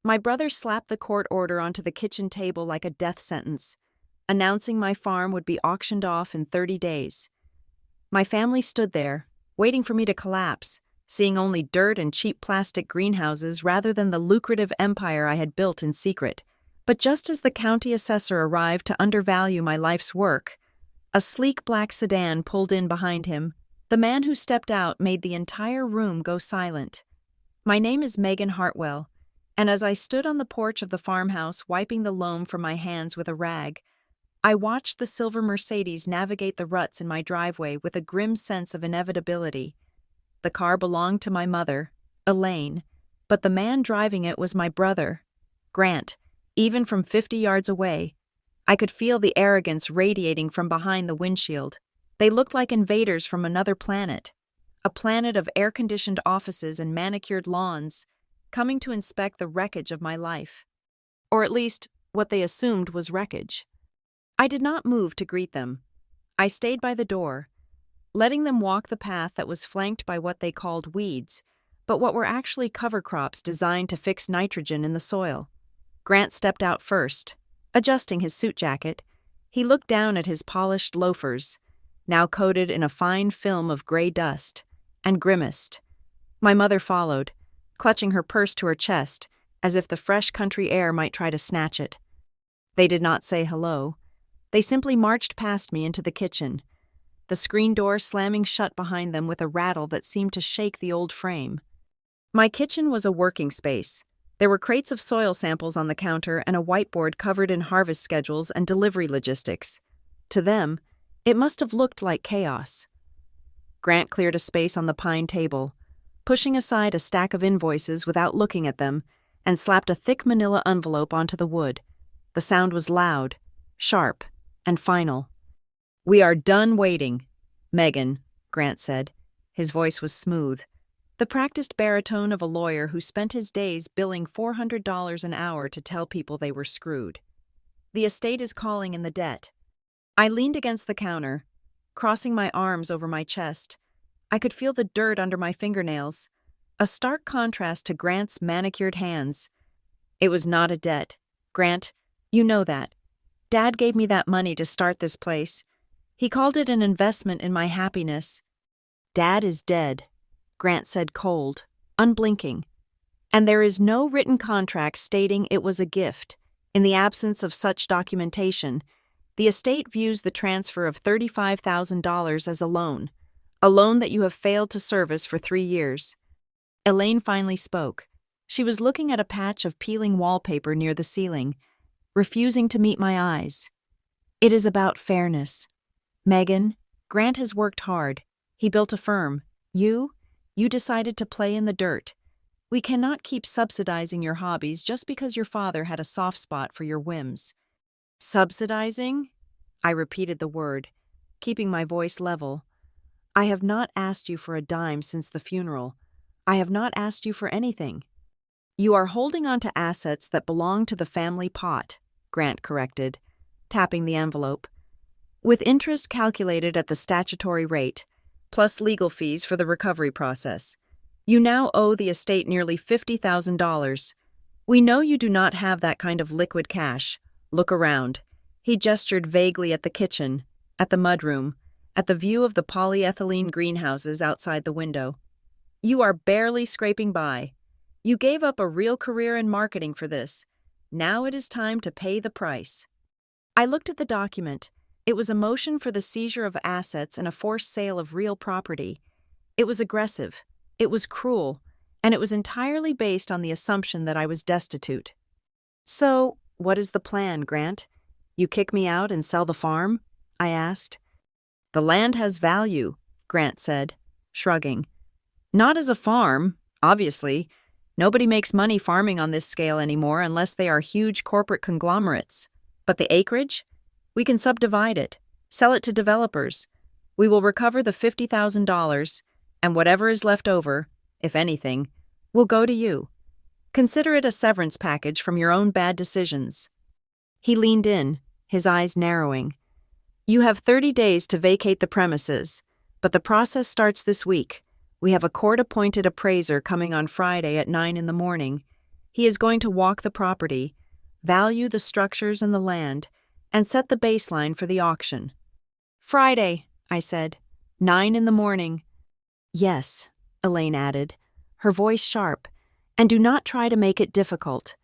My brother slapped the court order onto the kitchen table like a death sentence, announcing my farm would be auctioned off in 30 days. My family stood there, waiting for me to collapse, seeing only dirt and cheap plastic greenhouses rather than the lucrative empire I had built in secret. But just as the county assessor arrived to undervalue my life's work, a sleek black sedan pulled in behind him. The man who stepped out made the entire room go silent. My name is Megan Hartwell, and as I stood on the porch of the farmhouse wiping the loam from my hands with a rag, I watched the silver Mercedes navigate the ruts in my driveway with a grim sense of inevitability. The car belonged to my mother, Elaine, but the man driving it was my brother, Grant. Even from 50 yards away, I could feel the arrogance radiating from behind the windshield. They looked like invaders from another planet, a planet of air-conditioned offices and manicured lawns, coming to inspect the wreckage of my life. Or at least, what they assumed was wreckage. I did not move to greet them. I stayed by the door, letting them walk the path that was flanked by what they called weeds, but what were actually cover crops designed to fix nitrogen in the soil. Grant stepped out first. Adjusting his suit jacket, he looked down at his polished loafers, now coated in a fine film of gray dust, and grimaced. My mother followed, clutching her purse to her chest, as if the fresh country air might try to snatch it. They did not say hello. They simply marched past me into the kitchen, the screen door slamming shut behind them with a rattle that seemed to shake the old frame. My kitchen was a working space. There were crates of soil samples on the counter and a whiteboard covered in harvest schedules and delivery logistics. To them, it must have looked like chaos. Grant cleared a space on the pine table, pushing aside a stack of invoices without looking at them, and slapped a thick manila envelope onto the wood. The sound was loud, sharp, and final. "We are done waiting, Megan," Grant said. His voice was smooth, the practiced baritone of a lawyer who spent his days billing $400 an hour to tell people they were screwed. "The estate is calling in the debt." I leaned against the counter, crossing my arms over my chest. I could feel the dirt under my fingernails, a stark contrast to Grant's manicured hands. "It was not a debt. Grant, you know that. Dad gave me that money to start this place. He called it an investment in my happiness." "Dad is dead," Grant said cold, unblinking. "And there is no written contract stating it was a gift. In the absence of such documentation, the estate views the transfer of $35,000 as a loan that you have failed to service for 3 years. Elaine finally spoke. She was looking at a patch of peeling wallpaper near the ceiling, refusing to meet my eyes. "It is about fairness. Megan, Grant has worked hard. He built a firm. You decided to play in the dirt. We cannot keep subsidizing your hobbies just because your father had a soft spot for your whims." "Subsidizing?" I repeated the word, keeping my voice level. "I have not asked you for a dime since the funeral. I have not asked you for anything." "You are holding on to assets that belong to the family pot," Grant corrected, tapping the envelope. "With interest calculated at the statutory rate, plus legal fees for the recovery process. You now owe the estate nearly $50,000. We know you do not have that kind of liquid cash. Look around." He gestured vaguely at the kitchen, at the mudroom, at the view of the polyethylene greenhouses outside the window. "You are barely scraping by. You gave up a real career in marketing for this. Now it is time to pay the price." I looked at the document. It was a motion for the seizure of assets and a forced sale of real property. It was aggressive, it was cruel, and it was entirely based on the assumption that I was destitute. "So, what is the plan, Grant? You kick me out and sell the farm?" I asked. "The land has value," Grant said, shrugging. "Not as a farm, obviously. Nobody makes money farming on this scale anymore unless they are huge corporate conglomerates. But the acreage? We can subdivide it, sell it to developers. We will recover the $50,000, and whatever is left over, if anything, will go to you. Consider it a severance package from your own bad decisions." He leaned in, his eyes narrowing. "You have 30 days to vacate the premises, but the process starts this week. We have a court-appointed appraiser coming on Friday at 9 in the morning. He is going to walk the property, value the structures and the land, and set the baseline for the auction. Friday, I said. 9 in the morning. Yes, Elaine added, her voice sharp. And do not try to make it difficult.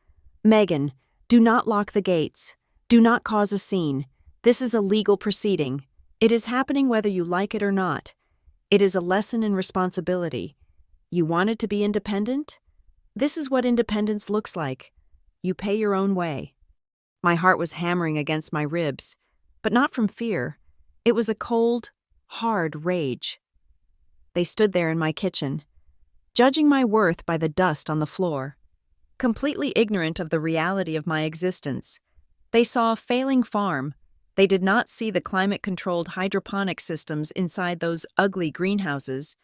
Megan, do not lock the gates. Do not cause a scene. This is a legal proceeding. It is happening whether you like it or not. It is a lesson in responsibility. You wanted to be independent? This is what independence looks like. You pay your own way. My heart was hammering against my ribs, but not from fear. It was a cold, hard rage. They stood there in my kitchen, judging my worth by the dust on the floor. Completely ignorant of the reality of my existence, they saw a failing farm. They did not see the climate-controlled hydroponic systems inside those ugly greenhouses.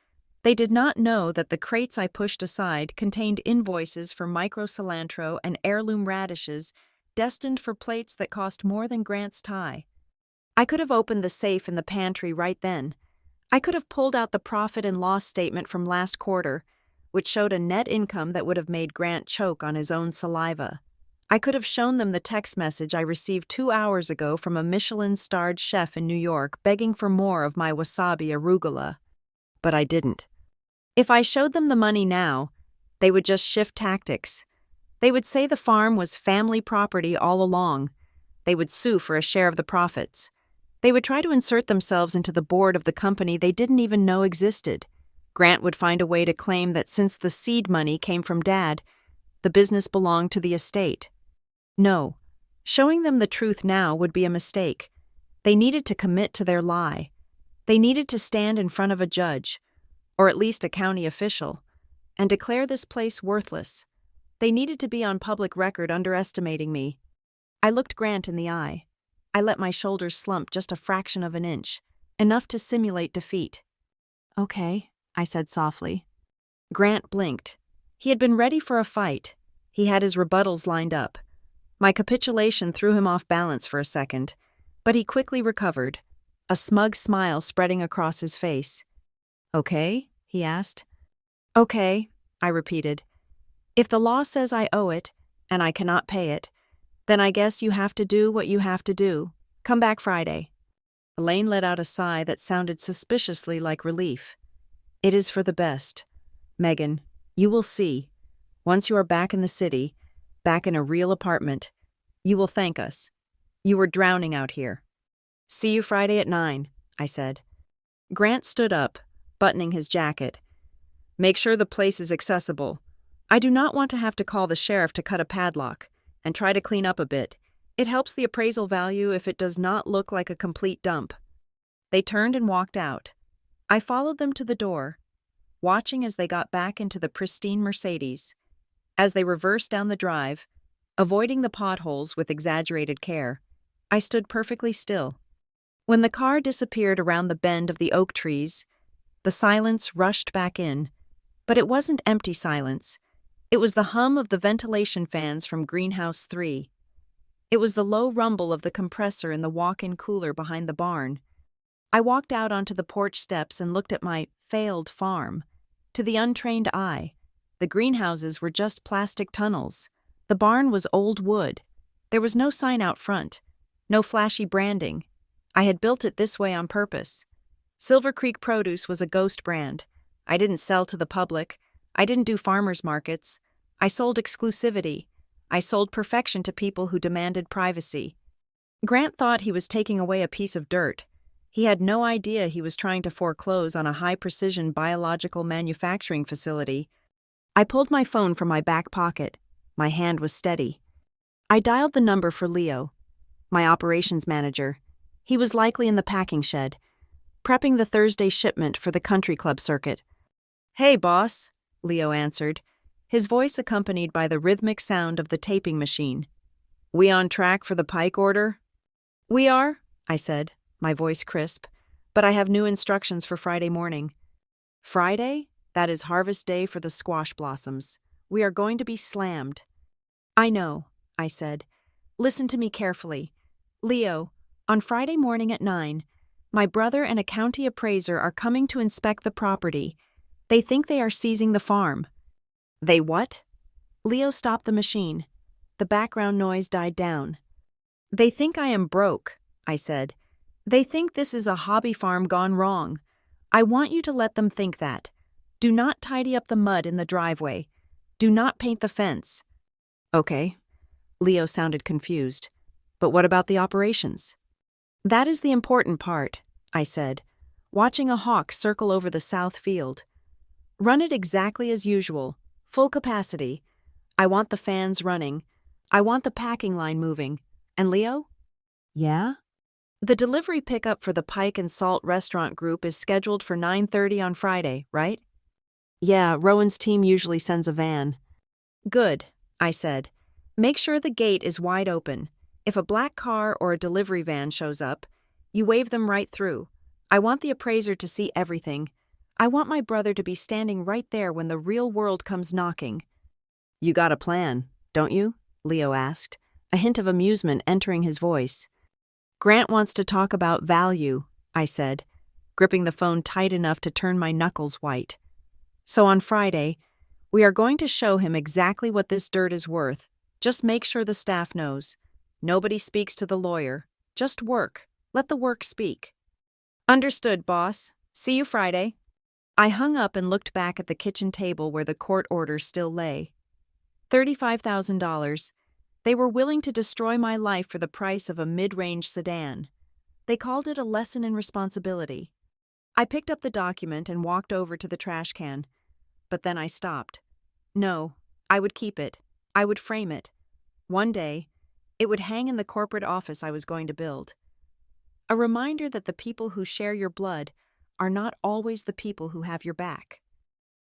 They did not know that the crates I pushed aside contained invoices for micro-cilantro and heirloom radishes destined for plates that cost more than Grant's tie. I could have opened the safe in the pantry right then. I could have pulled out the profit and loss statement from last quarter, which showed a net income that would have made Grant choke on his own saliva. I could have shown them the text message I received 2 hours ago from a Michelin-starred chef in New York begging for more of my wasabi arugula. But I didn't. If I showed them the money now, they would just shift tactics. They would say the farm was family property all along. They would sue for a share of the profits. They would try to insert themselves into the board of the company they didn't even know existed. Grant would find a way to claim that since the seed money came from Dad, the business belonged to the estate. No, showing them the truth now would be a mistake. They needed to commit to their lie. They needed to stand in front of a judge, or at least a county official, and declare this place worthless. They needed to be on public record underestimating me. I looked Grant in the eye. I let my shoulders slump just a fraction of an inch, enough to simulate defeat. Okay, I said softly. Grant blinked. He had been ready for a fight. He had his rebuttals lined up. My capitulation threw him off balance for a second, but he quickly recovered, a smug smile spreading across his face. Okay, he asked. Okay, I repeated. If the law says I owe it, and I cannot pay it, then I guess you have to do what you have to do. Come back Friday. Elaine let out a sigh that sounded suspiciously like relief. It is for the best. Megan, you will see. Once you are back in the city, back in a real apartment, you will thank us. You were drowning out here. See you Friday at 9, I said. Grant stood up, buttoning his jacket. Make sure the place is accessible. I do not want to have to call the sheriff to cut a padlock, and try to clean up a bit. It helps the appraisal value if it does not look like a complete dump. They turned and walked out. I followed them to the door, watching as they got back into the pristine Mercedes. As they reversed down the drive, avoiding the potholes with exaggerated care, I stood perfectly still. When the car disappeared around the bend of the oak trees, the silence rushed back in. But it wasn't empty silence. It was the hum of the ventilation fans from Greenhouse 3. It was the low rumble of the compressor in the walk-in cooler behind the barn. I walked out onto the porch steps and looked at my failed farm. To the untrained eye, the greenhouses were just plastic tunnels. The barn was old wood. There was no sign out front, no flashy branding. I had built it this way on purpose. Silver Creek Produce was a ghost brand. I didn't sell to the public. I didn't do farmers markets. I sold exclusivity. I sold perfection to people who demanded privacy. Grant thought he was taking away a piece of dirt. He had no idea he was trying to foreclose on a high-precision biological manufacturing facility. I pulled my phone from my back pocket. My hand was steady. I dialed the number for Leo, my operations manager. He was likely in the packing shed, prepping the Thursday shipment for the country club circuit. Hey, boss, Leo answered, his voice accompanied by the rhythmic sound of the taping machine. We on track for the Pike order? We are, I said, my voice crisp, but I have new instructions for Friday morning. Friday? That is harvest day for the squash blossoms. We are going to be slammed. I know, I said. Listen to me carefully. Leo, on Friday morning at 9, my brother and a county appraiser are coming to inspect the property. They think they are seizing the farm. They what? Leo stopped the machine. The background noise died down. They think I am broke, I said. They think this is a hobby farm gone wrong. I want you to let them think that. Do not tidy up the mud in the driveway. Do not paint the fence. Okay. Leo sounded confused. But what about the operations? That is the important part, I said, watching a hawk circle over the south field. Run it exactly as usual, full capacity. I want the fans running. I want the packing line moving. And Leo? Yeah? The delivery pickup for the Pike and Salt restaurant group is scheduled for 9:30 on Friday, right? Yeah, Rowan's team usually sends a van. Good, I said. Make sure the gate is wide open. If a black car or a delivery van shows up, you wave them right through. I want the appraiser to see everything. I want my brother to be standing right there when the real world comes knocking. You got a plan, don't you? Leo asked, a hint of amusement entering his voice. Grant wants to talk about value, I said, gripping the phone tight enough to turn my knuckles white. So on Friday, we are going to show him exactly what this dirt is worth. Just make sure the staff knows. Nobody speaks to the lawyer. Just work. Let the work speak. Understood, boss. See you Friday. I hung up and looked back at the kitchen table where the court order still lay. $35,000. They were willing to destroy my life for the price of a mid-range sedan. They called it a lesson in responsibility. I picked up the document and walked over to the trash can. But then I stopped. No, I would keep it. I would frame it. One day, it would hang in the corporate office I was going to build. A reminder that the people who share your blood are not always the people who have your back.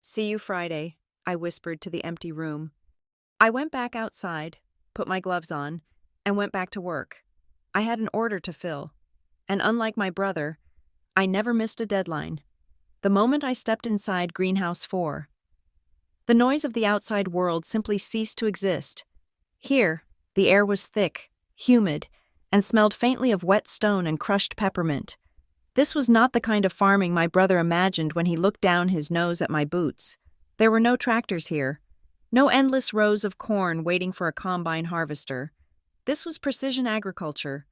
See you Friday, I whispered to the empty room. I went back outside, put my gloves on, and went back to work. I had an order to fill, and unlike my brother, I never missed a deadline. The moment I stepped inside Greenhouse 4, the noise of the outside world simply ceased to exist. Here, the air was thick, humid, and smelled faintly of wet stone and crushed peppermint. This was not the kind of farming my brother imagined when he looked down his nose at my boots. There were no tractors here. No endless rows of corn waiting for a combine harvester. This was precision agriculture,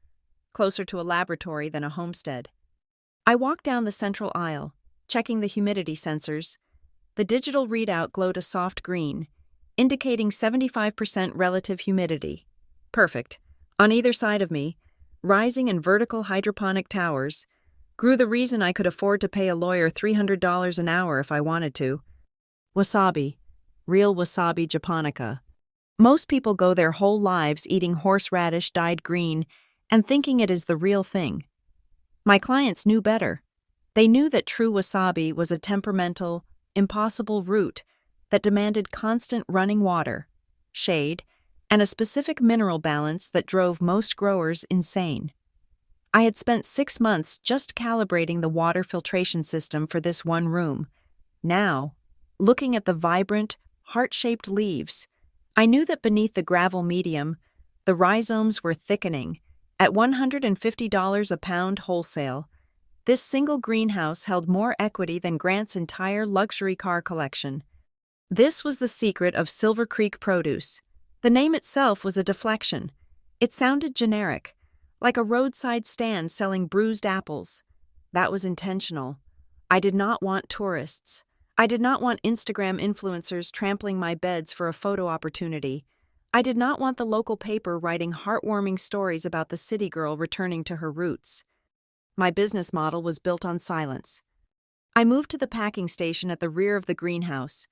closer to a laboratory than a homestead. I walked down the central aisle, checking the humidity sensors. The digital readout glowed a soft green, indicating 75% relative humidity. Perfect. On either side of me, rising and vertical hydroponic towers, grew the reason I could afford to pay a lawyer $300 an hour if I wanted to. Wasabi. Real wasabi japonica. Most people go their whole lives eating horseradish dyed green and thinking it is the real thing. My clients knew better. They knew that true wasabi was a temperamental, impossible root that demanded constant running water, shade, and a specific mineral balance that drove most growers insane. I had spent 6 months just calibrating the water filtration system for this one room. Now, looking at the vibrant, heart-shaped leaves, I knew that beneath the gravel medium, the rhizomes were thickening. At $150 a pound wholesale, this single greenhouse held more equity than Grant's entire luxury car collection. This was the secret of Silver Creek Produce. The name itself was a deflection. It sounded generic, like a roadside stand selling bruised apples. That was intentional. I did not want tourists. I did not want Instagram influencers trampling my beds for a photo opportunity. I did not want the local paper writing heartwarming stories about the city girl returning to her roots. My business model was built on silence. I moved to the packing station at the rear of the greenhouse.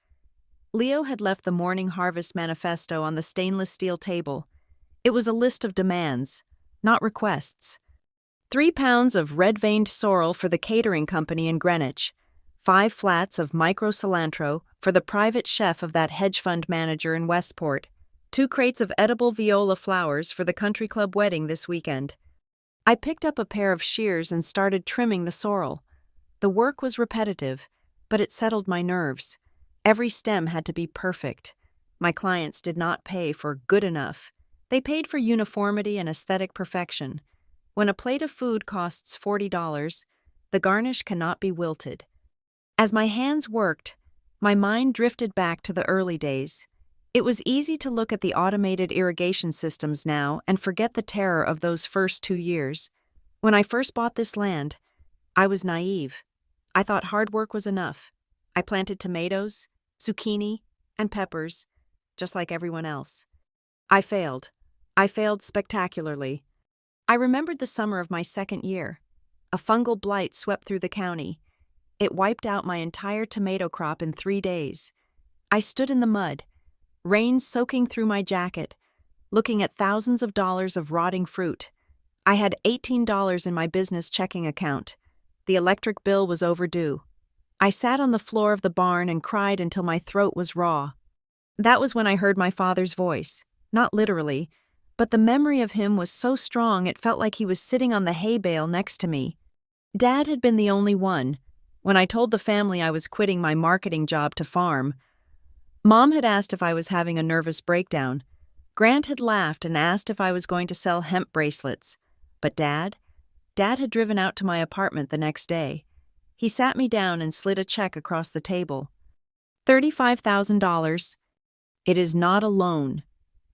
Leo had left the Morning Harvest Manifesto on the stainless steel table. It was a list of demands, not requests. 3 pounds of red-veined sorrel for the catering company in Greenwich. 5 flats of micro cilantro for the private chef of that hedge fund manager in Westport. 2 crates of edible viola flowers for the country club wedding this weekend. I picked up a pair of shears and started trimming the sorrel. The work was repetitive, but it settled my nerves. Every stem had to be perfect. My clients did not pay for good enough. They paid for uniformity and aesthetic perfection. When a plate of food costs $40, the garnish cannot be wilted. As my hands worked, my mind drifted back to the early days. It was easy to look at the automated irrigation systems now and forget the terror of those first 2 years. When I first bought this land, I was naive. I thought hard work was enough. I planted tomatoes, zucchini, and peppers, just like everyone else. I failed. I failed spectacularly. I remembered the summer of my second year. A fungal blight swept through the county. It wiped out my entire tomato crop in 3 days. I stood in the mud, rain soaking through my jacket, looking at thousands of dollars of rotting fruit. I had $18 in my business checking account. The electric bill was overdue. I sat on the floor of the barn and cried until my throat was raw. That was when I heard my father's voice, not literally, but the memory of him was so strong it felt like he was sitting on the hay bale next to me. Dad had been the only one. When I told the family I was quitting my marketing job to farm, Mom had asked if I was having a nervous breakdown. Grant had laughed and asked if I was going to sell hemp bracelets. But Dad had driven out to my apartment the next day. He sat me down and slid a check across the table. $35,000. It is not a loan,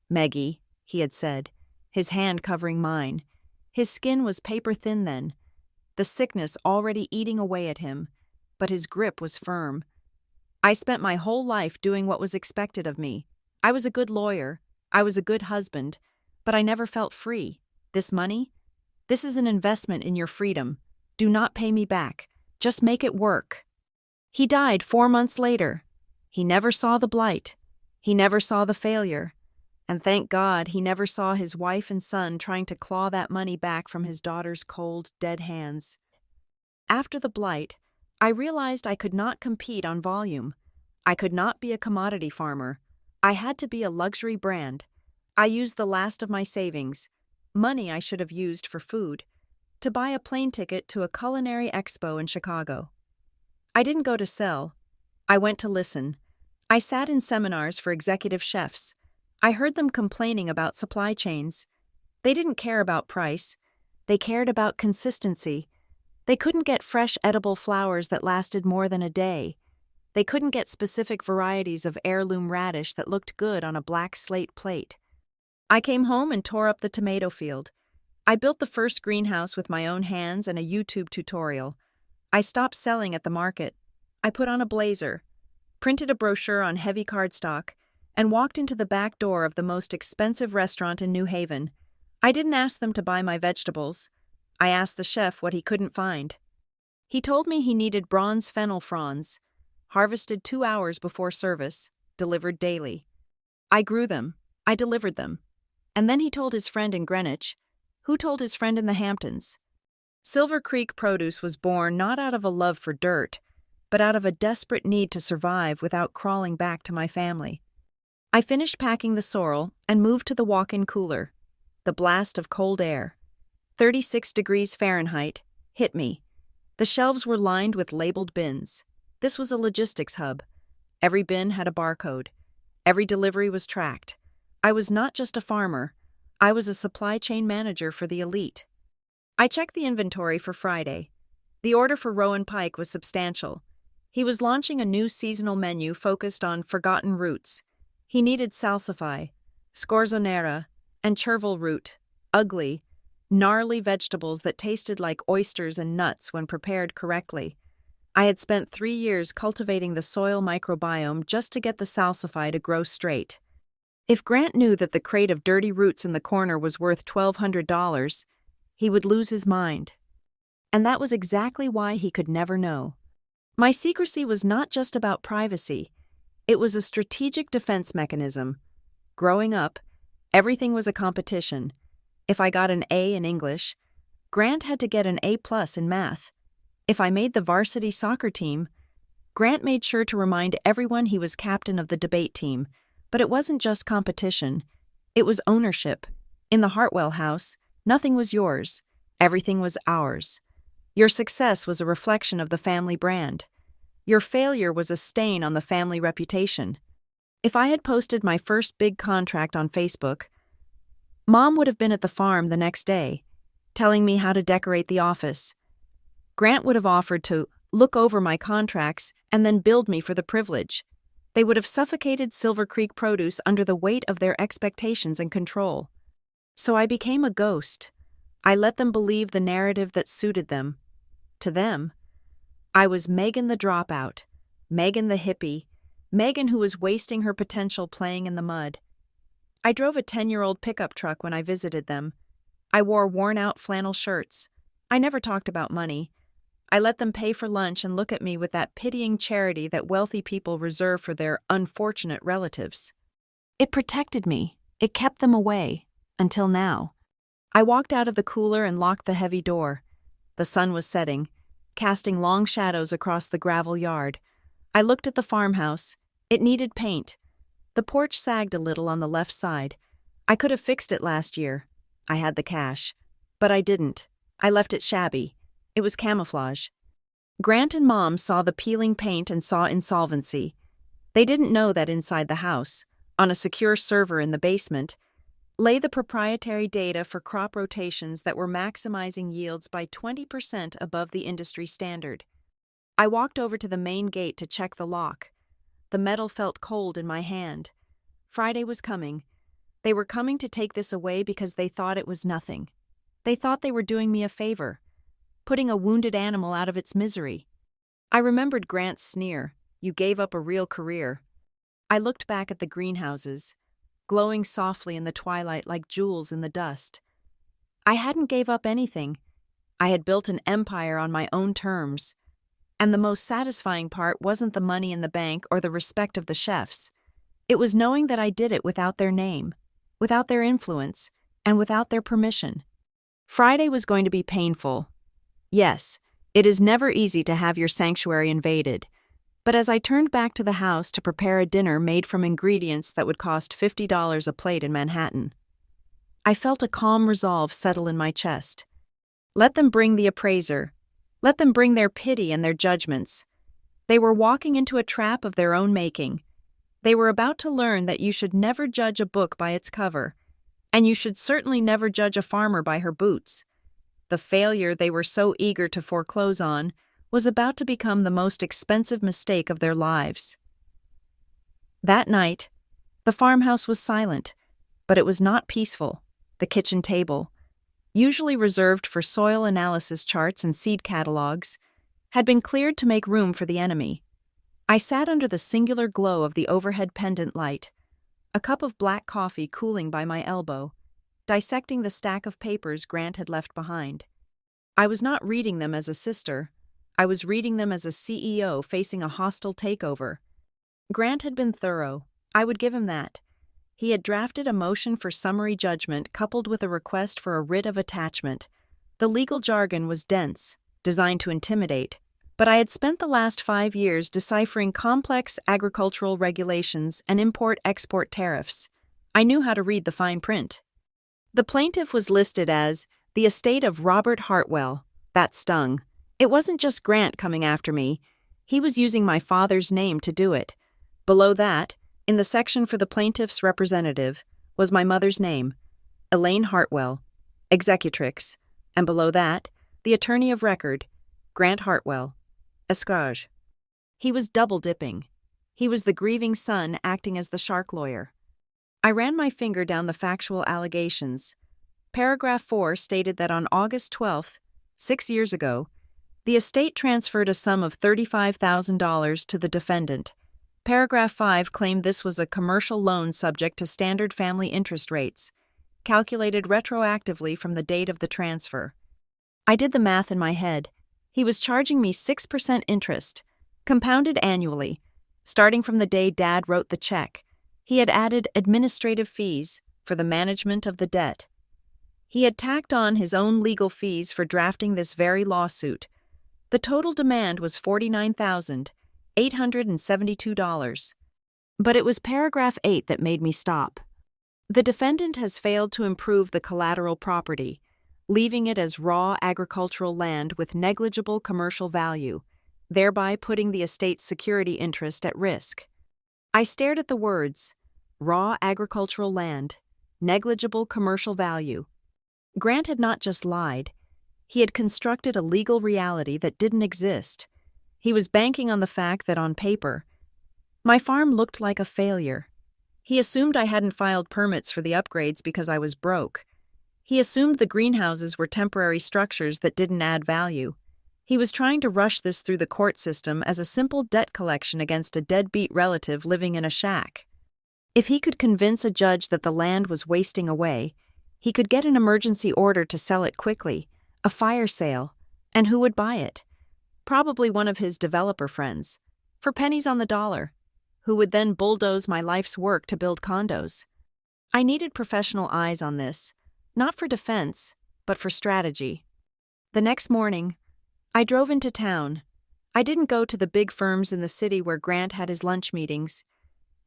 Meggie, he had said, his hand covering mine. His skin was paper thin then, the sickness already eating away at him, but his grip was firm. I spent my whole life doing what was expected of me. I was a good lawyer, I was a good husband, but I never felt free. This money? This is an investment in your freedom. Do not pay me back. Just make it work. He died 4 months later. He never saw the blight. He never saw the failure. And thank God he never saw his wife and son trying to claw that money back from his daughter's cold, dead hands. After the blight, I realized I could not compete on volume. I could not be a commodity farmer. I had to be a luxury brand. I used the last of my savings, money I should have used for food, to buy a plane ticket to a culinary expo in Chicago. I didn't go to sell. I went to listen. I sat in seminars for executive chefs. I heard them complaining about supply chains. They didn't care about price. They cared about consistency. They couldn't get fresh edible flowers that lasted more than a day. They couldn't get specific varieties of heirloom radish that looked good on a black slate plate. I came home and tore up the tomato field. I built the first greenhouse with my own hands and a YouTube tutorial. I stopped selling at the market. I put on a blazer, printed a brochure on heavy cardstock, and walked into the back door of the most expensive restaurant in New Haven. I didn't ask them to buy my vegetables. I asked the chef what he couldn't find. He told me he needed bronze fennel fronds, harvested 2 hours before service, delivered daily. I grew them. I delivered them. And then he told his friend in Greenwich, who told his friend in the Hamptons. Silver Creek Produce was born not out of a love for dirt, but out of a desperate need to survive without crawling back to my family. I finished packing the sorrel and moved to the walk-in cooler. The blast of cold air, 36 degrees Fahrenheit, hit me. The shelves were lined with labeled bins. This was a logistics hub. Every bin had a barcode. Every delivery was tracked. I was not just a farmer. I was a supply chain manager for the elite. I checked the inventory for Friday. The order for Rowan Pike was substantial. He was launching a new seasonal menu focused on forgotten roots. He needed salsify, scorzonera, and chervil root, ugly, gnarly vegetables that tasted like oysters and nuts when prepared correctly. I had spent 3 years cultivating the soil microbiome just to get the salsify to grow straight. If Grant knew that the crate of dirty roots in the corner was worth $1,200, he would lose his mind. And that was exactly why he could never know. My secrecy was not just about privacy. It was a strategic defense mechanism. Growing up, everything was a competition. If I got an A in English, Grant had to get an A+ in math. If I made the varsity soccer team, Grant made sure to remind everyone he was captain of the debate team. But it wasn't just competition. It was ownership. In the Hartwell house, nothing was yours. Everything was ours. Your success was a reflection of the family brand. Your failure was a stain on the family reputation. If I had posted my first big contract on Facebook, Mom would have been at the farm the next day, telling me how to decorate the office. Grant would have offered to look over my contracts and then bill me for the privilege. They would have suffocated Silver Creek produce under the weight of their expectations and control. So I became a ghost. I let them believe the narrative that suited them. To them, I was Megan the dropout, Megan the hippie, Megan who was wasting her potential playing in the mud. I drove a 10-year-old pickup truck when I visited them. I wore worn-out flannel shirts. I never talked about money. I let them pay for lunch and look at me with that pitying charity that wealthy people reserve for their unfortunate relatives. It protected me. It kept them away. Until now. I walked out of the cooler and locked the heavy door. The sun was setting, casting long shadows across the gravel yard. I looked at the farmhouse. It needed paint. The porch sagged a little on the left side. I could have fixed it last year. I had the cash. But I didn't. I left it shabby. It was camouflage. Grant and Mom saw the peeling paint and saw insolvency. They didn't know that inside the house, on a secure server in the basement, lay the proprietary data for crop rotations that were maximizing yields by 20% above the industry standard. I walked over to the main gate to check the lock. The metal felt cold in my hand. Friday was coming. They were coming to take this away because they thought it was nothing. They thought they were doing me a favor, putting a wounded animal out of its misery. I remembered Grant's sneer, "You gave up a real career." I looked back at the greenhouses, glowing softly in the twilight like jewels in the dust. I hadn't gave up anything. I had built an empire on my own terms. And the most satisfying part wasn't the money in the bank or the respect of the chefs. It was knowing that I did it without their name, without their influence, and without their permission. Friday was going to be painful. Yes, it is never easy to have your sanctuary invaded. But as I turned back to the house to prepare a dinner made from ingredients that would cost $50 a plate in Manhattan, I felt a calm resolve settle in my chest. Let them bring the appraiser. Let them bring their pity and their judgments. They were walking into a trap of their own making. They were about to learn that you should never judge a book by its cover, and you should certainly never judge a farmer by her boots. The failure they were so eager to foreclose on was about to become the most expensive mistake of their lives. That night, the farmhouse was silent, but it was not peaceful. The kitchen table, usually reserved for soil analysis charts and seed catalogs, had been cleared to make room for the enemy. I sat under the singular glow of the overhead pendant light, a cup of black coffee cooling by my elbow, dissecting the stack of papers Grant had left behind. I was not reading them as a sister. I was reading them as a CEO facing a hostile takeover. Grant had been thorough. I would give him that. He had drafted a motion for summary judgment coupled with a request for a writ of attachment. The legal jargon was dense, designed to intimidate, but I had spent the last 5 years deciphering complex agricultural regulations and import-export tariffs. I knew how to read the fine print. The plaintiff was listed as the estate of Robert Hartwell. That stung. It wasn't just Grant coming after me. He was using my father's name to do it. Below that, in the section for the plaintiff's representative, was my mother's name, Elaine Hartwell, executrix, and below that, the attorney of record, Grant Hartwell, Escrage. He was double-dipping. He was the grieving son acting as the shark lawyer. I ran my finger down the factual allegations. Paragraph 4 stated that on August 12th, 6 years ago, the estate transferred a sum of $35,000 to the defendant. Paragraph 5 claimed this was a commercial loan subject to standard family interest rates, calculated retroactively from the date of the transfer. I did the math in my head. He was charging me 6% interest, compounded annually, starting from the day Dad wrote the check. He had added administrative fees for the management of the debt. He had tacked on his own legal fees for drafting this very lawsuit. The total demand was $49,872. But it was paragraph 8 that made me stop. The defendant has failed to improve the collateral property, leaving it as raw agricultural land with negligible commercial value, thereby putting the estate's security interest at risk. I stared at the words, raw agricultural land, negligible commercial value. Grant had not just lied. He had constructed a legal reality that didn't exist. He was banking on the fact that on paper, My farm looked like a failure. He assumed I hadn't filed permits for the upgrades because I was broke. He assumed the greenhouses were temporary structures that didn't add value. He was trying to rush this through the court system as a simple debt collection against a deadbeat relative living in a shack. If he could convince a judge that the land was wasting away, he could get an emergency order to sell it quickly, a fire sale, and who would buy it? Probably one of his developer friends, for pennies on the dollar, who would then bulldoze my life's work to build condos. I needed professional eyes on this, not for defense, but for strategy. The next morning, I drove into town. I didn't go to the big firms in the city where Grant had his lunch meetings.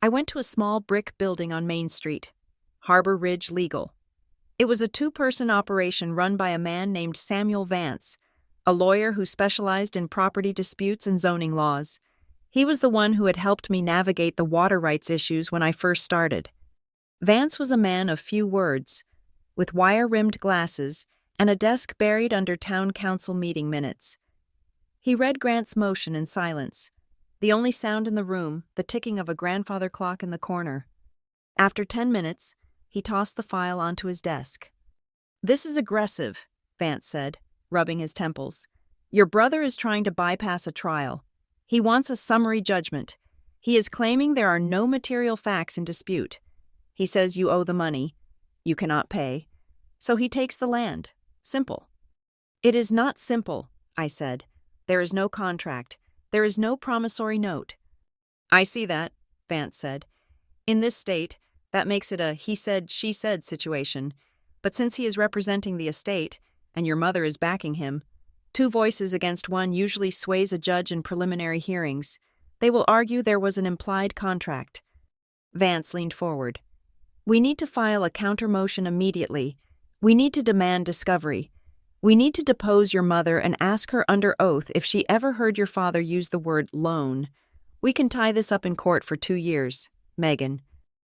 I went to a small brick building on Main Street, Harbor Ridge Legal. It was a two-person operation run by a man named Samuel Vance, a lawyer who specialized in property disputes and zoning laws. He was the one who had helped me navigate the water rights issues when I first started. Vance was a man of few words, with wire-rimmed glasses and a desk buried under town council meeting minutes. He read Grant's motion in silence, the only sound in the room the ticking of a grandfather clock in the corner. After 10 minutes, he tossed the file onto his desk. "This is aggressive," Vance said, rubbing his temples. "Your brother is trying to bypass a trial. He wants a summary judgment. He is claiming there are no material facts in dispute. He says you owe the money. You cannot pay. So he takes the land. Simple." "It is not simple," I said. "There is no contract. There is no promissory note." "I see that," Vance said. "In this state, that makes it a he said, she said situation. But since he is representing the estate, and your mother is backing him, 2 voices against 1 usually sways a judge in preliminary hearings. They will argue there was an implied contract." Vance leaned forward. "We need to file a counter-motion immediately. We need to demand discovery. We need to depose your mother and ask her under oath if she ever heard your father use the word loan. We can tie this up in court for 2 years, Megan."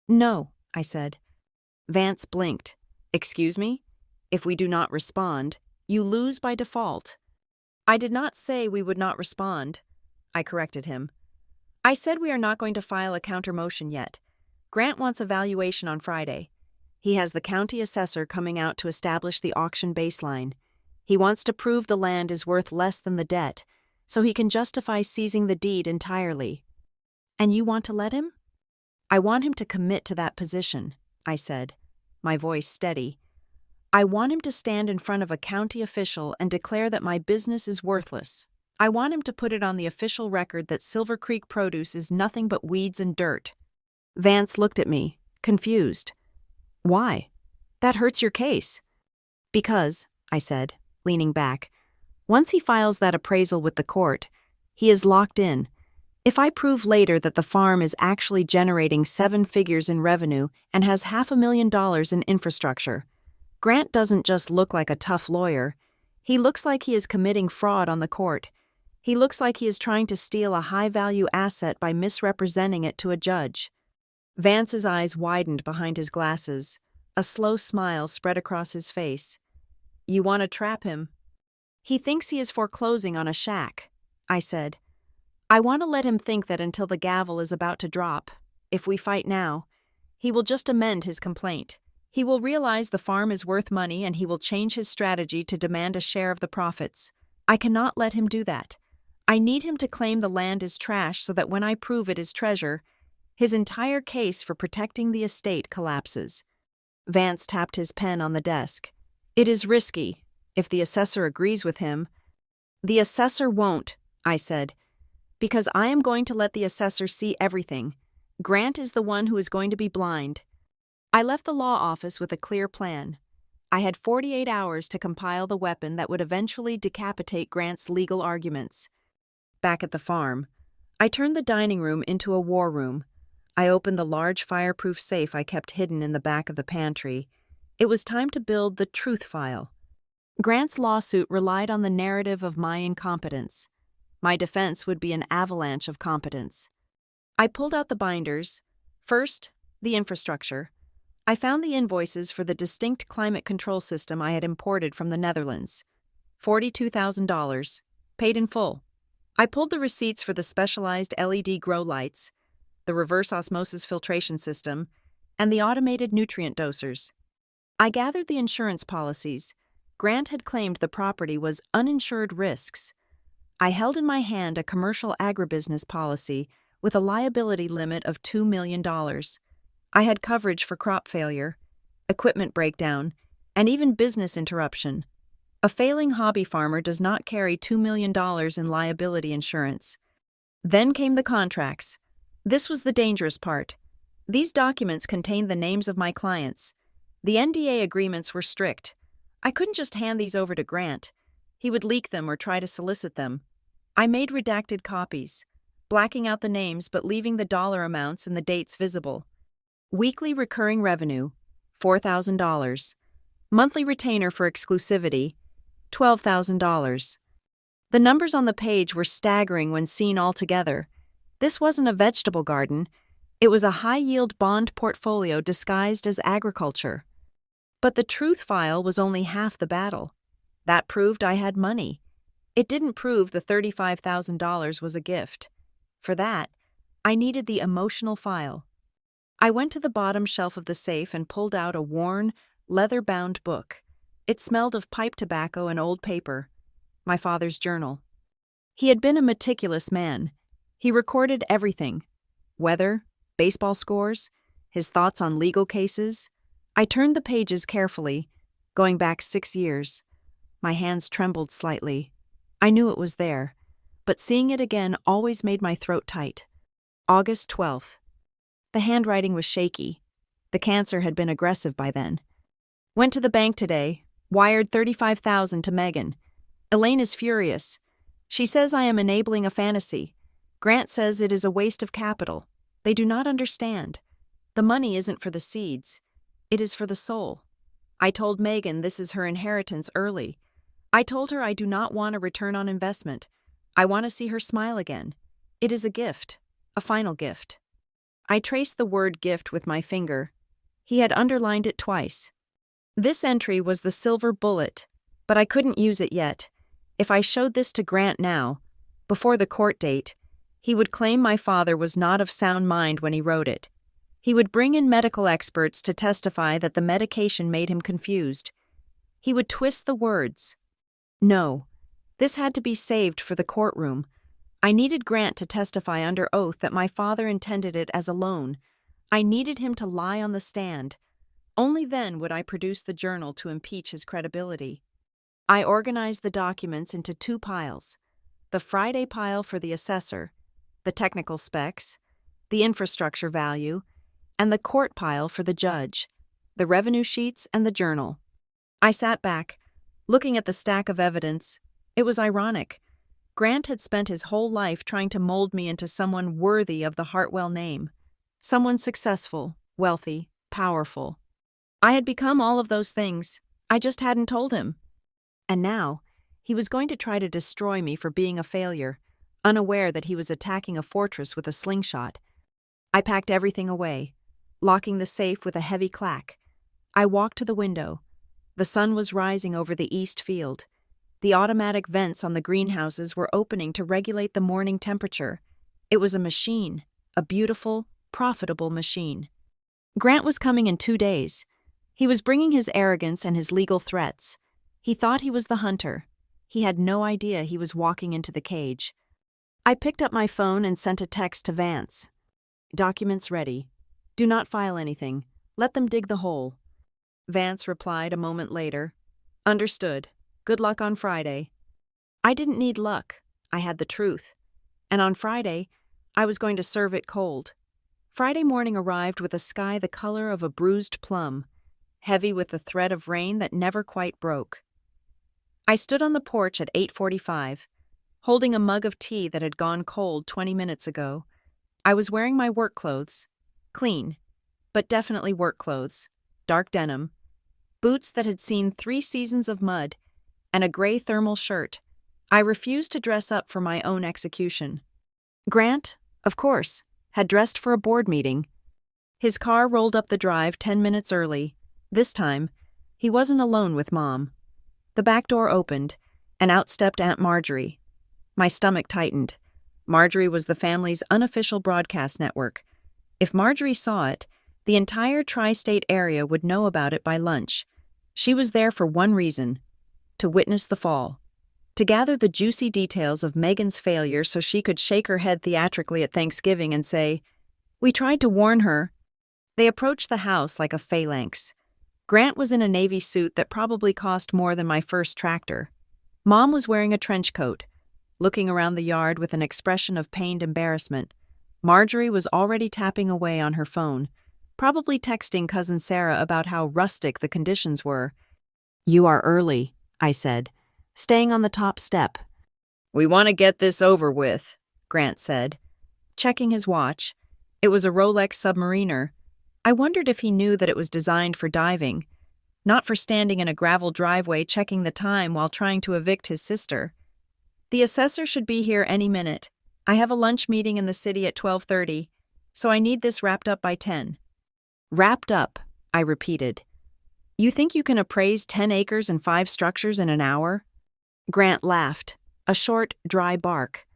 "No," I said. Vance blinked. "Excuse me? If we do not respond, you lose by default." "I did not say we would not respond," I corrected him. "I said we are not going to file a counter-motion yet. Grant wants a valuation on Friday. He has the county assessor coming out to establish the auction baseline. He wants to prove the land is worth less than the debt, so he can justify seizing the deed entirely." "And you want to let him?" "I want him to commit to that position," I said, my voice steady. "I want him to stand in front of a county official and declare that my business is worthless. I want him to put it on the official record that Silver Creek produce is nothing but weeds and dirt." Vance looked at me, confused. "Why? That hurts your case." "Because," I said, leaning back, "once he files that appraisal with the court, he is locked in. If I prove later that the farm is actually generating 7 figures in revenue and has $500,000 in infrastructure, Grant doesn't just look like a tough lawyer. He looks like he is committing fraud on the court. He looks like he is trying to steal a high-value asset by misrepresenting it to a judge." Vance's eyes widened behind his glasses. A slow smile spread across his face. "You want to trap him?" "He thinks he is foreclosing on a shack," I said. "I want to let him think that until the gavel is about to drop, if we fight now, he will just amend his complaint. He will realize the farm is worth money and he will change his strategy to demand a share of the profits. I cannot let him do that. I need him to claim the land is trash so that when I prove it is treasure, his entire case for protecting the estate collapses." Vance tapped his pen on the desk. "It is risky, if the assessor agrees with him." "The assessor won't," I said, "because I am going to let the assessor see everything. Grant is the one who is going to be blind." I left the law office with a clear plan. I had 48 hours to compile the weapon that would eventually decapitate Grant's legal arguments. Back at the farm, I turned the dining room into a war room. I opened the large fireproof safe I kept hidden in the back of the pantry. It was time to build the truth file. Grant's lawsuit relied on the narrative of my incompetence. My defense would be an avalanche of competence. I pulled out the binders. First, the infrastructure. I found the invoices for the distinct climate control system I had imported from the Netherlands. $42,000, paid in full. I pulled the receipts for the specialized LED grow lights. the reverse osmosis filtration system, and the automated nutrient dosers. I gathered the insurance policies. Grant had claimed the property was uninsured risks. I held in my hand a commercial agribusiness policy with a liability limit of $2 million. I had coverage for crop failure, equipment breakdown, and even business interruption. A failing hobby farmer does not carry $2 million in liability insurance. Then came the contracts. This was the dangerous part. These documents contained the names of my clients. The NDA agreements were strict. I couldn't just hand these over to Grant. He would leak them or try to solicit them. I made redacted copies, blacking out the names but leaving the dollar amounts and the dates visible. Weekly recurring revenue, $4,000. Monthly retainer for exclusivity, $12,000. The numbers on the page were staggering when seen all together. This wasn't a vegetable garden. It was a high-yield bond portfolio disguised as agriculture. But the truth file was only half the battle. That proved I had money. It didn't prove the $35,000 was a gift. For that, I needed the emotional file. I went to the bottom shelf of the safe and pulled out a worn, leather-bound book. It smelled of pipe tobacco and old paper. My father's journal. He had been a meticulous man. He recorded everything. Weather, baseball scores, his thoughts on legal cases. I turned the pages carefully, going back 6 years. My hands trembled slightly. I knew it was there, but seeing it again always made my throat tight. August 12th. The handwriting was shaky. The cancer had been aggressive by then. Went to the bank today, wired $35,000 to Megan. Elaine is furious. She says I am enabling a fantasy. Grant says it is a waste of capital. They do not understand. The money isn't for the seeds. It is for the soul. I told Megan this is her inheritance early. I told her I do not want a return on investment. I want to see her smile again. It is a gift, a final gift. I traced the word gift with my finger. He had underlined it twice. This entry was the silver bullet, but I couldn't use it yet. If I showed this to Grant now, before the court date, he would claim my father was not of sound mind when he wrote it. He would bring in medical experts to testify that the medication made him confused. He would twist the words. No, this had to be saved for the courtroom. I needed Grant to testify under oath that my father intended it as a loan. I needed him to lie on the stand. Only then would I produce the journal to impeach his credibility. I organized the documents into 2 piles. The Friday pile for the assessor, the technical specs, the infrastructure value, and the court pile for the judge, the revenue sheets and the journal. I sat back, looking at the stack of evidence. It was ironic. Grant had spent his whole life trying to mold me into someone worthy of the Hartwell name. Someone successful, wealthy, powerful. I had become all of those things. I just hadn't told him. And now, he was going to try to destroy me for being a failure, unaware that he was attacking a fortress with a slingshot. I packed everything away, locking the safe with a heavy clack. I walked to the window. The sun was rising over the east field. The automatic vents on the greenhouses were opening to regulate the morning temperature. It was a machine, a beautiful, profitable machine. Grant was coming in 2 days. He was bringing his arrogance and his legal threats. He thought he was the hunter. He had no idea he was walking into the cage. I picked up my phone and sent a text to Vance. Documents ready. Do not file anything. Let them dig the hole. Vance replied a moment later. Understood. Good luck on Friday. I didn't need luck. I had the truth. And on Friday, I was going to serve it cold. Friday morning arrived with a sky the color of a bruised plum, heavy with the threat of rain that never quite broke. I stood on the porch at 8:45, holding a mug of tea that had gone cold 20 minutes ago. I was wearing my work clothes, clean, but definitely work clothes, dark denim, boots that had seen 3 seasons of mud, and a gray thermal shirt. I refused to dress up for my own execution. Grant, of course, had dressed for a board meeting. His car rolled up the drive 10 minutes early. This time, he wasn't alone with Mom. The back door opened, and out stepped Aunt Marjorie. My stomach tightened. Marjorie was the family's unofficial broadcast network. If Marjorie saw it, the entire tri-state area would know about it by lunch. She was there for one reason: to witness the fall, to gather the juicy details of Megan's failure so she could shake her head theatrically at Thanksgiving and say, "We tried to warn her." They approached the house like a phalanx. Grant was in a navy suit that probably cost more than my first tractor. Mom was wearing a trench coat, looking around the yard with an expression of pained embarrassment. Marjorie was already tapping away on her phone, probably texting Cousin Sarah about how rustic the conditions were. "You are early," I said, staying on the top step. "We want to get this over with," Grant said, checking his watch. It was a Rolex Submariner. I wondered if he knew that it was designed for diving, not for standing in a gravel driveway checking the time while trying to evict his sister. "The assessor should be here any minute. I have a lunch meeting in the city at 12:30, so I need this wrapped up by 10. "Wrapped up," I repeated. "You think you can appraise 10 acres and 5 structures in an hour?" Grant laughed, a short, dry bark.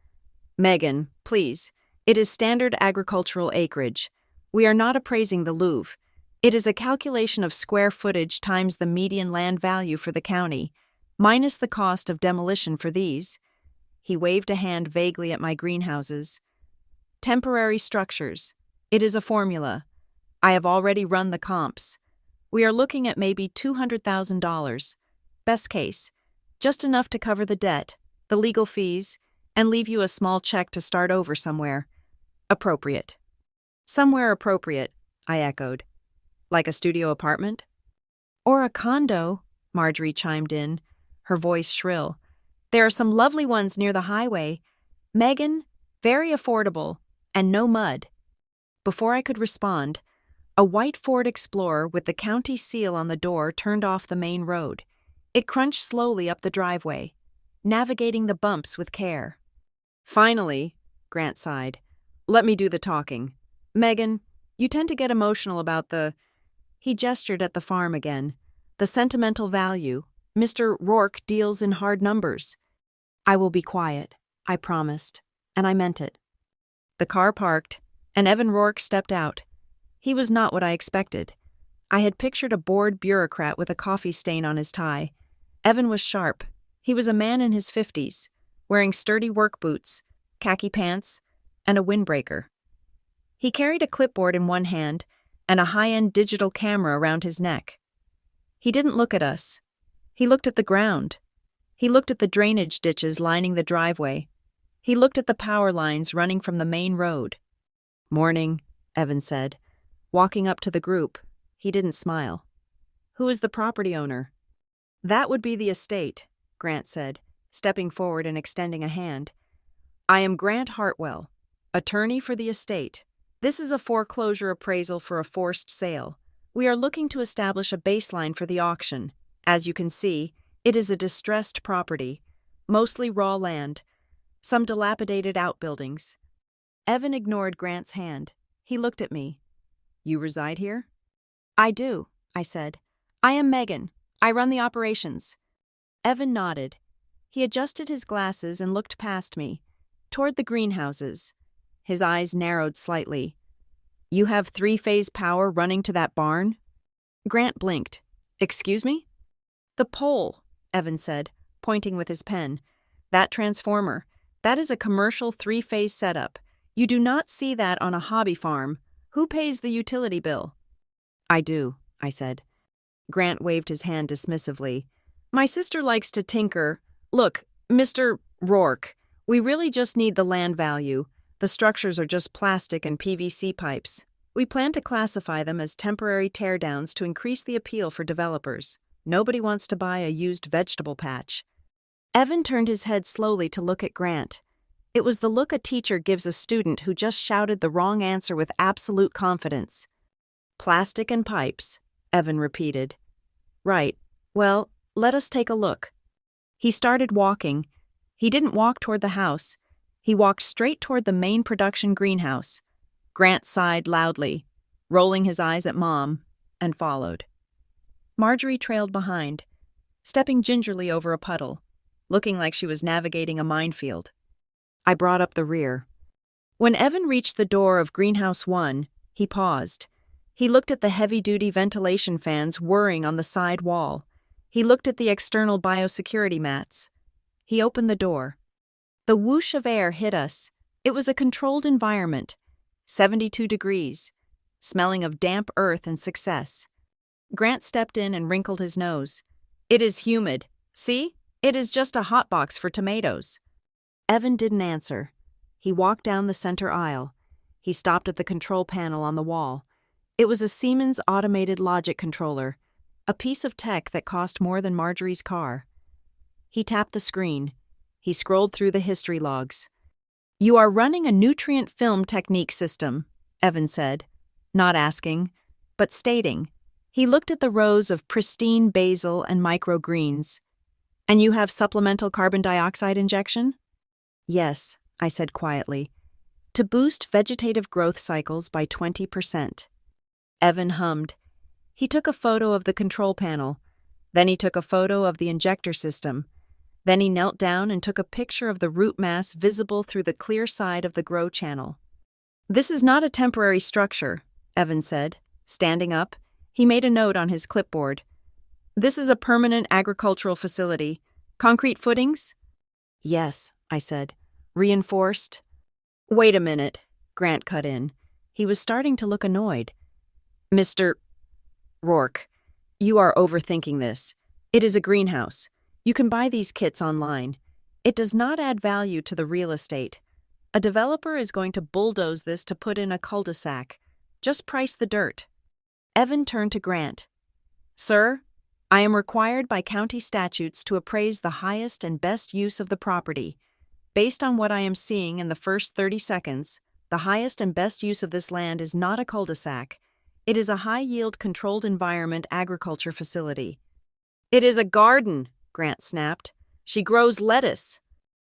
"Megan, please, it is standard agricultural acreage. We are not appraising the Louvre. It is a calculation of square footage times the median land value for the county, minus the cost of demolition for these." He waved a hand vaguely at my greenhouses. "Temporary structures. It is a formula. I have already run the comps. We are looking at maybe $200,000. Best case. Just enough to cover the debt, the legal fees, and leave you a small check to start over somewhere. Appropriate." "Somewhere appropriate," I echoed. "Like a studio apartment?" "Or a condo," Marjorie chimed in, her voice shrill. "There are some lovely ones near the highway. Megan, very affordable, and no mud." Before I could respond, a white Ford Explorer with the county seal on the door turned off the main road. It crunched slowly up the driveway, navigating the bumps with care. "Finally," Grant sighed, "let me do the talking. Megan, you tend to get emotional about the—" He gestured at the farm again. "The sentimental value. Mr. Rourke deals in hard numbers." "I will be quiet," I promised, and I meant it. The car parked, and Evan Rourke stepped out. He was not what I expected. I had pictured a bored bureaucrat with a coffee stain on his tie. Evan was sharp. He was a man in his 50s, wearing sturdy work boots, khaki pants, and a windbreaker. He carried a clipboard in one hand and a high-end digital camera around his neck. He didn't look at us. He looked at the ground. He looked at the drainage ditches lining the driveway. He looked at the power lines running from the main road. "Morning," Evan said. Walking up to the group, he didn't smile. "Who is the property owner?" "That would be the estate," Grant said, stepping forward and extending a hand. "I am Grant Hartwell, attorney for the estate. This is a foreclosure appraisal for a forced sale. We are looking to establish a baseline for the auction. As you can see, it is a distressed property, mostly raw land, some dilapidated outbuildings." Evan ignored Grant's hand. He looked at me. "You reside here?" "I do," I said. "I am Megan. I run the operations." Evan nodded. He adjusted his glasses and looked past me, toward the greenhouses. His eyes narrowed slightly. "You have 3-phase power running to that barn?" Grant blinked. "Excuse me?" "The pole," Evan said, pointing with his pen. "That transformer. That is a commercial 3-phase setup. You do not see that on a hobby farm. Who pays the utility bill?" "I do," I said. Grant waved his hand dismissively. "My sister likes to tinker. Look, Mr. Rourke, we really just need the land value. The structures are just plastic and PVC pipes. We plan to classify them as temporary teardowns to increase the appeal for developers. Nobody wants to buy a used vegetable patch." Evan turned his head slowly to look at Grant. It was the look a teacher gives a student who just shouted the wrong answer with absolute confidence. "Plastic and pipes," Evan repeated. "Right. Well, let us take a look." He started walking. He didn't walk toward the house. He walked straight toward the main production greenhouse. Grant sighed loudly, rolling his eyes at Mom, and followed. Marjorie trailed behind, stepping gingerly over a puddle, looking like she was navigating a minefield. I brought up the rear. When Evan reached the door of Greenhouse 1, He paused. He looked at the heavy-duty ventilation fans whirring on the side wall. He looked at the external biosecurity mats. He opened the door. The whoosh of air hit us. It was a controlled environment. 72 degrees, smelling of damp earth and success. Grant stepped in and wrinkled his nose. "It is humid. See? It is just a hotbox for tomatoes." Evan didn't answer. He walked down the center aisle. He stopped at the control panel on the wall. It was a Siemens automated logic controller, a piece of tech that cost more than Marjorie's car. He tapped the screen. He scrolled through the history logs. "You are running a nutrient film technique system," Evan said, not asking, but stating. He looked at the rows of pristine basil and microgreens. "And you have supplemental carbon dioxide injection?" "Yes," I said quietly, "to boost vegetative growth cycles by 20%. Evan hummed. He took a photo of the control panel. Then he took a photo of the injector system. Then he knelt down and took a picture of the root mass visible through the clear side of the grow channel. "This is not a temporary structure," Evan said. Standing up, he made a note on his clipboard. "This is a permanent agricultural facility. Concrete footings?" "Yes," I said. "Reinforced?" "Wait a minute," Grant cut in. He was starting to look annoyed. "Mr. Rourke, you are overthinking this. It is a greenhouse. You can buy these kits online. It does not add value to the real estate. A developer is going to bulldoze this to put in a cul-de-sac. Just price the dirt." Evan turned to Grant. "Sir, I am required by county statutes to appraise the highest and best use of the property. Based on what I am seeing in the first 30 seconds, the highest and best use of this land is not a cul-de-sac. It is a high-yield controlled environment agriculture facility." "It is a garden," Grant snapped. "She grows lettuce."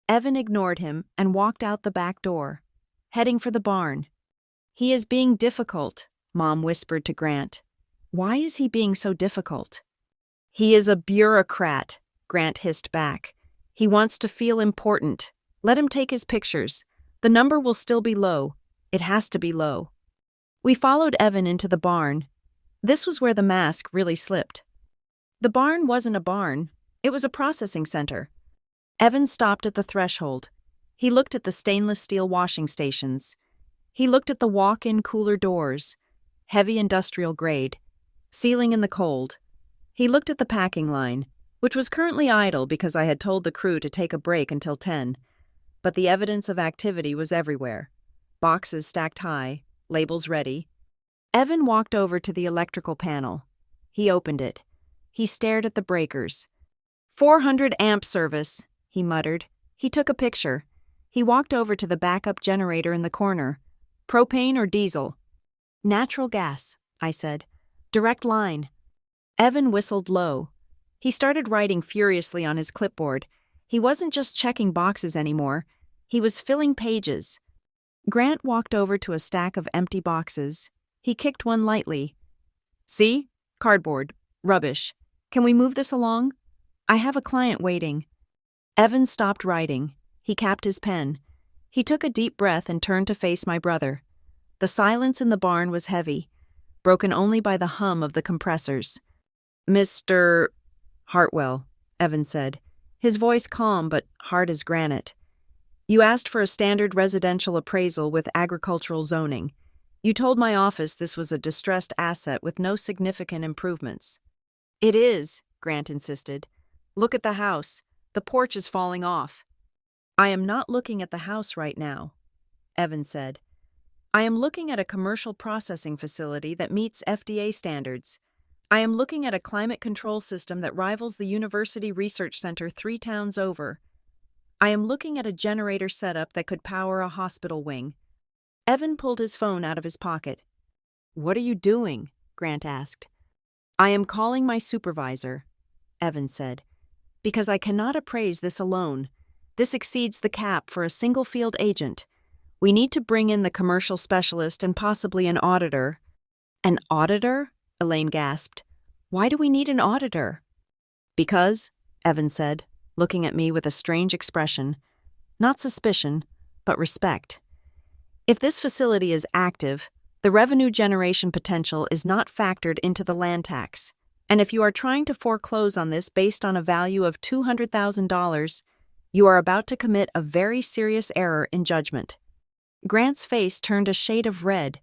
Evan ignored him and walked out the back door, heading for the barn. "He is being difficult," Mom whispered to Grant. "Why is he being so difficult?" "He is a bureaucrat," Grant hissed back. "He wants to feel important. Let him take his pictures. The number will still be low. It has to be low." We followed Evan into the barn. This was where the mask really slipped. The barn wasn't a barn. It was a processing center. Evan stopped at the threshold. He looked at the stainless steel washing stations. He looked at the walk-in cooler doors, heavy industrial grade, sealing in the cold. He looked at the packing line, which was currently idle because I had told the crew to take a break until 10. But the evidence of activity was everywhere. Boxes stacked high, labels ready. Evan walked over to the electrical panel. He opened it. He stared at the breakers. 400 amp service, he muttered. He took a picture. He walked over to the backup generator in the corner. "Propane or diesel?" "Natural gas," I said. "Direct line." Evan whistled low. He started writing furiously on his clipboard. He wasn't just checking boxes anymore. He was filling pages. Grant walked over to a stack of empty boxes. He kicked one lightly. "See? Cardboard. Rubbish. Can we move this along? I have a client waiting." Evan stopped writing. He capped his pen. He took a deep breath and turned to face my brother. The silence in the barn was heavy, broken only by the hum of the compressors. "Mr. Hartwell," Evan said, his voice calm but hard as granite. "You asked for a standard residential appraisal with agricultural zoning. You told my office this was a distressed asset with no significant improvements." "It is," Grant insisted. "Look at the house. The porch is falling off." "I am not looking at the house right now," Evan said. "I am looking at a commercial processing facility that meets FDA standards. I am looking at a climate control system that rivals the University Research Center 3 towns over. I am looking at a generator setup that could power a hospital wing." Evan pulled his phone out of his pocket. "What are you doing?" Grant asked. "I am calling my supervisor," Evan said, "because I cannot appraise this alone. This exceeds the cap for a single field agent. We need to bring in the commercial specialist and possibly an auditor." "An auditor?" Elaine gasped. "Why do we need an auditor?" "Because," Evan said, looking at me with a strange expression, not suspicion, but respect. "If this facility is active, The revenue generation potential is not factored into the land tax, and if you are trying to foreclose on this based on a value of $200,000, you are about to commit a very serious error in judgment. Grant's face turned a shade of red.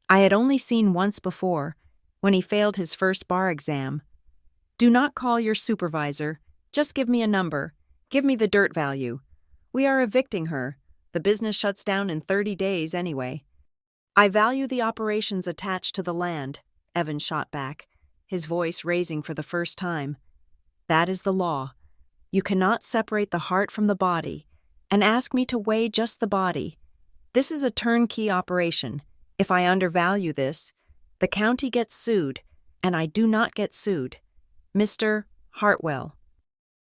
I had only seen once before, when he failed his first bar exam. Do not call your supervisor. Just give me a number. Give me the dirt value. We are evicting her. The business shuts down in 30 days anyway. I value the operations attached to the land, Evan shot back, his voice raising for the first time. That is the law. You cannot separate the heart from the body, and ask me to weigh just the body. This is a turnkey operation. If I undervalue this, the county gets sued, and I do not get sued. Mr. Hartwell.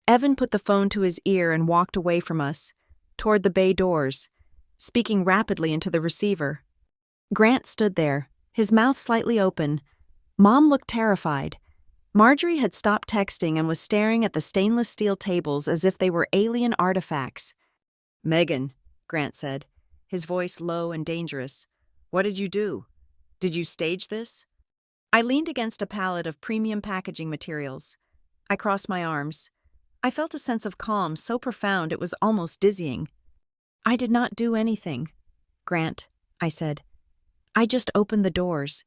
Evan put the phone to his ear and walked away from us, toward the bay doors, speaking rapidly into the receiver. Grant stood there, his mouth slightly open. Mom looked terrified. Marjorie had stopped texting and was staring at the stainless steel tables as if they were alien artifacts. "Megan," Grant said, his voice low and dangerous. "What did you do? Did you stage this?" I leaned against a pallet of premium packaging materials. I crossed my arms. I felt a sense of calm so profound it was almost dizzying. "I did not do anything, Grant," I said. "I just opened the doors.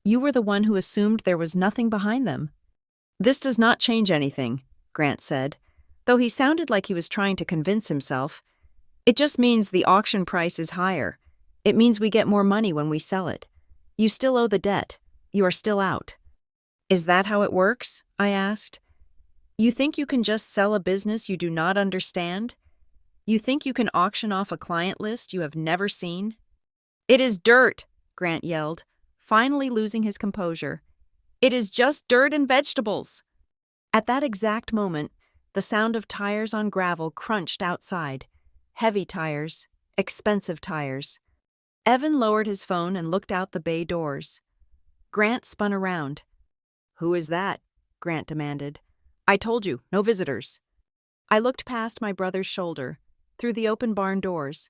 You were the one who assumed there was nothing behind them." "This does not change anything," Grant said, though he sounded like he was trying to convince himself. "It just means the auction price is higher. It means we get more money when we sell it. You still owe the debt. You are still out." "Is that how it works?" I asked. "You think you can just sell a business you do not understand? You think you can auction off a client list you have never seen?" "It is dirt," Grant yelled, finally losing his composure. "It is just dirt and vegetables." At that exact moment, the sound of tires on gravel crunched outside. Heavy tires, expensive tires. Evan lowered his phone and looked out the bay doors. Grant spun around. "Who is that?" Grant demanded. "I told you, no visitors." I looked past my brother's shoulder, through the open barn doors.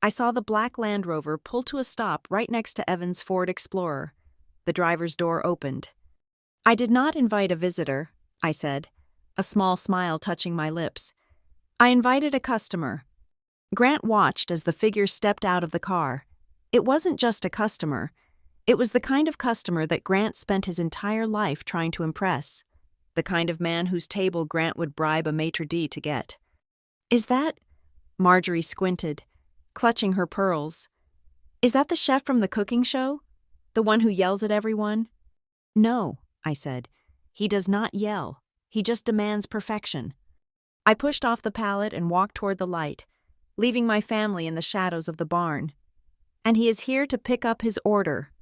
I saw the black Land Rover pull to a stop right next to Evan's Ford Explorer. The driver's door opened. "I did not invite a visitor," I said, a small smile touching my lips. "I invited a customer." Grant watched as the figure stepped out of the car. It wasn't just a customer. It was the kind of customer that Grant spent his entire life trying to impress. The kind of man whose table Grant would bribe a maitre d' to get. "Is that—" Marjorie squinted, clutching her pearls. "Is that the chef from the cooking show? The one who yells at everyone?" "No," I said. "He does not yell. He just demands perfection." I pushed off the pallet and walked toward the light, leaving my family in the shadows of the barn. "And he is here to pick up his order."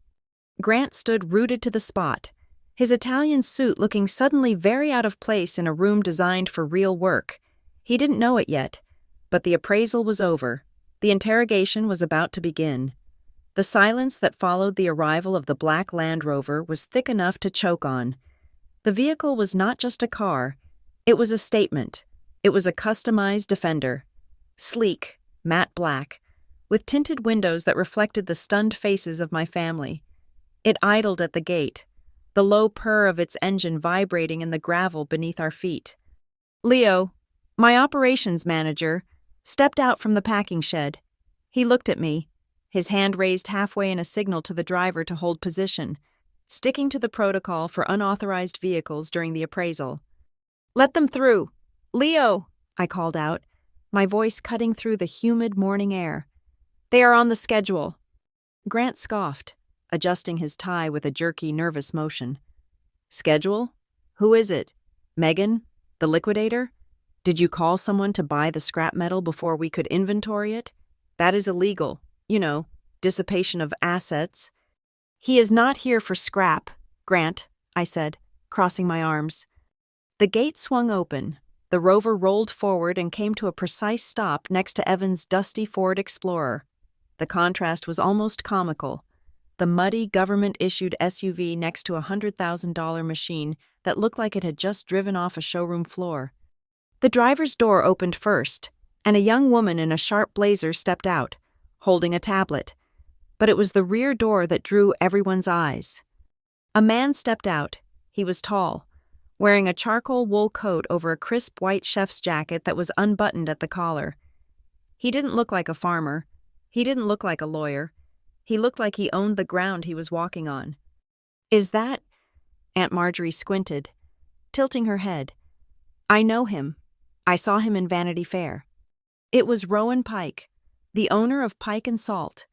Grant stood rooted to the spot, his Italian suit looking suddenly very out of place in a room designed for real work. He didn't know it yet, but the appraisal was over. The interrogation was about to begin. The silence that followed the arrival of the black Land Rover was thick enough to choke on. The vehicle was not just a car. It was a statement. It was a customized Defender. Sleek, matte black, with tinted windows that reflected the stunned faces of my family. It idled at the gate, the low purr of its engine vibrating in the gravel beneath our feet. Leo, my operations manager, stepped out from the packing shed. He looked at me, his hand raised halfway in a signal to the driver to hold position, sticking to the protocol for unauthorized vehicles during the appraisal. "Let them through! Leo!" I called out, my voice cutting through the humid morning air. "They are on the schedule." Grant scoffed, adjusting his tie with a jerky, nervous motion. "Schedule? Who is it? Megan? The liquidator? Did you call someone to buy the scrap metal before we could inventory it? That is illegal. You know, dissipation of assets." "He is not here for scrap, Grant," I said, crossing my arms. The gate swung open. The Rover rolled forward and came to a precise stop next to Evan's dusty Ford Explorer. The contrast was almost comical. The muddy, government-issued SUV next to a $100,000 machine that looked like it had just driven off a showroom floor. The driver's door opened first, and a young woman in a sharp blazer stepped out, holding a tablet. but it was the rear door that drew everyone's eyes. A man stepped out. He was tall, wearing a charcoal wool coat over a crisp white chef's jacket that was unbuttoned at the collar. He didn't look like a farmer. He didn't look like a lawyer. He looked like he owned the ground he was walking on. "Is that—" Aunt Marjorie squinted, tilting her head. "I know him. I saw him in Vanity Fair." It was Rowan Pike, the owner of Pike and Salt,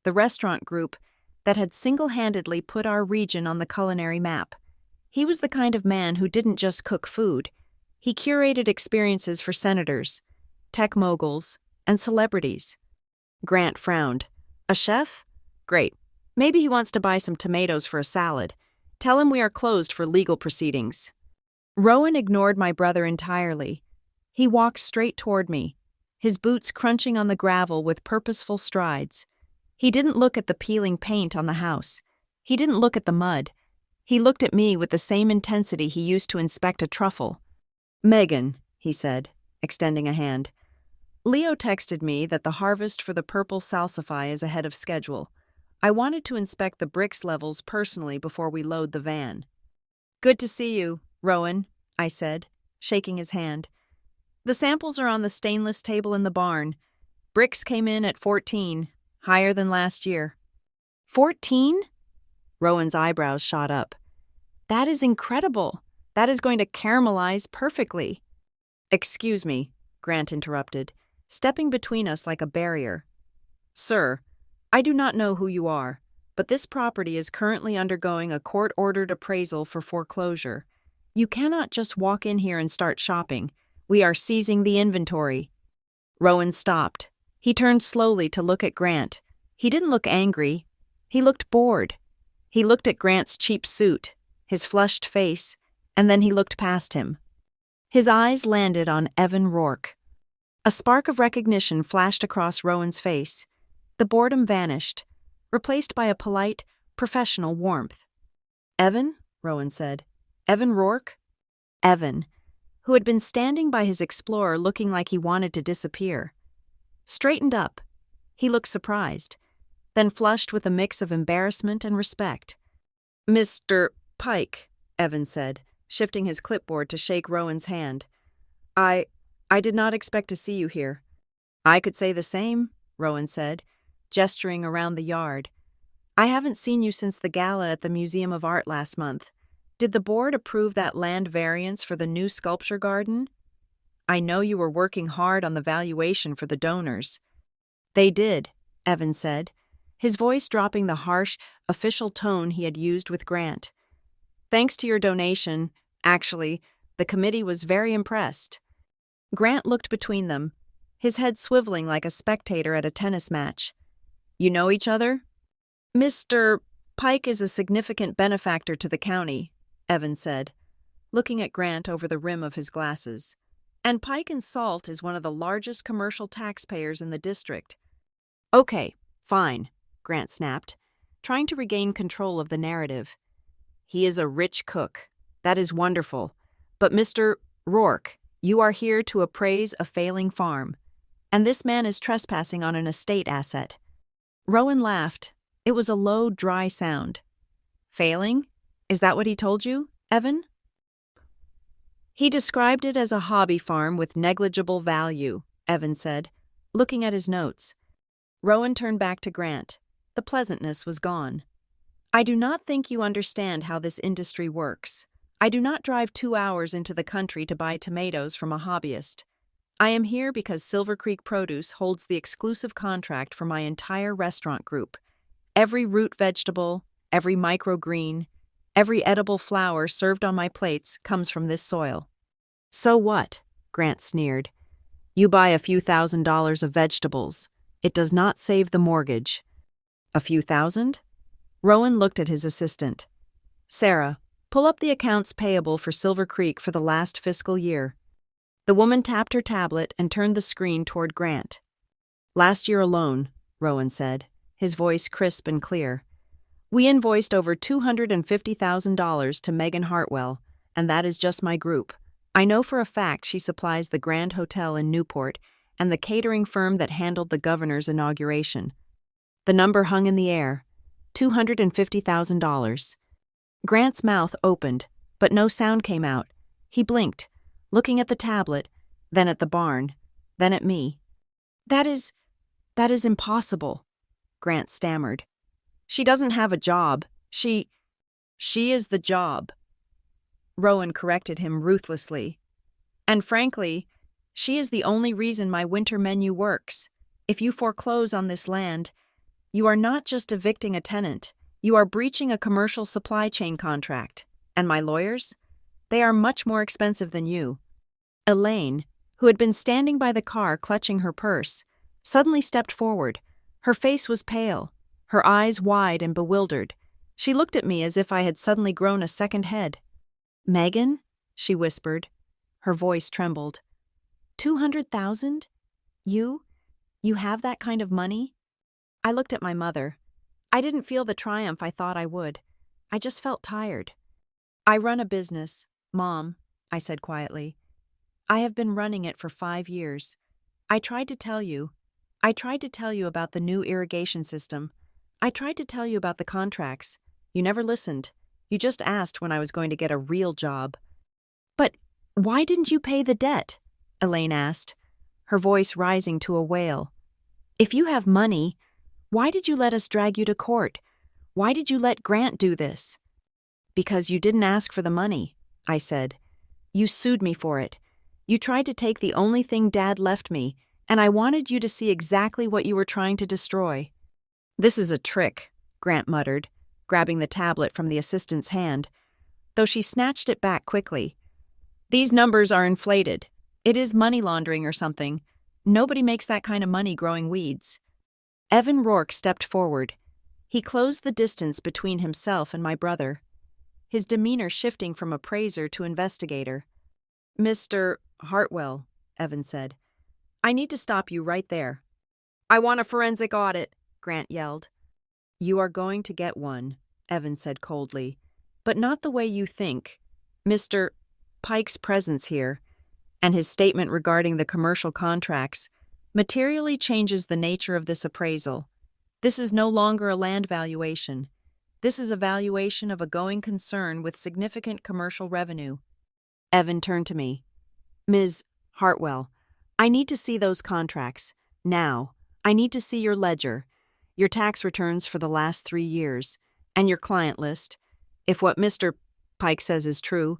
the restaurant group that had single-handedly put our region on the culinary map. He was the kind of man who didn't just cook food. He curated experiences for senators, tech moguls, and celebrities. Grant frowned. "A chef? Great. Maybe he wants to buy some tomatoes for a salad. Tell him we are closed for legal proceedings." Rowan ignored my brother entirely. He walked straight toward me, his boots crunching on the gravel with purposeful strides. He didn't look at the peeling paint on the house. He didn't look at the mud. He looked at me with the same intensity he used to inspect a truffle. "Megan," he said, extending a hand. "Leo texted me that the harvest for the purple salsify is ahead of schedule. I wanted to inspect the bricks levels personally before we load the van." "Good to see you, Rowan," I said, shaking his hand. "The samples are on the stainless table in the barn. Bricks came in at 14, higher than last year." 14? Rowan's eyebrows shot up. "That is incredible. That is going to caramelize perfectly." "Excuse me," Grant interrupted, stepping between us like a barrier. "Sir, I do not know who you are, but this property is currently undergoing a court-ordered appraisal for foreclosure. You cannot just walk in here and start shopping. We are seizing the inventory." Rowan stopped. He turned slowly to look at Grant. He didn't look angry. He looked bored. He looked at Grant's cheap suit, his flushed face, and then he looked past him. His eyes landed on Evan Rourke. A spark of recognition flashed across Rowan's face. The boredom vanished, replaced by a polite, professional warmth. "Evan?" Rowan said. "Evan Rourke?" Evan, who had been standing by his Explorer looking like he wanted to disappear, straightened up. He looked surprised, then flushed with a mix of embarrassment and respect. "Mr. Pike," Evan said, shifting his clipboard to shake Rowan's hand. I did not expect to see you here." "I could say the same," Rowan said, gesturing around the yard. "I haven't seen you since the gala at the Museum of Art last month. Did the board approve that land variance for the new sculpture garden? I know you were working hard on the valuation for the donors." "They did," Evan said, his voice dropping the harsh, official tone he had used with Grant. "Thanks to your donation, actually, the committee was very impressed." Grant looked between them, his head swiveling like a spectator at a tennis match. "You know each other?" "Mr. Pike is a significant benefactor to the county," Evan said, looking at Grant over the rim of his glasses. "And Pike and Salt is one of the largest commercial taxpayers in the district." "Okay, fine," Grant snapped, trying to regain control of the narrative. "He is a rich cook. That is wonderful. But Mr. Rourke, you are here to appraise a failing farm, and this man is trespassing on an estate asset." Rowan laughed. It was a low, dry sound. "Failing? Is that what he told you, Evan?" "He described it as a hobby farm with negligible value," Evan said, looking at his notes. Rowan turned back to Grant. The pleasantness was gone. "I do not think you understand how this industry works. I do not drive 2 hours into the country to buy tomatoes from a hobbyist. I am here because Silver Creek Produce holds the exclusive contract for my entire restaurant group. Every root vegetable, every microgreen, every edible flower served on my plates comes from this soil." "So what?" Grant sneered. "You buy a few $1,000s of vegetables. It does not save the mortgage." "A few thousand?" Rowan looked at his assistant. "Sarah, pull up the accounts payable for Silver Creek for the last fiscal year." The woman tapped her tablet and turned the screen toward Grant. "Last year alone," Rowan said, his voice crisp and clear, "we invoiced over $250,000 to Megan Hartwell, and that is just my group. I know for a fact she supplies the Grand Hotel in Newport and the catering firm that handled the governor's inauguration." The number hung in the air. $250,000. Grant's mouth opened, but no sound came out. He blinked, looking at the tablet, then at the barn, then at me. That is impossible, Grant stammered. She doesn't have a job. She is the job. Rowan corrected him ruthlessly. And frankly, she is the only reason my winter menu works. If you foreclose on this land, you are not just evicting a tenant, you are breaching a commercial supply chain contract. And my lawyers? They are much more expensive than you. Elaine, who had been standing by the car clutching her purse, suddenly stepped forward. Her face was pale, her eyes wide and bewildered. She looked at me as if I had suddenly grown a second head. Megan, she whispered. Her voice trembled. 200,000? You have that kind of money? I looked at my mother. I didn't feel the triumph I thought I would. I just felt tired. I run a business, Mom, I said quietly. I have been running it for 5 years. I tried to tell you about the new irrigation system. I tried to tell you about the contracts. You never listened. You just asked when I was going to get a real job. But why didn't you pay the debt? Elaine asked, her voice rising to a wail. If you have money, why did you let us drag you to court? Why did you let Grant do this? Because you didn't ask for the money, I said. You sued me for it. You tried to take the only thing Dad left me, and I wanted you to see exactly what you were trying to destroy. This is a trick, Grant muttered, grabbing the tablet from the assistant's hand, though she snatched it back quickly. These numbers are inflated. It is money laundering or something. Nobody makes that kind of money growing weeds. Evan Rourke stepped forward. He closed the distance between himself and my brother, his demeanor shifting from appraiser to investigator. Mr. Hartwell, Evan said, I need to stop you right there. I want a forensic audit, Grant yelled. You are going to get one, Evan said coldly, but not the way you think. Mr. Pike's presence here, and his statement regarding the commercial contracts, materially changes the nature of this appraisal. This is no longer a land valuation. This is a valuation of a going concern with significant commercial revenue. Evan turned to me. Ms. Hartwell, I need to see those contracts. Now. I need to see your ledger, your tax returns for the last 3 years, and your client list. If what Mr. Pike says is true,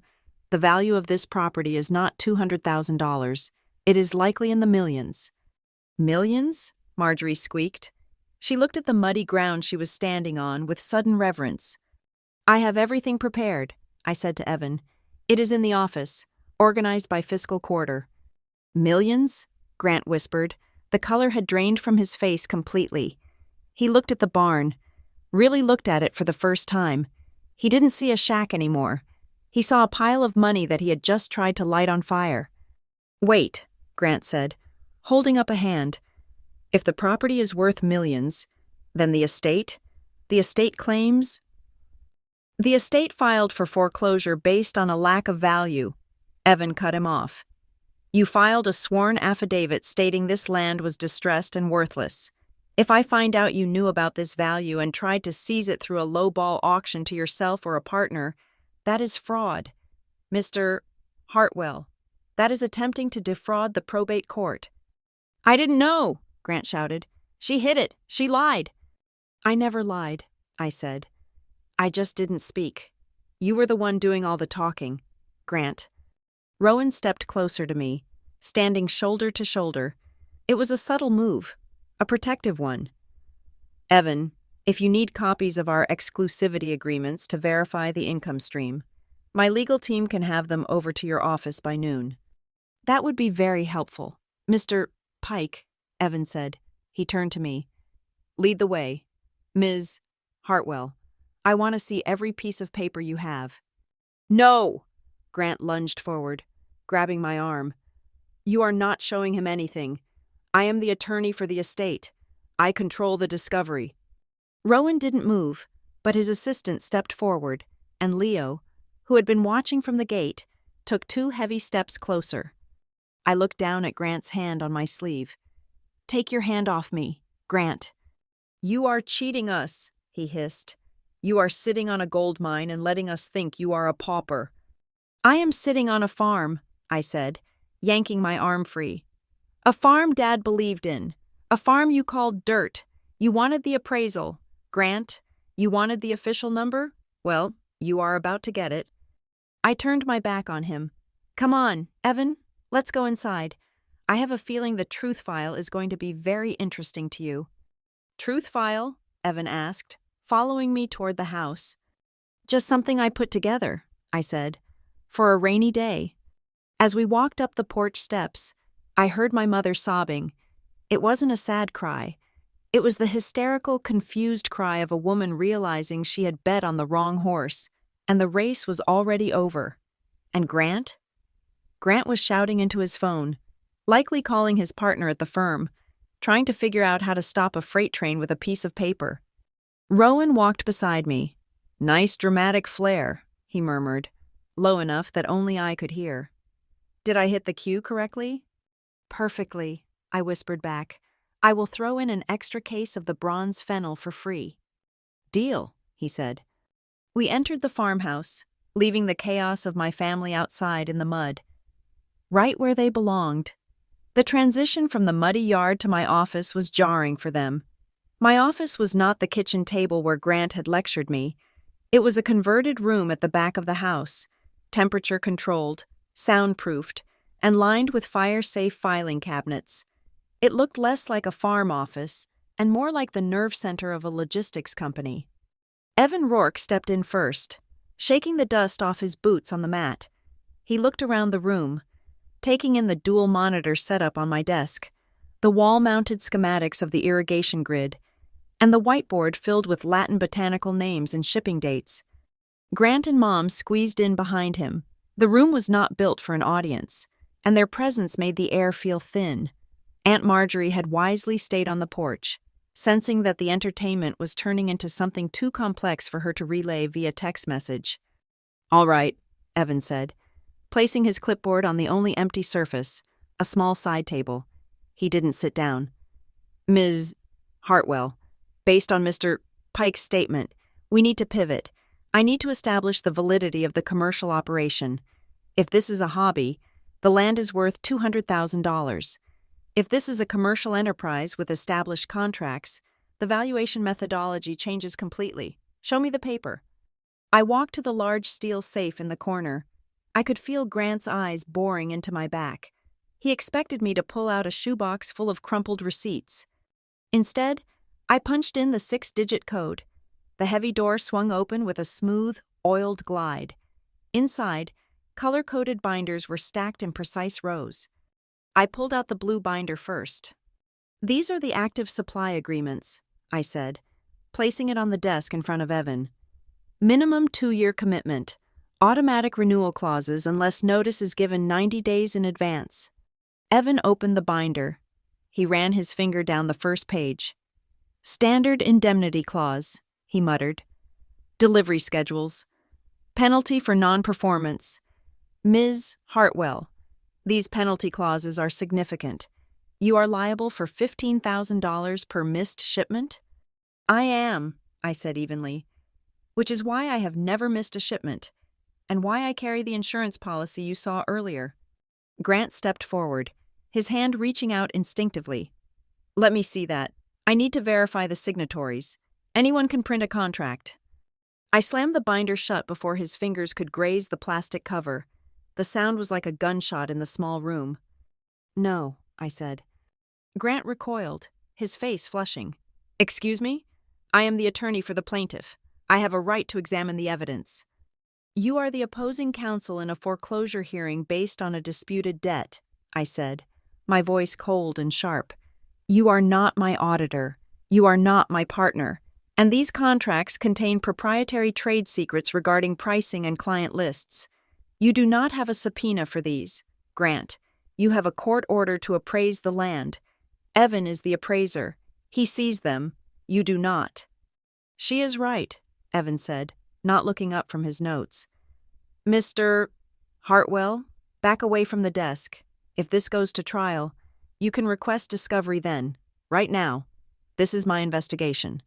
the value of this property is not $200,000. It is likely in the millions. Millions? Marjorie squeaked. She looked at the muddy ground she was standing on with sudden reverence. I have everything prepared, I said to Evan. It is in the office, organized by fiscal quarter. Millions? Grant whispered. The color had drained from his face completely. He looked at the barn, really looked at it for the first time. He didn't see a shack anymore. He saw a pile of money that he had just tried to light on fire. Wait, Grant said, holding up a hand. If the property is worth millions, then the estate claims? The estate filed for foreclosure based on a lack of value. Evan cut him off. You filed a sworn affidavit stating this land was distressed and worthless. If I find out you knew about this value and tried to seize it through a lowball auction to yourself or a partner, that is fraud. Mr. Hartwell, that is attempting to defraud the probate court. I didn't know, Grant shouted. She hid it. She lied. I never lied, I said. I just didn't speak. You were the one doing all the talking, Grant. Rowan stepped closer to me, standing shoulder to shoulder. It was a subtle move, a protective one. Evan, if you need copies of our exclusivity agreements to verify the income stream, my legal team can have them over to your office by noon. That would be very helpful. Mr. Pike, Evan said. He turned to me. Lead the way. Ms. Hartwell, I want to see every piece of paper you have. No! Grant lunged forward, grabbing my arm. You are not showing him anything. I am the attorney for the estate. I control the discovery. Rowan didn't move, but his assistant stepped forward, and Leo, who had been watching from the gate, took 2 heavy steps closer. I looked down at Grant's hand on my sleeve. Take your hand off me, Grant. "You are cheating us," he hissed. "You are sitting on a gold mine and letting us think you are a pauper." "I am sitting on a farm," I said, yanking my arm free. "A farm Dad believed in. A farm you called dirt. You wanted the appraisal. Grant, you wanted the official number? Well, you are about to get it." I turned my back on him. "Come on, Evan, let's go inside. I have a feeling the truth file is going to be very interesting to you." "Truth file?" Evan asked, following me toward the house. "Just something I put together," I said, "for a rainy day." As we walked up the porch steps, I heard my mother sobbing. It wasn't a sad cry. It was the hysterical, confused cry of a woman realizing she had bet on the wrong horse, and the race was already over. And Grant? Grant was shouting into his phone, likely calling his partner at the firm, trying to figure out how to stop a freight train with a piece of paper. Rowan walked beside me. "Nice dramatic flair," he murmured, low enough that only I could hear. "Did I hit the cue correctly?" "Perfectly," I whispered back. "I will throw in an extra case of the bronze fennel for free." "Deal," he said. We entered the farmhouse, leaving the chaos of my family outside in the mud. Right where they belonged. The transition from the muddy yard to my office was jarring for them. My office was not the kitchen table where Grant had lectured me. It was a converted room at the back of the house, temperature-controlled, soundproofed, and lined with fire-safe filing cabinets. It looked less like a farm office and more like the nerve center of a logistics company. Evan Rourke stepped in first, shaking the dust off his boots on the mat. He looked around the room, taking in the dual monitor setup on my desk, the wall-mounted schematics of the irrigation grid, and the whiteboard filled with Latin botanical names and shipping dates. Grant and Mom squeezed in behind him. The room was not built for an audience, and their presence made the air feel thin. Aunt Marjorie had wisely stayed on the porch, sensing that the entertainment was turning into something too complex for her to relay via text message. "All right," Evan said, placing his clipboard on the only empty surface, a small side table. He didn't sit down. "Ms. Hartwell, based on Mr. Pike's statement, we need to pivot. I need to establish the validity of the commercial operation. If this is a hobby, the land is worth $200,000. If this is a commercial enterprise with established contracts, the valuation methodology changes completely. Show me the paper." I walked to the large steel safe in the corner. I could feel Grant's eyes boring into my back. He expected me to pull out a shoebox full of crumpled receipts. Instead, I punched in the 6-digit code. The heavy door swung open with a smooth, oiled glide. Inside, color-coded binders were stacked in precise rows. I pulled out the blue binder first. "These are the active supply agreements," I said, placing it on the desk in front of Evan. "Minimum 2-year commitment. Automatic renewal clauses unless notice is given 90 days in advance." Evan opened the binder. He ran his finger down the first page. "Standard indemnity clause," he muttered. "Delivery schedules. Penalty for non-performance. Ms. Hartwell, these penalty clauses are significant. You are liable for $15,000 per missed shipment?" "I am," I said evenly, "which is why I have never missed a shipment, and why I carry the insurance policy you saw earlier." Grant stepped forward, his hand reaching out instinctively. "Let me see that. I need to verify the signatories. Anyone can print a contract." I slammed the binder shut before his fingers could graze the plastic cover. The sound was like a gunshot in the small room. "No," I said. Grant recoiled, his face flushing. "Excuse me? I am the attorney for the plaintiff. I have a right to examine the evidence." "You are the opposing counsel in a foreclosure hearing based on a disputed debt," I said, my voice cold and sharp. "You are not my auditor. You are not my partner. And these contracts contain proprietary trade secrets regarding pricing and client lists. You do not have a subpoena for these, Grant. You have a court order to appraise the land. Evan is the appraiser. He sees them. You do not." "She is right," Evan said, not looking up from his notes. "Mr. Hartwell, back away from the desk. If this goes to trial, you can request discovery then, right now. This is my investigation."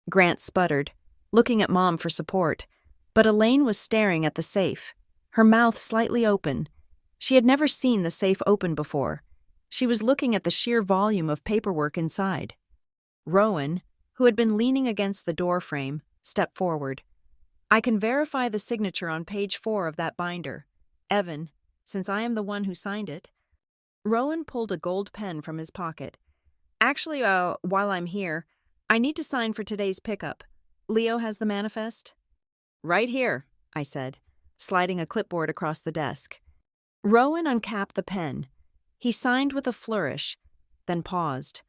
Grant sputtered, looking at Mom for support, but Elaine was staring at the safe, her mouth slightly open. She had never seen the safe open before. She was looking at the sheer volume of paperwork inside. Rowan, who had been leaning against the door frame, stepped forward. "I can verify the signature on page 4 of that binder. Evan, since I am the one who signed it." Rowan pulled a gold pen from his pocket. "Actually, while I'm here, I need to sign for today's pickup. Leo has the manifest?" "Right here," I said, sliding a clipboard across the desk. Rowan uncapped the pen. He signed with a flourish, then paused,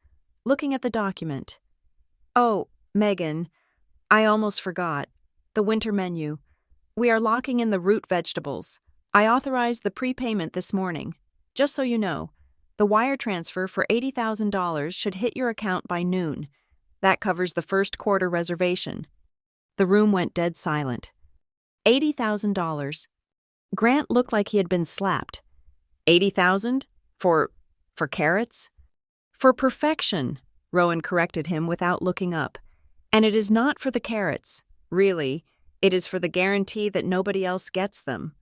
looking at the document. "Oh, Megan, I almost forgot. The winter menu. We are locking in the root vegetables. I authorized the prepayment this morning. Just so you know, the wire transfer for $80,000 should hit your account by noon. That covers the first quarter reservation." The room went dead silent. $80,000. Grant looked like he had been slapped. 80,000? For carrots? "For perfection," Rowan corrected him without looking up. "And it is not for the carrots. Really, it is for the guarantee that nobody else gets them."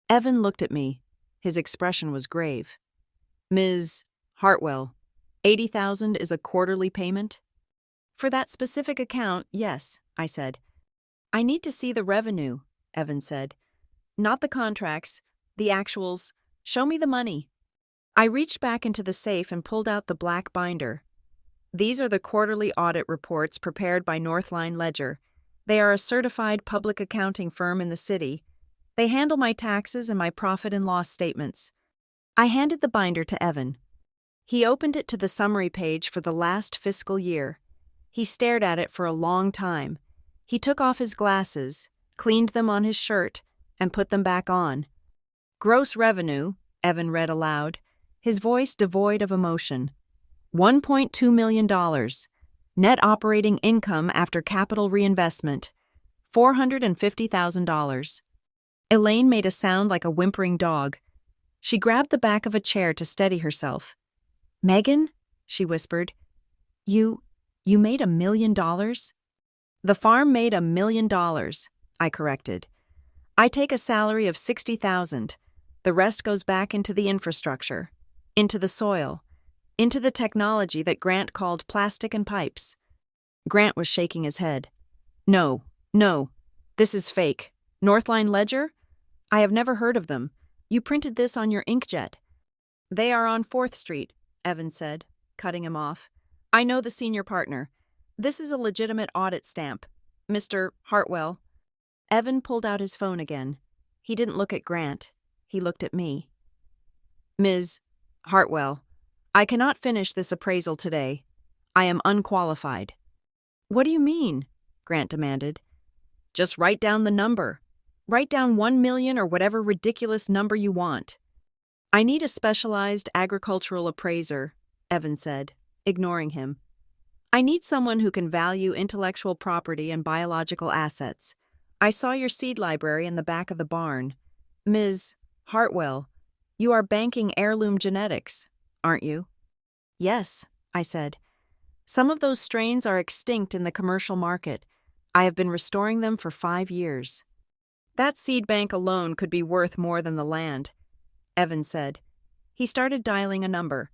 Evan looked at me. His expression was grave. "Ms. Hartwell, 80,000 is a quarterly payment?" "For that specific account, yes," I said. "I need to see the revenue," Evan said. "Not the contracts, the actuals. Show me the money." I reached back into the safe and pulled out the black binder. "These are the quarterly audit reports prepared by Northline Ledger. They are a certified public accounting firm in the city. They handle my taxes and my profit and loss statements." I handed the binder to Evan. He opened it to the summary page for the last fiscal year. He stared at it for a long time. He took off his glasses, cleaned them on his shirt, and put them back on. "Gross revenue," Evan read aloud, his voice devoid of emotion. $1.2 million. Net operating income after capital reinvestment, $450,000. Elaine made a sound like a whimpering dog. She grabbed the back of a chair to steady herself. "Megan," she whispered, You made $1 million?" "The farm made $1 million, I corrected. "I take a salary of $60,000. The rest goes back into the infrastructure, into the soil, into the technology that Grant called plastic and pipes." Grant was shaking his head. No, this is fake. Northline Ledger? I have never heard of them. You printed this on your inkjet." "They are on 4th Street, Evan said, cutting him off. "I know the senior partner. This is a legitimate audit stamp. Mr. Hartwell." Evan pulled out his phone again. He didn't look at Grant. He looked at me. "Ms. Hartwell, I cannot finish this appraisal today. I am unqualified." "What do you mean?" Grant demanded. "Just write down the number. Write down 1 million or whatever ridiculous number you want." "I need a specialized agricultural appraiser," Evan said, ignoring him. "I need someone who can value intellectual property and biological assets. I saw your seed library in the back of the barn. Ms. Hartwell, you are banking heirloom genetics, aren't you?" "Yes," I said. "Some of those strains are extinct in the commercial market. I have been restoring them for 5 years." "That seed bank alone could be worth more than the land," Evan said. He started dialing a number.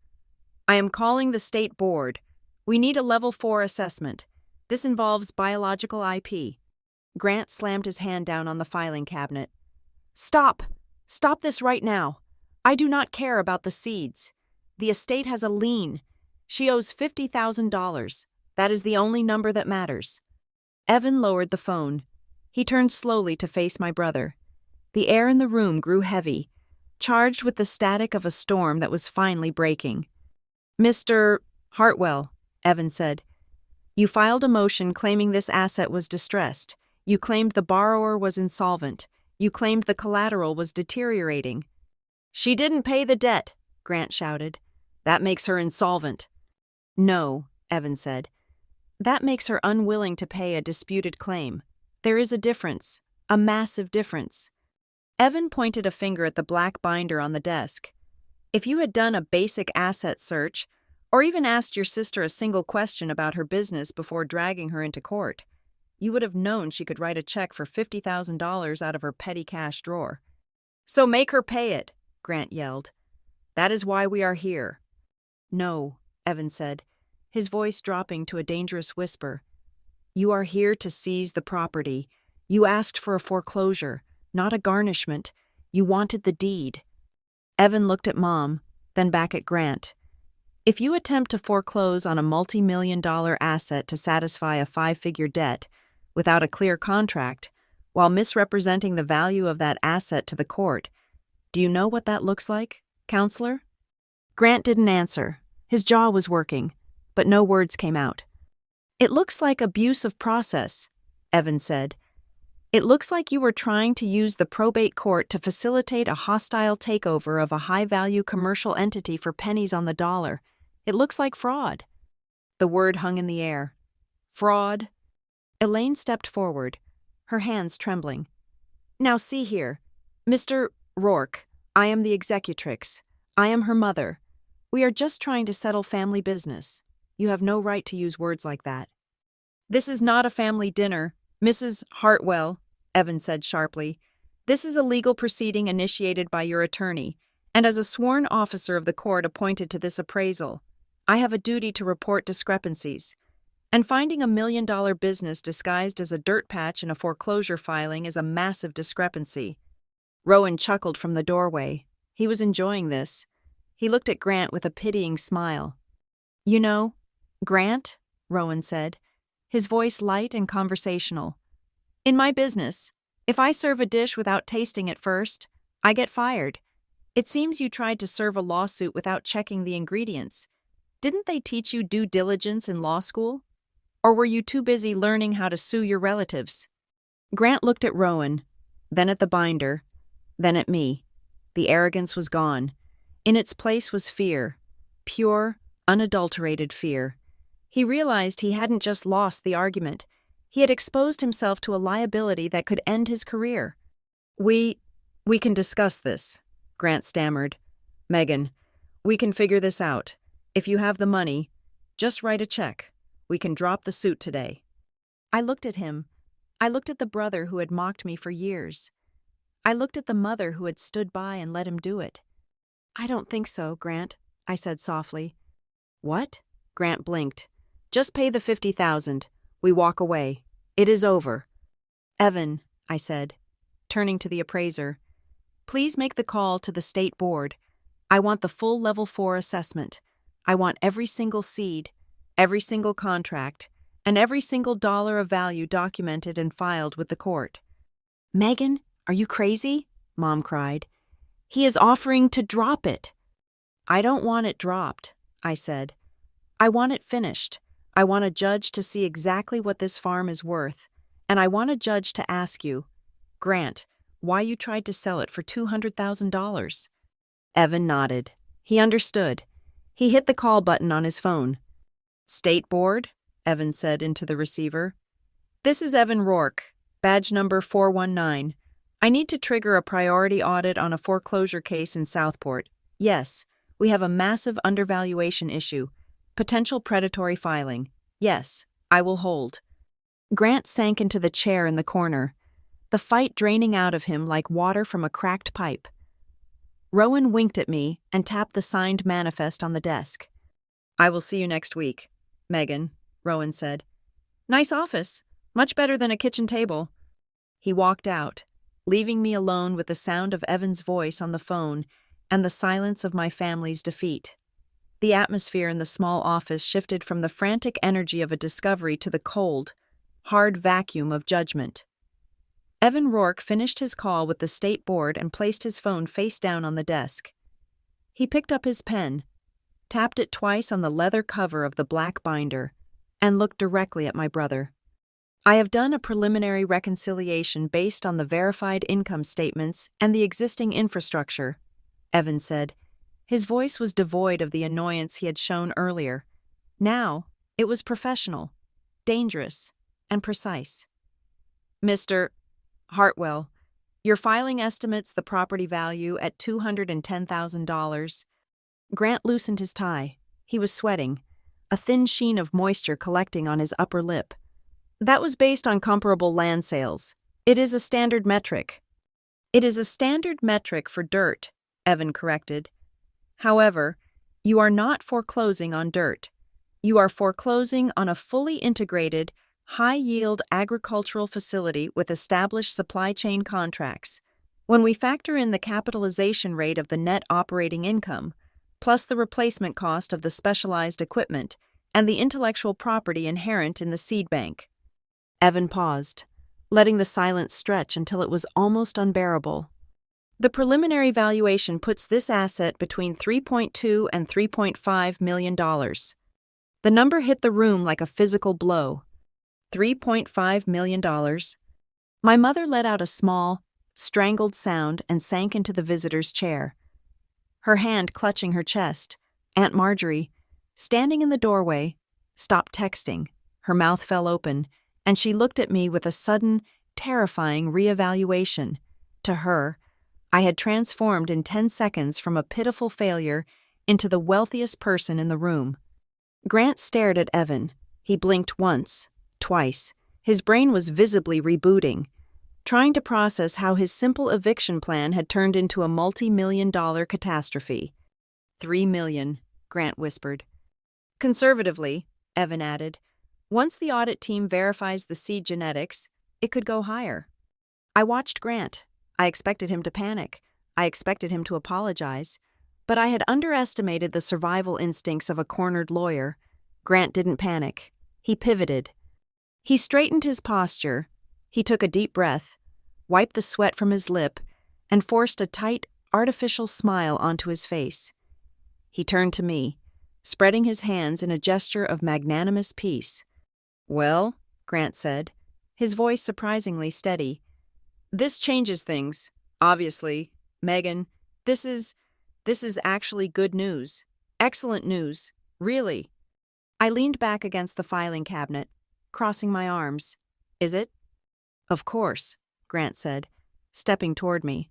"I am calling the state board. We need a level 4 assessment. This involves biological IP." Grant slammed his hand down on the filing cabinet. "Stop! Stop this right now. I do not care about the seeds. The estate has a lien. She owes $50,000. That is the only number that matters." Evan lowered the phone. He turned slowly to face my brother. The air in the room grew heavy, charged with the static of a storm that was finally breaking. "Mr. Hartwell," Evan said, "you filed a motion claiming this asset was distressed. You claimed the borrower was insolvent. You claimed the collateral was deteriorating." "She didn't pay the debt," Grant shouted. "That makes her insolvent." "No," Evan said. "That makes her unwilling to pay a disputed claim. There is a difference, a massive difference." Evan pointed a finger at the black binder on the desk. "If you had done a basic asset search, or even asked your sister a single question about her business before dragging her into court. You would have known she could write a check for $50,000 out of her petty cash drawer. "So make her pay it," Grant yelled. "That is why we are here." "No," Evan said, his voice dropping to a dangerous whisper. "You are here to seize the property. You asked for a foreclosure, not a garnishment. You wanted the deed." Evan looked at Mom, then back at Grant. "If you attempt to foreclose on a multi-million-dollar asset to satisfy a 5-figure debt without a clear contract, while misrepresenting the value of that asset to the court, do you know what that looks like, counselor?" Grant didn't answer. His jaw was working, but no words came out. "It looks like abuse of process," Evan said. "It looks like you were trying to use the probate court to facilitate a hostile takeover of a high-value commercial entity for pennies on the dollar. It looks like fraud." The word hung in the air. Fraud. Elaine stepped forward, her hands trembling. "Now see here. Mr. Rourke, I am the executrix. I am her mother. We are just trying to settle family business. You have no right to use words like that." "This is not a family dinner, Mrs. Hartwell," Evan said sharply. "This is a legal proceeding initiated by your attorney, and as a sworn officer of the court appointed to this appraisal, I have a duty to report discrepancies. And finding $1 million business disguised as a dirt patch in a foreclosure filing is a massive discrepancy." Rowan chuckled from the doorway. He was enjoying this. He looked at Grant with a pitying smile. "You know, Grant," Rowan said, his voice light and conversational, "in my business, if I serve a dish without tasting it first, I get fired. It seems you tried to serve a lawsuit without checking the ingredients. Didn't they teach you due diligence in law school? Or were you too busy learning how to sue your relatives?" Grant looked at Rowan, then at the binder, then at me. The arrogance was gone. In its place was fear, pure, unadulterated fear. He realized he hadn't just lost the argument. He had exposed himself to a liability that could end his career. We can discuss this," Grant stammered. "Megan, we can figure this out. If you have the money, just write a check. We can drop the suit today." I looked at him. I looked at the brother who had mocked me for years. I looked at the mother who had stood by and let him do it. "I don't think so, Grant," I said softly. "What?" Grant blinked. "Just pay the $50,000. We walk away. It is over." "Evan," I said, turning to the appraiser, "please make the call to the state board. I want the full level 4 assessment. I want every single seed, every single contract, and every single dollar of value documented and filed with the court." "Megan, are you crazy?" Mom cried. "He is offering to drop it." "I don't want it dropped," I said. "I want it finished. I want a judge to see exactly what this farm is worth, and I want a judge to ask you, Grant, why you tried to sell it for $200,000. Evan nodded. He understood. He hit the call button on his phone. "State Board?" Evan said into the receiver. "This is Evan Rourke, badge number 419. I need to trigger a priority audit on a foreclosure case in Southport. Yes, we have a massive undervaluation issue. Potential predatory filing. Yes, I will hold." Grant sank into the chair in the corner, the fight draining out of him like water from a cracked pipe. Rowan winked at me and tapped the signed manifest on the desk. "I will see you next week, Megan," Rowan said. "Nice office. Much better than a kitchen table." He walked out, leaving me alone with the sound of Evan's voice on the phone and the silence of my family's defeat. The atmosphere in the small office shifted from the frantic energy of a discovery to the cold, hard vacuum of judgment. Evan Rourke finished his call with the state board and placed his phone face down on the desk. He picked up his pen, tapped it twice on the leather cover of the black binder, and looked directly at my brother. "I have done a preliminary reconciliation based on the verified income statements and the existing infrastructure," Evan said. His voice was devoid of the annoyance he had shown earlier. Now, it was professional, dangerous, and precise. "Mr. Hartwell, your filing estimates the property value at $210,000. Grant loosened his tie. He was sweating, a thin sheen of moisture collecting on his upper lip. That was based on comparable land sales. It is a standard metric. It is a standard metric for dirt, Evan corrected. However, you are not foreclosing on dirt. You are foreclosing on a fully integrated, high-yield agricultural facility with established supply chain contracts. When we factor in the capitalization rate of the net operating income, plus the replacement cost of the specialized equipment and the intellectual property inherent in the seed bank. Evan paused, letting the silence stretch until it was almost unbearable. The preliminary valuation puts this asset between $3.2 and $3.5 million. The number hit the room like a physical blow. $3.5 million. My mother let out a small, strangled sound and sank into the visitor's chair. Her hand clutching her chest, Aunt Marjorie, standing in the doorway, stopped texting. Her mouth fell open, and she looked at me with a sudden, terrifying reevaluation. To her, I had transformed in 10 seconds from a pitiful failure into the wealthiest person in the room. Grant stared at Evan. He blinked once, twice. His brain was visibly rebooting, trying to process how his simple eviction plan had turned into a multi-million-dollar catastrophe. $3 million, Grant whispered. Conservatively, Evan added, once the audit team verifies the seed genetics, it could go higher. I watched Grant. I expected him to panic. I expected him to apologize. But I had underestimated the survival instincts of a cornered lawyer. Grant didn't panic. He pivoted. He straightened his posture. He took a deep breath, wiped the sweat from his lip, and forced a tight, artificial smile onto his face. He turned to me, spreading his hands in a gesture of magnanimous peace. Well, Grant said, his voice surprisingly steady. This changes things, obviously. Megan, this is actually good news. Excellent news, really. I leaned back against the filing cabinet, crossing my arms. Is it? Of course, Grant said, stepping toward me.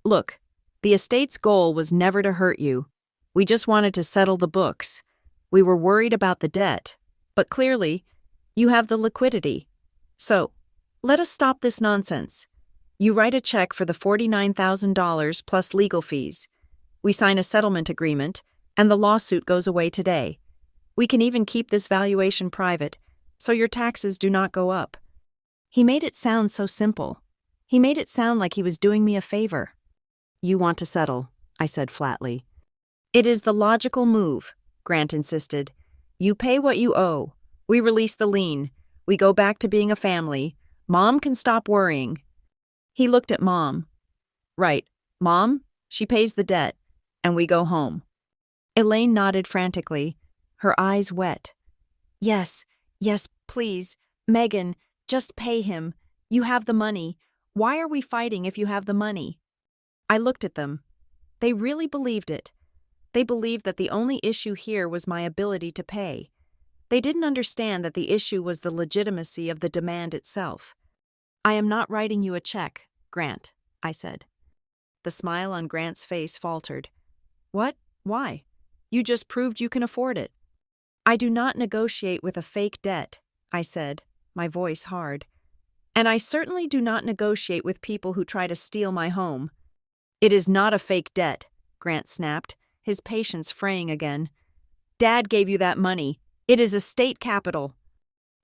Look, the estate's goal was never to hurt you. We just wanted to settle the books. We were worried about the debt, but clearly, you have the liquidity. So, let us stop this nonsense. You write a check for the $49,000 plus legal fees. We sign a settlement agreement, and the lawsuit goes away today. We can even keep this valuation private, so your taxes do not go up. He made it sound so simple. He made it sound like he was doing me a favor. You want to settle, I said flatly. It is the logical move, Grant insisted. You pay what you owe. We release the lien. We go back to being a family. Mom can stop worrying. He looked at Mom. Right, Mom, she pays the debt, and we go home. Elaine nodded frantically, her eyes wet. Yes, please. Megan, just pay him. You have the money. Why are we fighting if you have the money? I looked at them. They really believed it. They believed that the only issue here was my ability to pay. They didn't understand that the issue was the legitimacy of the demand itself. I am not writing you a check, Grant, I said. The smile on Grant's face faltered. What? Why? You just proved you can afford it. I do not negotiate with a fake debt, I said, my voice hard. And I certainly do not negotiate with people who try to steal my home. It is not a fake debt, Grant snapped, his patience fraying again. Dad gave you that money. It is estate capital.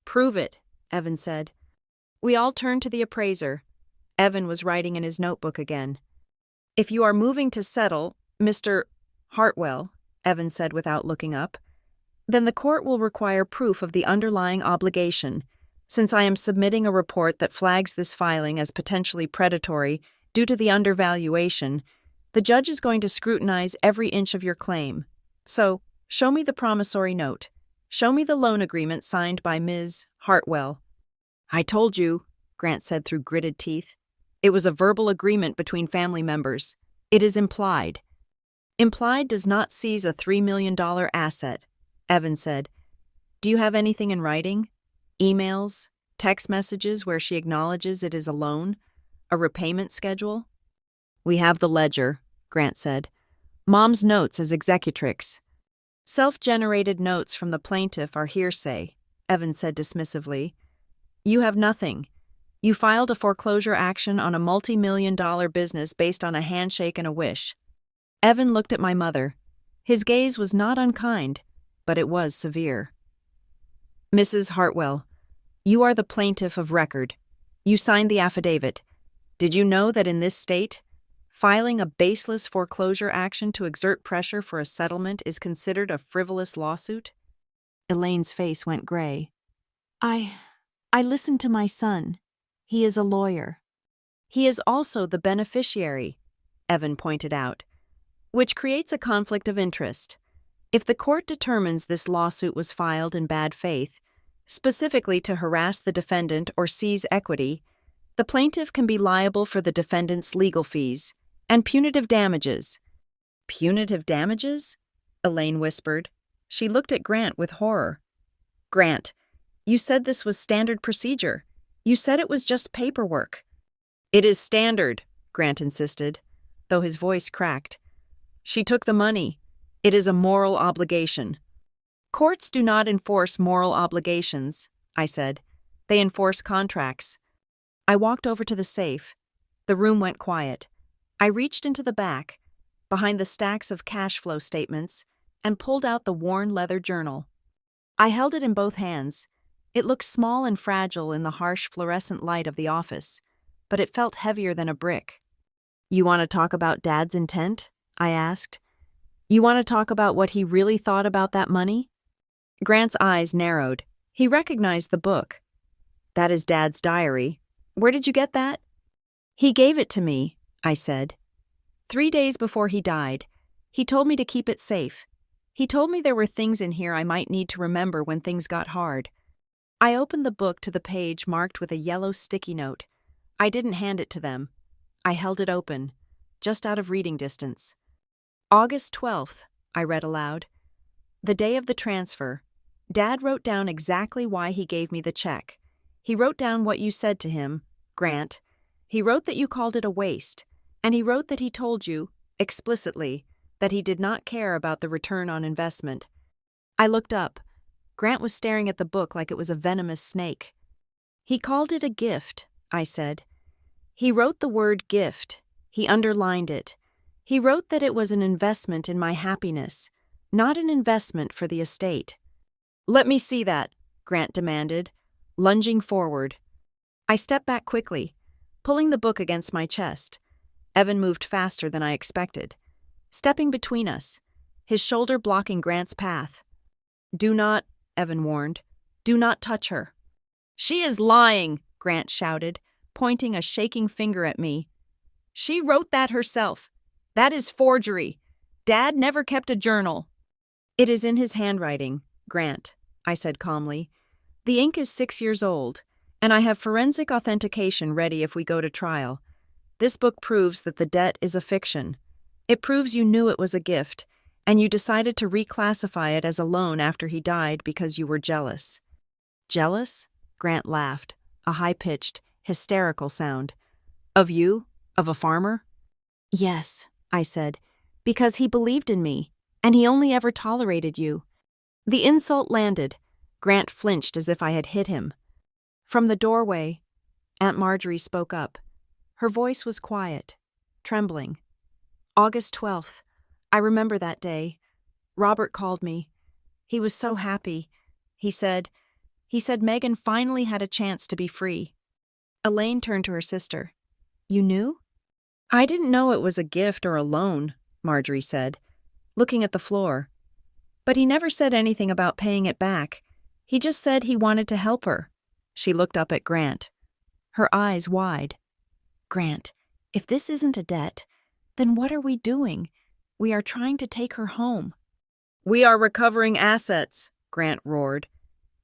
Prove it, Evan said. We all turned to the appraiser. Evan was writing in his notebook again. If you are moving to settle, Mr. Hartwell, Evan said without looking up, then the court will require proof of the underlying obligation. Since I am submitting a report that flags this filing as potentially predatory due to the undervaluation, the judge is going to scrutinize every inch of your claim. So, show me the promissory note. Show me the loan agreement signed by Ms. Hartwell. I told you, Grant said through gritted teeth. It was a verbal agreement between family members. It is implied. Implied does not seize a $3 million asset, Evan said. Do you have anything in writing? Emails, text messages where she acknowledges it is a loan? A repayment schedule? We have the ledger, Grant said. Mom's notes as executrix. Self-generated notes from the plaintiff are hearsay, Evan said dismissively. You have nothing. You filed a foreclosure action on a multi-million-dollar business based on a handshake and a wish. Evan looked at my mother. His gaze was not unkind, but it was severe. Mrs. Hartwell, you are the plaintiff of record. You signed the affidavit. Did you know that in this state, filing a baseless foreclosure action to exert pressure for a settlement is considered a frivolous lawsuit? Elaine's face went gray. I listened to my son. He is a lawyer. He is also the beneficiary, Evan pointed out, which creates a conflict of interest. If the court determines this lawsuit was filed in bad faith, specifically to harass the defendant or seize equity, the plaintiff can be liable for the defendant's legal fees and punitive damages. Punitive damages? Elaine whispered. She looked at Grant with horror. Grant, you said this was standard procedure. You said it was just paperwork. It is standard, Grant insisted, though his voice cracked. She took the money. It is a moral obligation. Courts do not enforce moral obligations, I said. They enforce contracts. I walked over to the safe. The room went quiet. I reached into the back, behind the stacks of cash flow statements, and pulled out the worn leather journal. I held it in both hands. It looked small and fragile in the harsh fluorescent light of the office, but it felt heavier than a brick. You want to talk about Dad's intent? I asked. You want to talk about what he really thought about that money? Grant's eyes narrowed. He recognized the book. That is Dad's diary. Where did you get that? He gave it to me, I said. 3 days before he died, he told me to keep it safe. He told me there were things in here I might need to remember when things got hard. I opened the book to the page marked with a yellow sticky note. I didn't hand it to them. I held it open, just out of reading distance. August 12th, I read aloud. The day of the transfer. Dad wrote down exactly why he gave me the check. He wrote down what you said to him, Grant. He wrote that you called it a waste, and he wrote that he told you, explicitly, that he did not care about the return on investment. I looked up. Grant was staring at the book like it was a venomous snake. He called it a gift, I said. He wrote the word gift. He underlined it. He wrote that it was an investment in my happiness, not an investment for the estate. Let me see that, Grant demanded, lunging forward. I stepped back quickly, pulling the book against my chest. Evan moved faster than I expected, stepping between us, his shoulder blocking Grant's path. Do not, Evan warned. Do not touch her. She is lying, Grant shouted, pointing a shaking finger at me. She wrote that herself. That is forgery. Dad never kept a journal. It is in his handwriting, Grant, I said calmly. The ink is 6 years old, and I have forensic authentication ready if we go to trial. This book proves that the debt is a fiction. It proves you knew it was a gift, and you decided to reclassify it as a loan after he died because you were jealous. Jealous? Grant laughed, a high-pitched, hysterical sound. Of you? Of a farmer? Yes, I said, because he believed in me, and he only ever tolerated you. The insult landed. Grant flinched as if I had hit him. From the doorway, Aunt Marjorie spoke up. Her voice was quiet, trembling. August 12th. I remember that day. Robert called me. He was so happy. He said Megan finally had a chance to be free. Elaine turned to her sister. You knew? I didn't know it was a gift or a loan, Marjorie said, looking at the floor. But he never said anything about paying it back. He just said he wanted to help her. She looked up at Grant, her eyes wide. Grant, if this isn't a debt, then what are we doing? We are trying to take her home. We are recovering assets, Grant roared.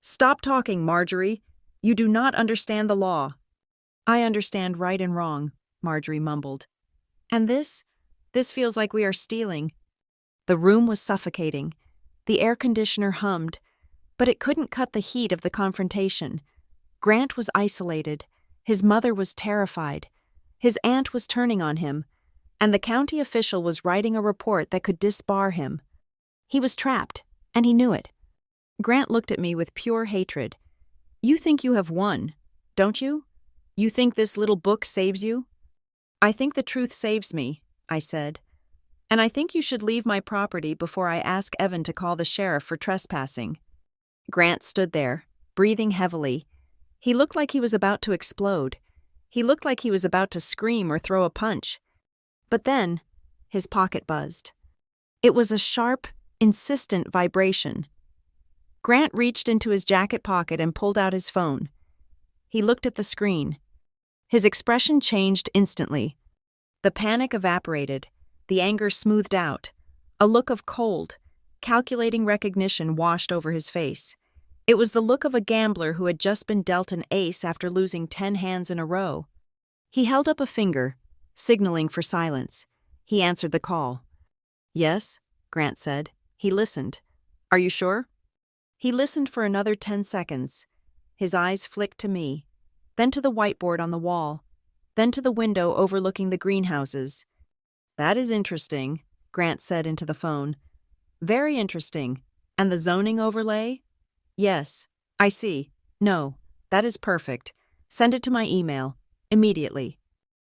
Stop talking, Marjorie. You do not understand the law. I understand right and wrong, Marjorie mumbled. And this feels like we are stealing. The room was suffocating. The air conditioner hummed, but it couldn't cut the heat of the confrontation. Grant was isolated. His mother was terrified. His aunt was turning on him, and the county official was writing a report that could disbar him. He was trapped, And he knew it. Grant looked at me with pure hatred. You think you have won, don't you? You think this little book saves you? I think the truth saves me, I said. And I think you should leave my property before I ask Evan to call the sheriff for trespassing. Grant stood there, breathing heavily. He looked like he was about to explode. He looked like he was about to scream or throw a punch. But then, his pocket buzzed. It was a sharp, insistent vibration. Grant reached into his jacket pocket and pulled out his phone. He looked at the screen. His expression changed instantly. The panic evaporated. The anger smoothed out. A look of cold, calculating recognition washed over his face. It was the look of a gambler who had just been dealt an ace after losing 10 hands in a row. He held up a finger, signaling for silence. He answered the call. Yes, Grant said. He listened. Are you sure? He listened for another 10 seconds. His eyes flicked to me, then to the whiteboard on the wall, then to the window overlooking the greenhouses. That is interesting, Grant said into the phone. Very interesting. And the zoning overlay? Yes, I see. No, that is perfect. Send it to my email, immediately.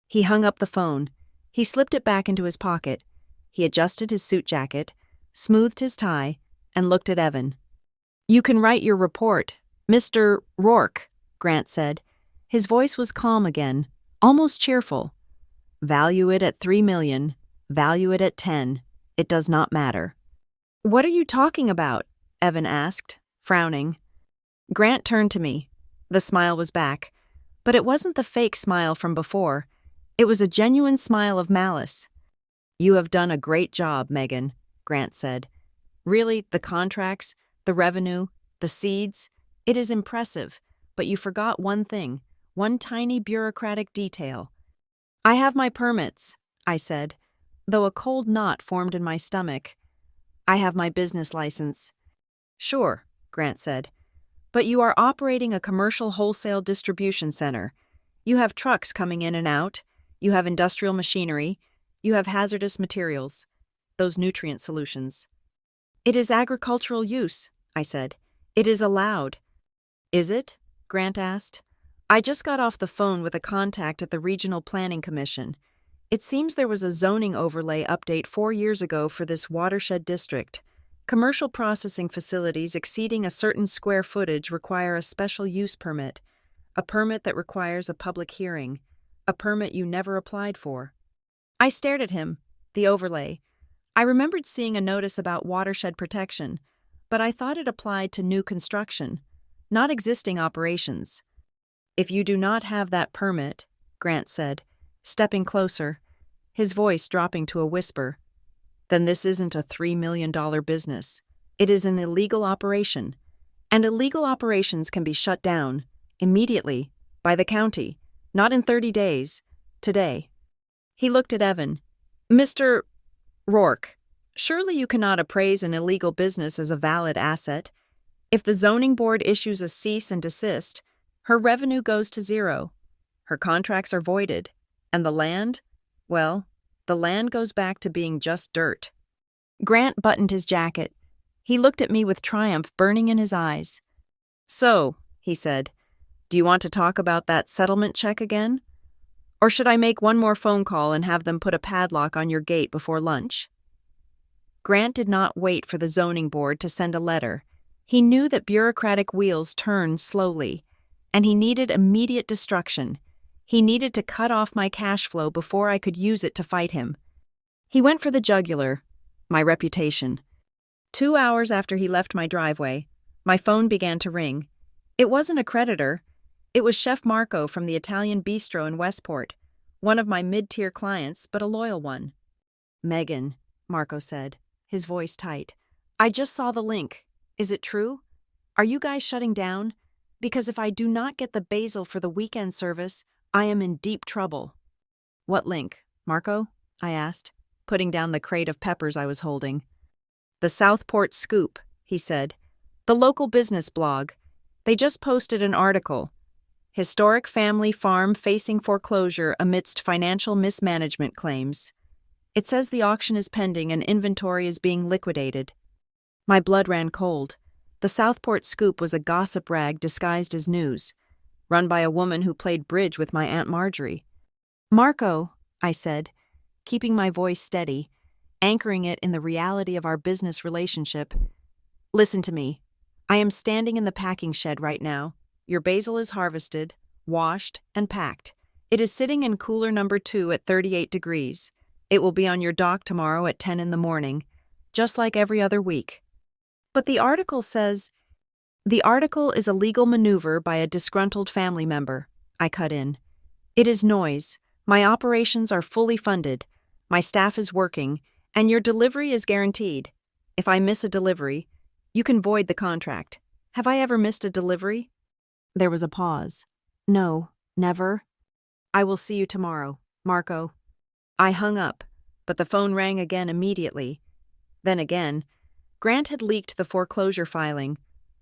He hung up the phone. He slipped it back into his pocket. He adjusted his suit jacket, smoothed his tie, and looked at Evan. You can write your report, Mr. Rourke, Grant said. His voice was calm again, almost cheerful. Value it at $3 million. Value it at 10. It does not matter. What are you talking about? Evan asked, frowning. Grant turned to me. The smile was back, but it wasn't the fake smile from before. It was a genuine smile of malice. You have done a great job, Megan, Grant said. Really, the contracts, the revenue, the seeds, it is impressive, but you forgot one thing, one tiny bureaucratic detail. I have my permits, I said, though a cold knot formed in my stomach. I have my business license. Sure, Grant said, but you are operating a commercial wholesale distribution center. You have trucks coming in and out. You have industrial machinery. You have hazardous materials, those nutrient solutions. It is agricultural use, I said. It is allowed. Is it? Grant asked. I just got off the phone with a contact at the Regional Planning Commission. It seems there was a zoning overlay update 4 years ago for this watershed district. Commercial processing facilities exceeding a certain square footage require a special use permit, a permit that requires a public hearing, a permit you never applied for. I stared at him, the overlay. I remembered seeing a notice about watershed protection, but I thought it applied to new construction, not existing operations. If you do not have that permit, Grant said, stepping closer, his voice dropping to a whisper, then this isn't a $3 million business. It is an illegal operation, and illegal operations can be shut down, immediately, by the county, not in 30 days, today. He looked at Evan. Mr. Rourke, surely you cannot appraise an illegal business as a valid asset. If the zoning board issues a cease and desist, her revenue goes to zero. Her contracts are voided. And the land? Well, the land goes back to being just dirt. Grant buttoned his jacket. He looked at me with triumph burning in his eyes. So, he said, do you want to talk about that settlement check again? Or should I make one more phone call and have them put a padlock on your gate before lunch? Grant did not wait for the zoning board to send a letter. He knew that bureaucratic wheels turn slowly, and he needed immediate destruction. He needed to cut off my cash flow before I could use it to fight him. He went for the jugular, my reputation. 2 hours after he left my driveway, my phone began to ring. It wasn't a creditor. It was Chef Marco from the Italian bistro in Westport, one of my mid-tier clients, but a loyal one. Megan, Marco said, his voice tight. I just saw the link. Is it true? Are you guys shutting down? Because if I do not get the basil for the weekend service, I am in deep trouble. What link, Marco? I asked, putting down the crate of peppers I was holding. The Southport Scoop, he said. The local business blog. They just posted an article. Historic family farm facing foreclosure amidst financial mismanagement claims. It says the auction is pending and inventory is being liquidated. My blood ran cold. The Southport scoop was a gossip rag disguised as news, run by a woman who played bridge with my Aunt Marjorie. "Marco," I said, keeping my voice steady, anchoring it in the reality of our business relationship. "Listen to me. I am standing in the packing shed right now. Your basil is harvested, washed, and packed. It is sitting in cooler number 2 at 38 degrees. It will be on your dock tomorrow at 10 in the morning, just like every other week." "But the article says—" "The article is a legal maneuver by a disgruntled family member," I cut in. "It is noise. My operations are fully funded. My staff is working, and your delivery is guaranteed. If I miss a delivery, you can void the contract. Have I ever missed a delivery?" There was a pause. "No, never." "I will see you tomorrow, Marco." I hung up, but the phone rang again immediately. Then again. Grant had leaked the foreclosure filing.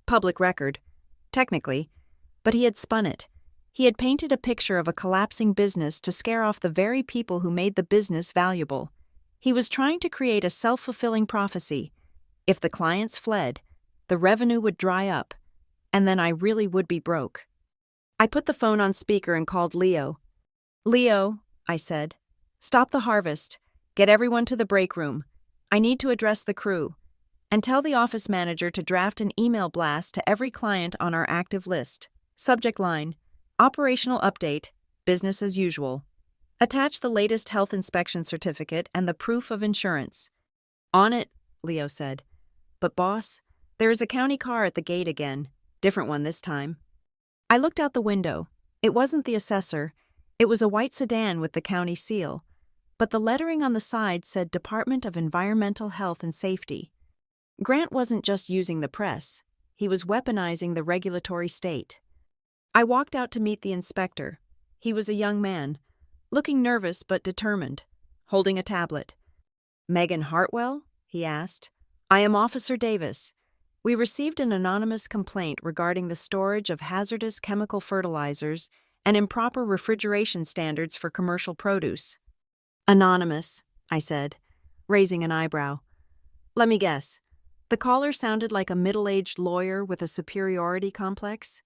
Public record, technically, but he had spun it. He had painted a picture of a collapsing business to scare off the very people who made the business valuable. He was trying to create a self-fulfilling prophecy. If the clients fled, the revenue would dry up, and then I really would be broke. I put the phone on speaker and called Leo. "Leo," I said, "stop the harvest. Get everyone to the break room. I need to address the crew. And tell the office manager to draft an email blast to every client on our active list. Subject line: Operational update, business as usual. Attach the latest health inspection certificate and the proof of insurance." "On it," Leo said. "But boss, there is a county car at the gate again. Different one this time." I looked out the window. It wasn't the Assessor. It was a white sedan with the county seal. But the lettering on the side said Department of Environmental Health and Safety. Grant wasn't just using the press. He was weaponizing the regulatory state. I walked out to meet the inspector. He was a young man, looking nervous but determined, holding a tablet. "Megan Hartwell?" he asked. "I am Officer Davis. We received an anonymous complaint regarding the storage of hazardous chemical fertilizers and improper refrigeration standards for commercial produce." "Anonymous," I said, raising an eyebrow. "Let me guess. The caller sounded like a middle-aged lawyer with a superiority complex."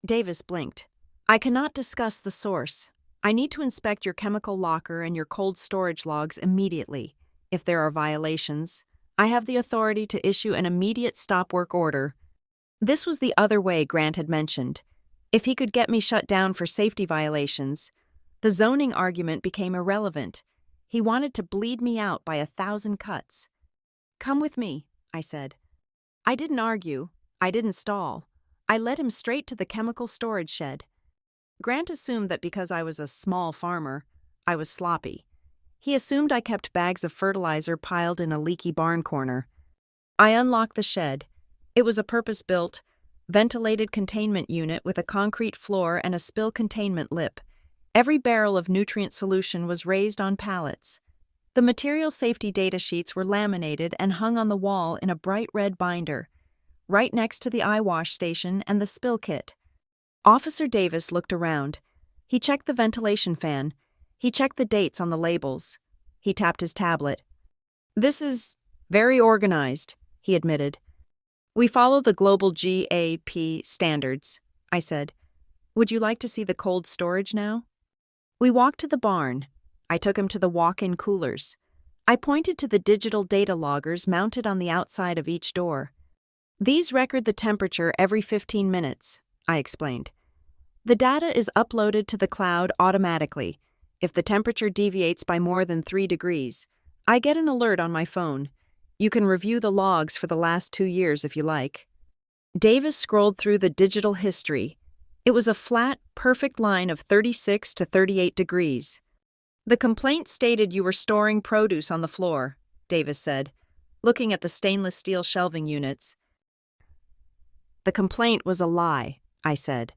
Davis blinked. "I cannot discuss the source. I need to inspect your chemical locker and your cold storage logs immediately. If there are violations, I have the authority to issue an immediate stop work order." This was the other way Grant had mentioned. If he could get me shut down for safety violations, the zoning argument became irrelevant. He wanted to bleed me out by 1,000 cuts. "Come with me," I said. I didn't argue. I didn't stall. I led him straight to the chemical storage shed. Grant assumed that because I was a small farmer, I was sloppy. He assumed I kept bags of fertilizer piled in a leaky barn corner. I unlocked the shed. It was a purpose-built, ventilated containment unit with a concrete floor and a spill containment lip. Every barrel of nutrient solution was raised on pallets. The material safety data sheets were laminated and hung on the wall in a bright red binder, right next to the eye wash station and the spill kit. Officer Davis looked around. He checked the ventilation fan. He checked the dates on the labels. He tapped his tablet. "This is very organized," he admitted. "We follow the global GAP standards," I said. "Would you like to see the cold storage now?" We walked to the barn. I took him to the walk-in coolers. I pointed to the digital data loggers mounted on the outside of each door. "These record the temperature every 15 minutes, I explained. "The data is uploaded to the cloud automatically. If the temperature deviates by more than 3 degrees, I get an alert on my phone. You can review the logs for the last 2 years if you like." Davis scrolled through the digital history. It was a flat, perfect line of 36 to 38 degrees. "The complaint stated you were storing produce on the floor," Davis said, looking at the stainless steel shelving units. "The complaint was a lie," I said.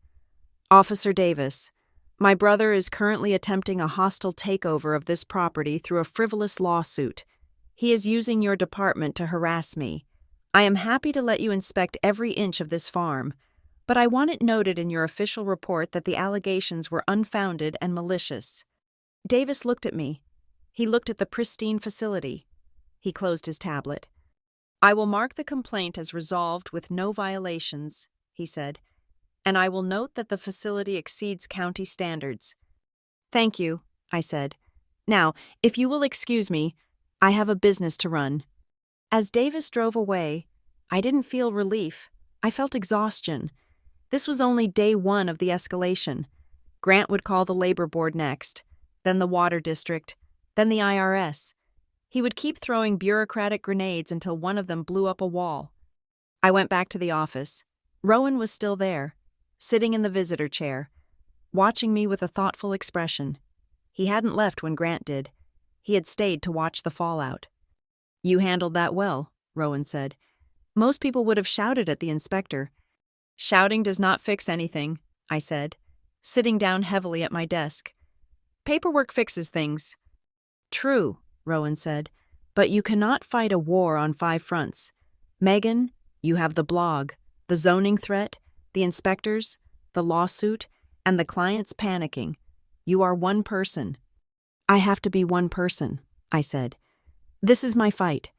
"Officer Davis, my brother is currently attempting a hostile takeover of this property through a frivolous lawsuit. He is using your department to harass me. I am happy to let you inspect every inch of this farm, but I want it noted in your official report that the allegations were unfounded and malicious." Davis looked at me. He looked at the pristine facility. He closed his tablet. I will mark the complaint as resolved with no violations, he said, and I will note that the facility exceeds county standards. Thank you, I said. Now, if you will excuse me, I have a business to run. As Davis drove away, I didn't feel relief. I felt exhaustion. This was only day one of the escalation. Grant would call the labor board next, then the water district, then the IRS. He would keep throwing bureaucratic grenades until one of them blew up a wall. I went back to the office. Rowan was still there, sitting in the visitor chair, watching me with a thoughtful expression. He hadn't left when Grant did. He had stayed to watch the fallout. You handled that well, Rowan said. Most people would have shouted at the inspector. Shouting does not fix anything, I said, sitting down heavily at my desk. Paperwork fixes things. True, Rowan said, but you cannot fight a war on 5 fronts. Megan, you have the blog, the zoning threat, the inspectors, the lawsuit, and the clients panicking. You are one person. I have to be one person, I said. This is my fight.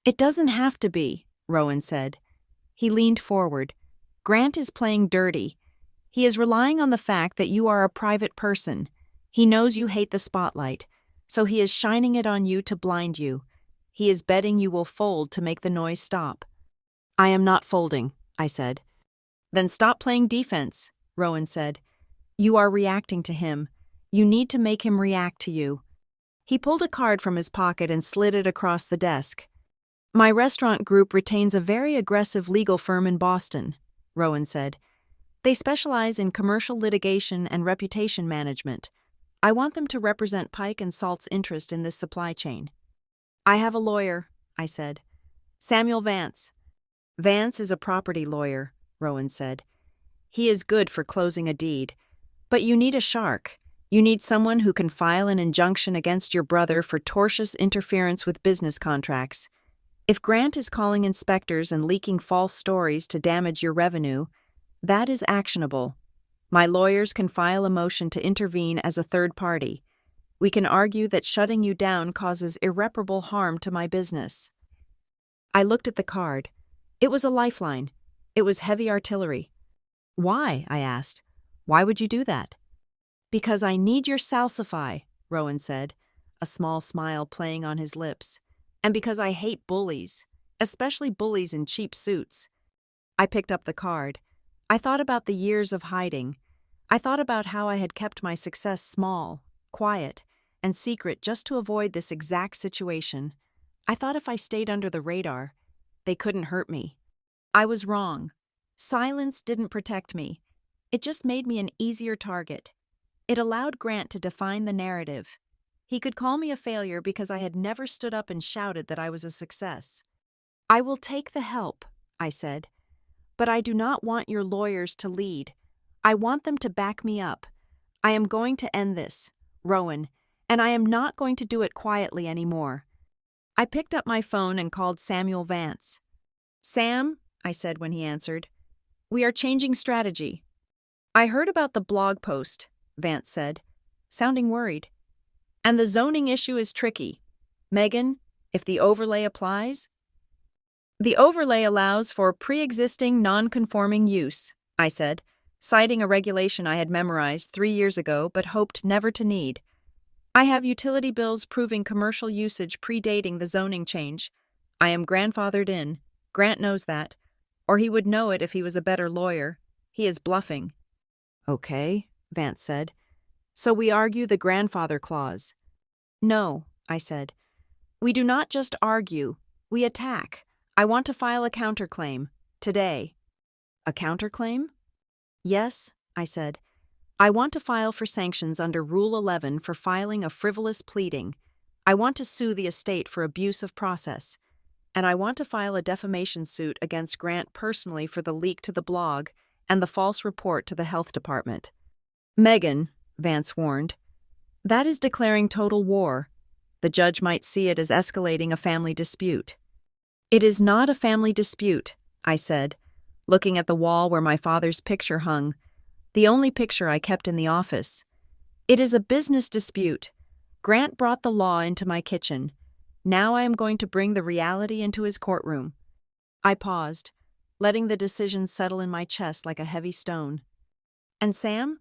It doesn't have to be, Rowan said. He leaned forward. Grant is playing dirty. He is relying on the fact that you are a private person. He knows you hate the spotlight, so he is shining it on you to blind you. He is betting you will fold to make the noise stop. I am not folding, I said. Then stop playing defense, Rowan said. You are reacting to him. You need to make him react to you. He pulled a card from his pocket and slid it across the desk. My restaurant group retains a very aggressive legal firm in Boston, Rowan said. They specialize in commercial litigation and reputation management. I want them to represent Pike and Salt's interest in this supply chain. I have a lawyer, I said. Samuel Vance. Vance is a property lawyer, Rowan said. He is good for closing a deed. But you need a shark. You need someone who can file an injunction against your brother for tortious interference with business contracts. If Grant is calling inspectors and leaking false stories to damage your revenue, that is actionable. My lawyers can file a motion to intervene as a third party. We can argue that shutting you down causes irreparable harm to my business. I looked at the card. It was a lifeline. It was heavy artillery. Why? I asked. Why would you do that? Because I need your salsify, Rowan said, a small smile playing on his lips. And because I hate bullies, especially bullies in cheap suits. I picked up the card. I thought about the years of hiding. I thought about how I had kept my success small, quiet, and secret just to avoid this exact situation. I thought if I stayed under the radar, they couldn't hurt me. I was wrong. Silence didn't protect me. It just made me an easier target. It allowed Grant to define the narrative. He could call me a failure because I had never stood up and shouted that I was a success. I will take the help, I said. But I do not want your lawyers to lead. I want them to back me up. I am going to end this, Rowan, and I am not going to do it quietly anymore. I picked up my phone and called Samuel Vance. Sam, I said when he answered, we are changing strategy. I heard about the blog post, Vance said, sounding worried. And the zoning issue is tricky. Megan, if the overlay applies? The overlay allows for pre-existing non-conforming use, I said, citing a regulation I had memorized 3 years ago but hoped never to need. I have utility bills proving commercial usage predating the zoning change. I am grandfathered in. Grant knows that. Or he would know it if he was a better lawyer. He is bluffing. Okay, Vance said. So we argue the grandfather clause. No, I said. We do not just argue. We attack. I want to file a counterclaim. Today. A counterclaim? Yes, I said. I want to file for sanctions under Rule 11 for filing a frivolous pleading. I want to sue the estate for abuse of process. And I want to file a defamation suit against Grant personally for the leak to the blog and the false report to the health department. Megan, Vance warned, that is declaring total war. The judge might see it as escalating a family dispute. It is not a family dispute, I said, looking at the wall where my father's picture hung, the only picture I kept in the office. It is a business dispute. Grant brought the law into my kitchen. Now I am going to bring the reality into his courtroom. I paused, letting the decision settle in my chest like a heavy stone. And Sam?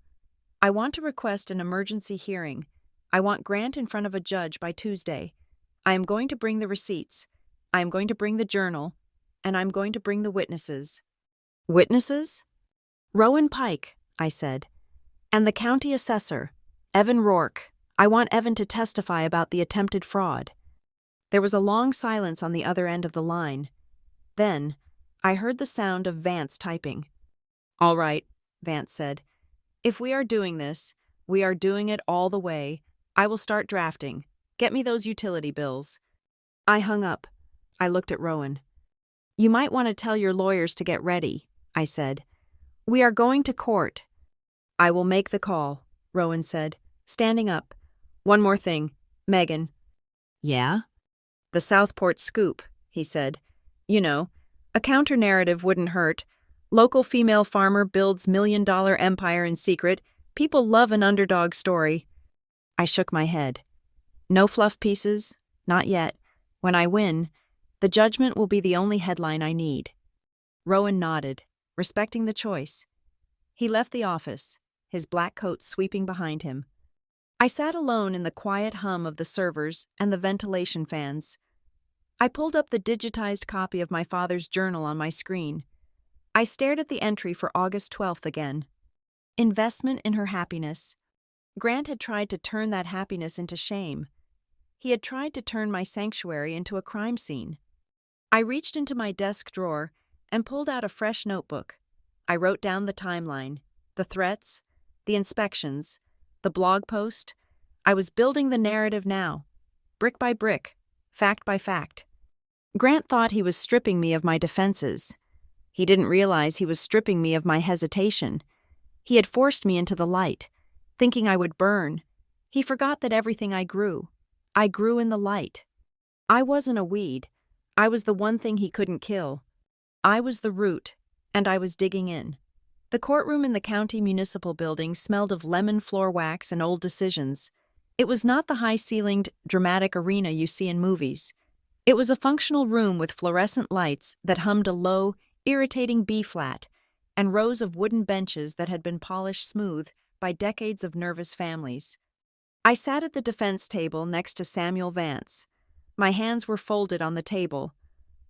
I want to request an emergency hearing. I want Grant in front of a judge by Tuesday. I am going to bring the receipts. I am going to bring the journal. And I'm going to bring the witnesses. Witnesses? Rowan Pike, I said. And the county assessor, Evan Rourke. I want Evan to testify about the attempted fraud. There was a long silence on the other end of the line. Then, I heard the sound of Vance typing. All right, Vance said. If we are doing this, we are doing it all the way. I will start drafting. Get me those utility bills. I hung up. I looked at Rowan. You might want to tell your lawyers to get ready, I said. We are going to court. I will make the call, Rowan said, standing up. One more thing, Megan. Yeah? The Southport scoop, he said. You know, a counter-narrative wouldn't hurt. Local female farmer builds million-dollar empire in secret. People love an underdog story. I shook my head. No fluff pieces, not yet. When I win, the judgment will be the only headline I need. Rowan nodded, respecting the choice. He left the office, his black coat sweeping behind him. I sat alone in the quiet hum of the servers and the ventilation fans. I pulled up the digitized copy of my father's journal on my screen. I stared at the entry for August 12th again. Investment in her happiness. Grant had tried to turn that happiness into shame. He had tried to turn my sanctuary into a crime scene. I reached into my desk drawer and pulled out a fresh notebook. I wrote down the timeline, the threats, the inspections, the blog post. I was building the narrative now, brick by brick, fact by fact. Grant thought he was stripping me of my defenses. He didn't realize he was stripping me of my hesitation. He had forced me into the light, thinking I would burn. He forgot that everything I grew in the light. I wasn't a weed. I was the one thing he couldn't kill. I was the root, and I was digging in. The courtroom in the county municipal building smelled of lemon floor wax and old decisions. It was not the high-ceilinged, dramatic arena you see in movies. It was a functional room with fluorescent lights that hummed a low, irritating B-flat, and rows of wooden benches that had been polished smooth by decades of nervous families. I sat at the defense table next to Samuel Vance. My hands were folded on the table,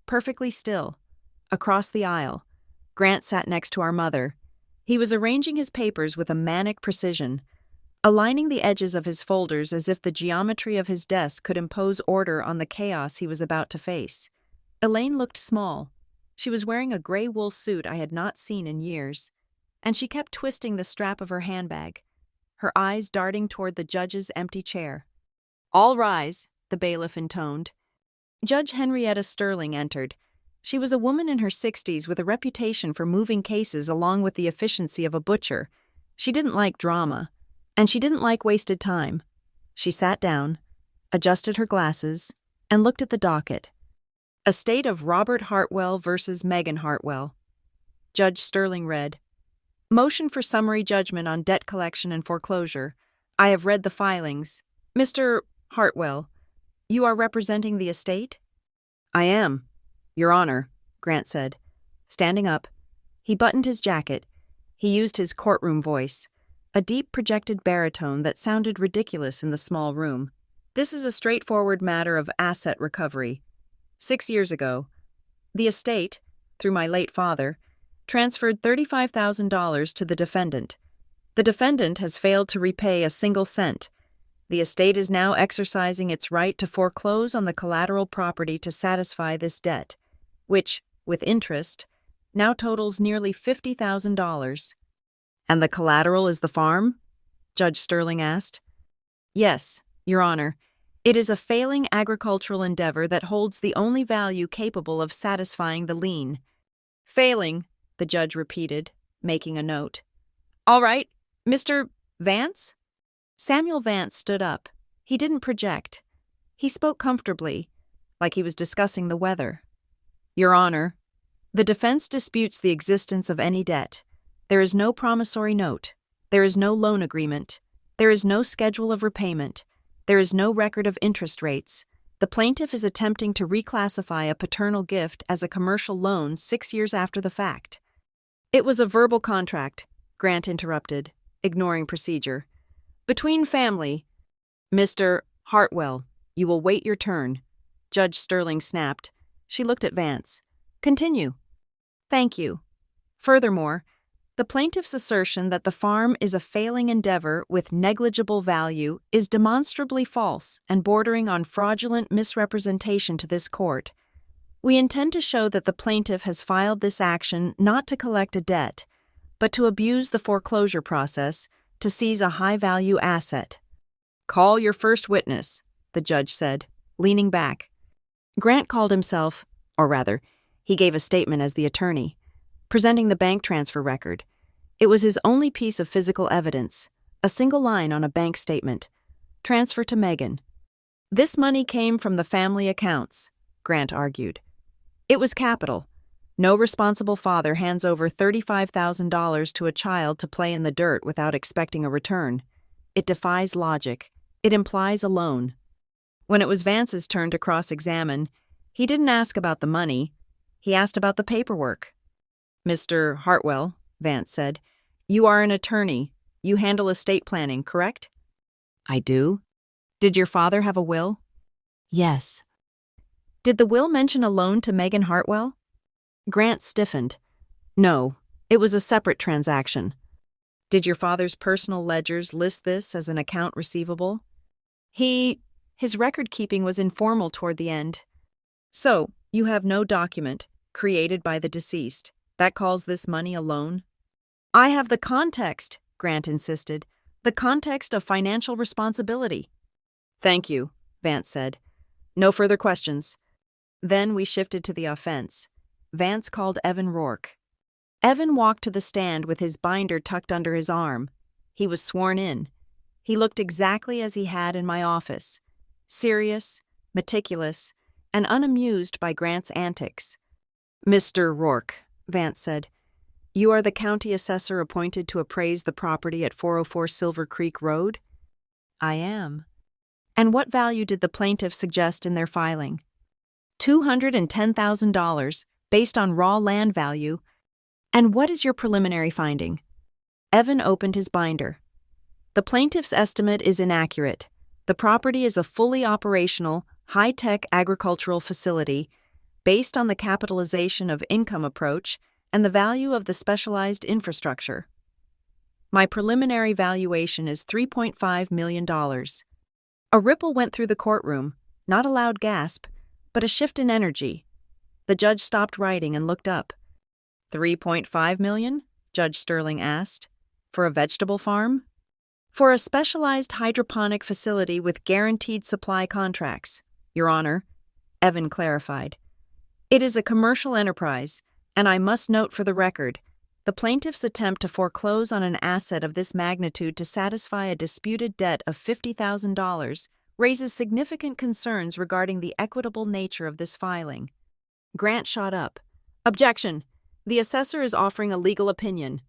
perfectly still. Across the aisle, Grant sat next to our mother. He was arranging his papers with a manic precision, aligning the edges of his folders as if the geometry of his desk could impose order on the chaos he was about to face. Elaine looked small. She was wearing a gray wool suit I had not seen in years, and she kept twisting the strap of her handbag, her eyes darting toward the judge's empty chair. All rise, the bailiff intoned. Judge Henrietta Sterling entered. She was a woman in her 60s with a reputation for moving cases along with the efficiency of a butcher. She didn't like drama, and she didn't like wasted time. She sat down, adjusted her glasses, and looked at the docket. Estate of Robert Hartwell versus Megan Hartwell. Judge Sterling read, Motion for summary judgment on debt collection and foreclosure. I have read the filings. Mr. Hartwell, you are representing the estate? I am, Your Honor, Grant said. Standing up, he buttoned his jacket. He used his courtroom voice, a deep projected baritone that sounded ridiculous in the small room. This is a straightforward matter of asset recovery. 6 years ago, the estate, through my late father, transferred $35,000 to the defendant. The defendant has failed to repay a single cent. The estate is now exercising its right to foreclose on the collateral property to satisfy this debt, which, with interest, now totals nearly $50,000. And the collateral is the farm? Judge Sterling asked. Yes, Your Honor. It is a failing agricultural endeavor that holds the only value capable of satisfying the lien. Failing, the judge repeated, making a note. All right, Mr. Vance? Samuel Vance stood up. He didn't project. He spoke comfortably, like he was discussing the weather. Your Honor, the defense disputes the existence of any debt. There is no promissory note. There is no loan agreement. There is no schedule of repayment. There is no record of interest rates. The The plaintiff is attempting to reclassify a paternal gift as a commercial loan 6 years after the fact. It was a verbal contract, Grant interrupted, ignoring procedure. Between family. Mr. Hartwell, you will wait your turn, Judge Sterling snapped. She looked at Vance. Continue. Thank you. Furthermore, the plaintiff's assertion that the farm is a failing endeavor with negligible value is demonstrably false and bordering on fraudulent misrepresentation to this court. We intend to show that the plaintiff has filed this action not to collect a debt, but to abuse the foreclosure process to seize a high-value asset. Call your first witness, the judge said, leaning back. Grant called himself, or rather, he gave a statement as the attorney, presenting the bank transfer record. It was his only piece of physical evidence, a single line on a bank statement. Transfer to Megan. This money came from the family accounts, Grant argued. It was capital. No responsible father hands over $35,000 to a child to play in the dirt without expecting a return. It defies logic. It implies a loan. When it was Vance's turn to cross-examine, he didn't ask about the money. He asked about the paperwork. Mr. Hartwell, Vance said, you are an attorney. You handle estate planning, correct? I do. Did your father have a will? Yes. Did the will mention a loan to Megan Hartwell? Grant stiffened. No, it was a separate transaction. Did your father's personal ledgers list this as an account receivable? His record-keeping was informal toward the end. So, you have no document, created by the deceased, that calls this money a loan? I have the context, Grant insisted, the context of financial responsibility. Thank you, Vance said. No further questions. Then we shifted to the offense. Vance called Evan Rourke. Evan walked to the stand with his binder tucked under his arm. He was sworn in. He looked exactly as he had in my office, serious, meticulous, and unamused by Grant's antics. Mr. Rourke, Vance said, you are the county assessor appointed to appraise the property at 404 Silver Creek Road? I am. And what value did the plaintiff suggest in their filing? $210,000, based on raw land value. And what is your preliminary finding? Evan opened his binder. The plaintiff's estimate is inaccurate. The property is a fully operational, high-tech agricultural facility based on the capitalization of income approach and the value of the specialized infrastructure. My preliminary valuation is $3.5 million. A ripple went through the courtroom, not a loud gasp, but a shift in energy. The judge stopped writing and looked up. $3.5 million? Judge Sterling asked. For a vegetable farm? For a specialized hydroponic facility with guaranteed supply contracts, Your Honor, Evan clarified. It is a commercial enterprise, and I must note for the record, the plaintiff's attempt to foreclose on an asset of this magnitude to satisfy a disputed debt of $50,000 raises significant concerns regarding the equitable nature of this filing. Grant shot up. Objection! The assessor is offering a legal opinion.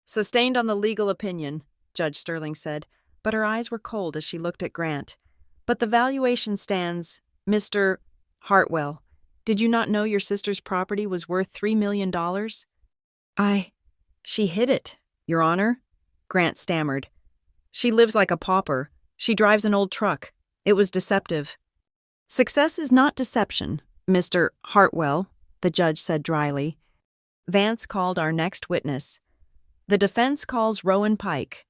Sustained on the legal opinion, Judge Sterling said, but her eyes were cold as she looked at Grant. But the valuation stands. Mr. Hartwell, did you not know your sister's property was worth $3 million? She hid it, Your Honor, Grant stammered. She lives like a pauper. She drives an old truck. It was deceptive. Success is not deception, Mr. Hartwell, the judge said dryly. Vance called our next witness. The defense calls Rowan Pike.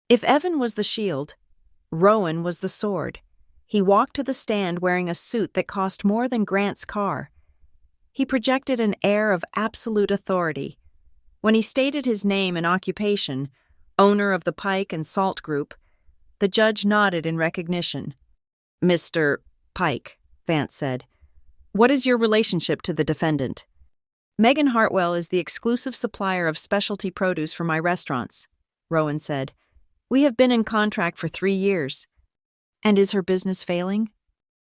If Evan was the shield, Rowan was the sword. He walked to the stand wearing a suit that cost more than Grant's car. He projected an air of absolute authority. When he stated his name and occupation, owner of the Pike and Salt Group, the judge nodded in recognition. Mr. Pike, Vance said, what is your relationship to the defendant? Megan Hartwell is the exclusive supplier of specialty produce for my restaurants, Rowan said. We have been in contract for 3 years. And is her business failing?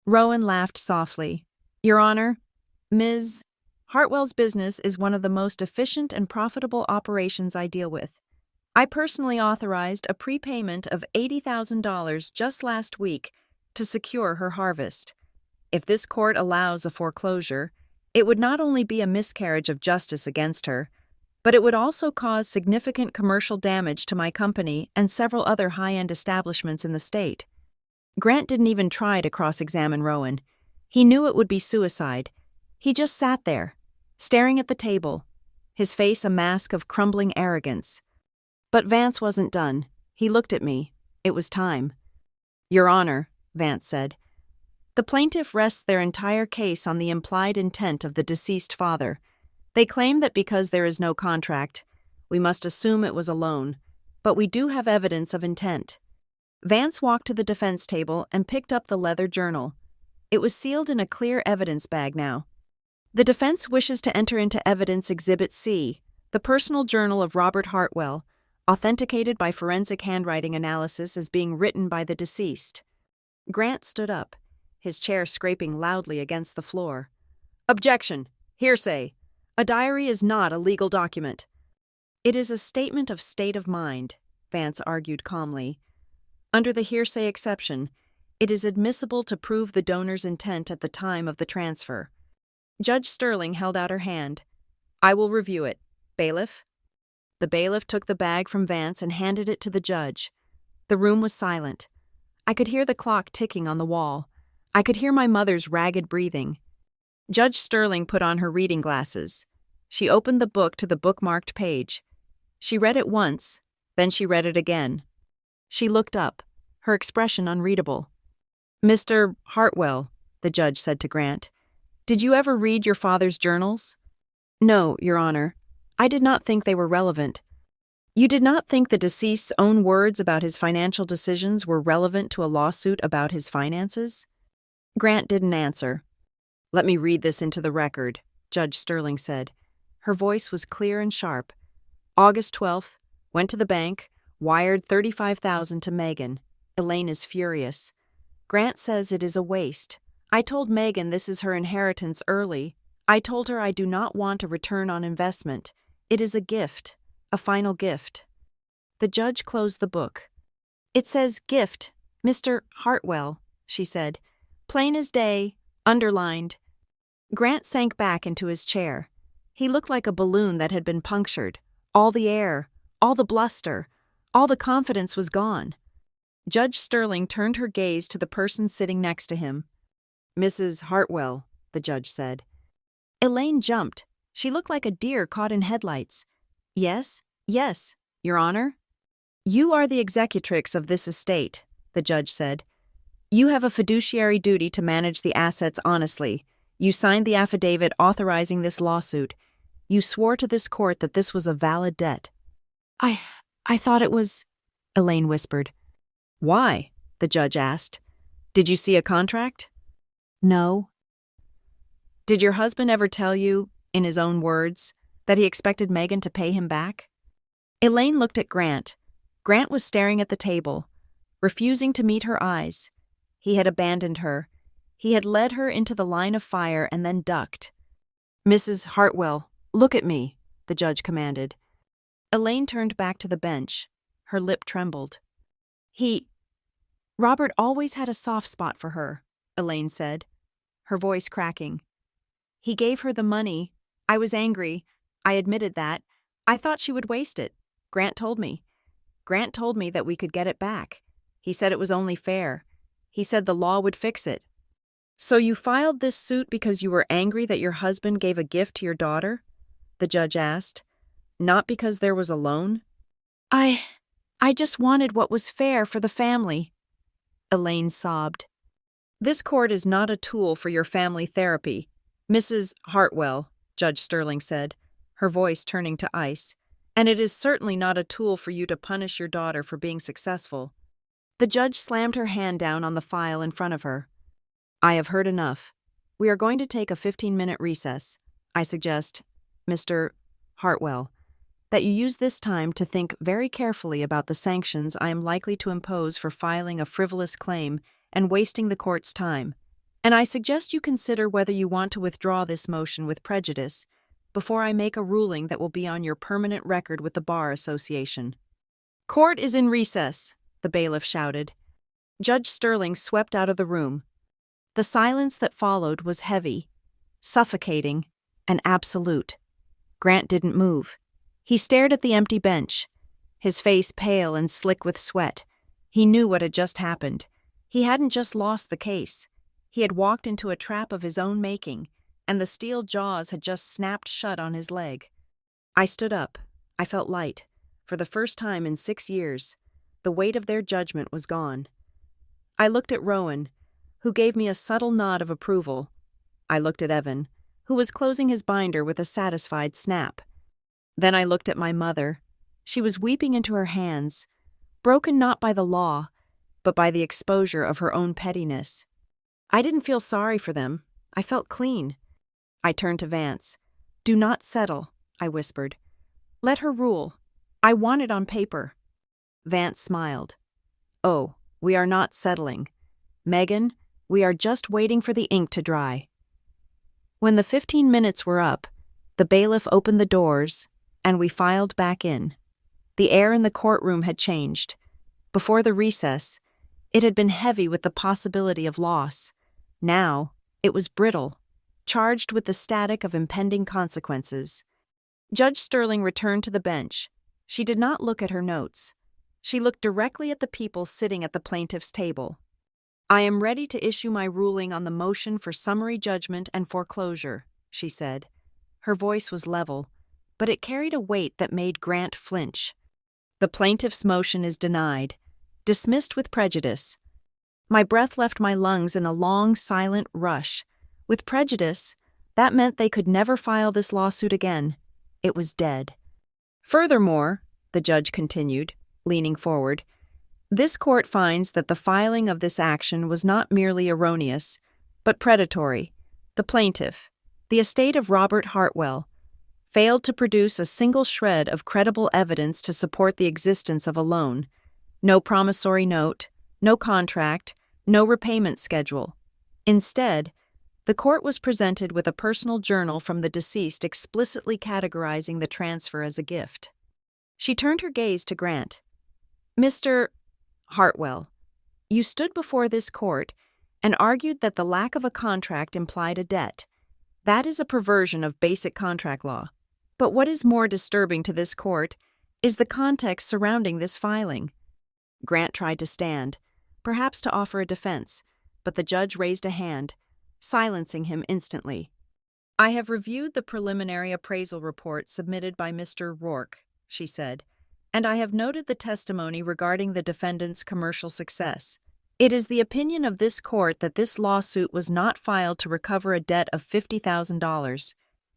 Rowan laughed softly. Your Honor, Ms. Hartwell's business is one of the most efficient and profitable operations I deal with. I personally authorized a prepayment of $80,000 just last week to secure her harvest. If this court allows a foreclosure, it would not only be a miscarriage of justice against her, but it would also cause significant commercial damage to my company and several other high-end establishments in the state. Grant didn't even try to cross-examine Rowan. He knew it would be suicide. He just sat there, staring at the table, his face a mask of crumbling arrogance. But Vance wasn't done. He looked at me. It was time. "Your Honor," Vance said, "the plaintiff rests their entire case on the implied intent of the deceased father. They claim that because there is no contract, we must assume it was a loan, but we do have evidence of intent." Vance walked to the defense table and picked up the leather journal. It was sealed in a clear evidence bag now. "The defense wishes to enter into evidence Exhibit C, the personal journal of Robert Hartwell, authenticated by forensic handwriting analysis as being written by the deceased." Grant stood up, his chair scraping loudly against the floor. "Objection! Hearsay! A diary is not a legal document." "It is a statement of state of mind," Vance argued calmly. "Under the hearsay exception, it is admissible to prove the donor's intent at the time of the transfer." Judge Sterling held out her hand. "I will review it. Bailiff?" The bailiff took the bag from Vance and handed it to the judge. The room was silent. I could hear the clock ticking on the wall. I could hear my mother's ragged breathing. Judge Sterling put on her reading glasses. She opened the book to the bookmarked page. She read it once, then she read it again. She looked up, her expression unreadable. "Mr. Hartwell," the judge said to Grant, "did you ever read your father's journals?" "No, Your Honor. I did not think they were relevant." "You did not think the deceased's own words about his financial decisions were relevant to a lawsuit about his finances?" Grant didn't answer. "Let me read this into the record," Judge Sterling said. Her voice was clear and sharp. "August 12th, went to the bank, wired $35,000 to Megan. Elaine is furious. Grant says it is a waste. I told Megan this is her inheritance early. I told her I do not want a return on investment. It is a gift, a final gift." The judge closed the book. "It says gift, Mr. Hartwell," she said. "Plain as day, underlined." Grant sank back into his chair. He looked like a balloon that had been punctured. All the air, all the bluster, all the confidence was gone. Judge Sterling turned her gaze to the person sitting next to him. "Mrs. Hartwell," the judge said. Elaine jumped. She looked like a deer caught in headlights. Yes, Your Honor." "You are the executrix of this estate," the judge said. "You have a fiduciary duty to manage the assets honestly. You signed the affidavit authorizing this lawsuit. You swore to this court that this was a valid debt." I thought it was," Elaine whispered. "Why?" the judge asked. "Did you see a contract?" "No." "Did your husband ever tell you, in his own words, that he expected Megan to pay him back?" Elaine looked at Grant. Grant was staring at the table, refusing to meet her eyes. He had abandoned her. He had led her into the line of fire and then ducked. "Mrs. Hartwell, look at me," the judge commanded. Elaine turned back to the bench. Her lip trembled. Robert always had a soft spot for her," Elaine said, her voice cracking. "He gave her the money. I was angry. I admitted that. I thought she would waste it. Grant told me. Grant told me that we could get it back. He said it was only fair. He said the law would fix it." "So you filed this suit because you were angry that your husband gave a gift to your daughter?" the judge asked. "Not because there was a loan?" I just wanted what was fair for the family," Elaine sobbed. "This court is not a tool for your family therapy, Mrs. Hartwell," Judge Sterling said, her voice turning to ice, "and it is certainly not a tool for you to punish your daughter for being successful." The judge slammed her hand down on the file in front of her. "I have heard enough. We are going to take a 15-minute recess. I suggest, Mr. Hartwell, that you use this time to think very carefully about the sanctions I am likely to impose for filing a frivolous claim and wasting the court's time, and I suggest you consider whether you want to withdraw this motion with prejudice before I make a ruling that will be on your permanent record with the Bar Association." "Court is in recess," the bailiff shouted. Judge Sterling swept out of the room. The silence that followed was heavy, suffocating, and absolute. Grant didn't move. He stared at the empty bench, his face pale and slick with sweat. He knew what had just happened. He hadn't just lost the case. He had walked into a trap of his own making, and the steel jaws had just snapped shut on his leg. I stood up. I felt light. For the first time in 6 years, the weight of their judgment was gone. I looked at Rowan, who gave me a subtle nod of approval. I looked at Evan, who was closing his binder with a satisfied snap. Then I looked at my mother. She was weeping into her hands, broken not by the law, but by the exposure of her own pettiness. I didn't feel sorry for them. I felt clean. I turned to Vance. "Do not settle," I whispered. "Let her rule. I want it on paper." Vance smiled. "Oh, we are not settling. Megan, we are just waiting for the ink to dry." When the 15 minutes were up, the bailiff opened the doors, and we filed back in. The air in the courtroom had changed. Before the recess, it had been heavy with the possibility of loss. Now, it was brittle, charged with the static of impending consequences. Judge Sterling returned to the bench. She did not look at her notes. She looked directly at the people sitting at the plaintiff's table. "I am ready to issue my ruling on the motion for summary judgment and foreclosure," she said. Her voice was level, but it carried a weight that made Grant flinch. "The plaintiff's motion is denied, dismissed with prejudice." My breath left my lungs in a long, silent rush. With prejudice, that meant they could never file this lawsuit again. It was dead. "Furthermore," the judge continued, leaning forward, "this court finds that the filing of this action was not merely erroneous, but predatory. The plaintiff, the estate of Robert Hartwell, failed to produce a single shred of credible evidence to support the existence of a loan. No promissory note, no contract, no repayment schedule. Instead, the court was presented with a personal journal from the deceased explicitly categorizing the transfer as a gift." She turned her gaze to Grant. "Mr. Hartwell, you stood before this court and argued that the lack of a contract implied a debt. That is a perversion of basic contract law. But what is more disturbing to this court is the context surrounding this filing." Grant tried to stand, perhaps to offer a defense, but the judge raised a hand, silencing him instantly. "I have reviewed the preliminary appraisal report submitted by Mr. Rourke," she said, "and I have noted the testimony regarding the defendant's commercial success. It is the opinion of this court that this lawsuit was not filed to recover a debt of $50,000.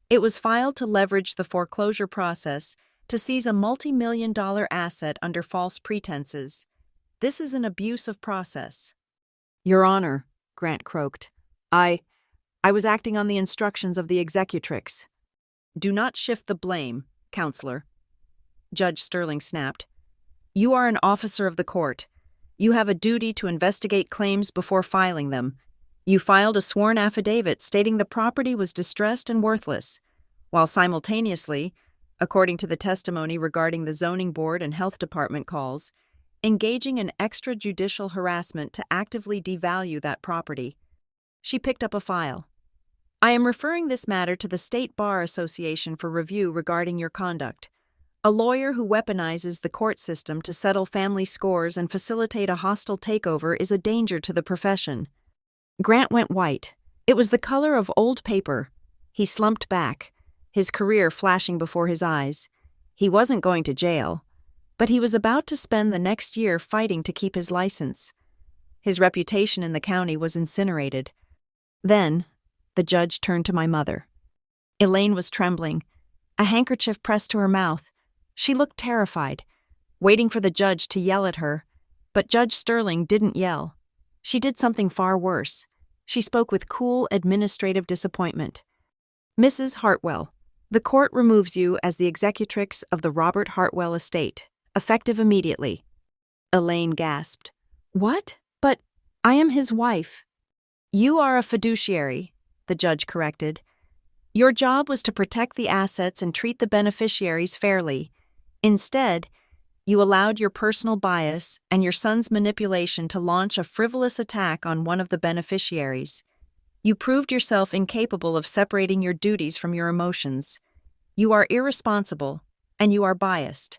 It was filed to leverage the foreclosure process to seize a multi-million-dollar asset under false pretenses. This is an abuse of process." "Your Honor," Grant croaked, I was acting on the instructions of the executrix." "Do not shift the blame, counselor," Judge Sterling snapped. "You are an officer of the court. You have a duty to investigate claims before filing them. You filed a sworn affidavit stating the property was distressed and worthless, while simultaneously, according to the testimony regarding the zoning board and health department calls, engaging in extrajudicial harassment to actively devalue that property." She picked up a file. "I am referring this matter to the State Bar Association for review regarding your conduct. A lawyer who weaponizes the court system to settle family scores and facilitate a hostile takeover is a danger to the profession." Grant went white. It was the color of old paper. He slumped back, his career flashing before his eyes. He wasn't going to jail, but he was about to spend the next year fighting to keep his license. His reputation in the county was incinerated. Then, the judge turned to my mother. Elaine was trembling, a handkerchief pressed to her mouth. She looked terrified, waiting for the judge to yell at her, but Judge Sterling didn't yell. She did something far worse. She spoke with cool, administrative disappointment. "Mrs. Hartwell, the court removes you as the executrix of the Robert Hartwell estate, effective immediately." Elaine gasped. "What? But I am his wife." "You are a fiduciary," the judge corrected. "Your job was to protect the assets and treat the beneficiaries fairly. Instead, you allowed your personal bias and your son's manipulation to launch a frivolous attack on one of the beneficiaries. You proved yourself incapable of separating your duties from your emotions. You are irresponsible, and you are biased.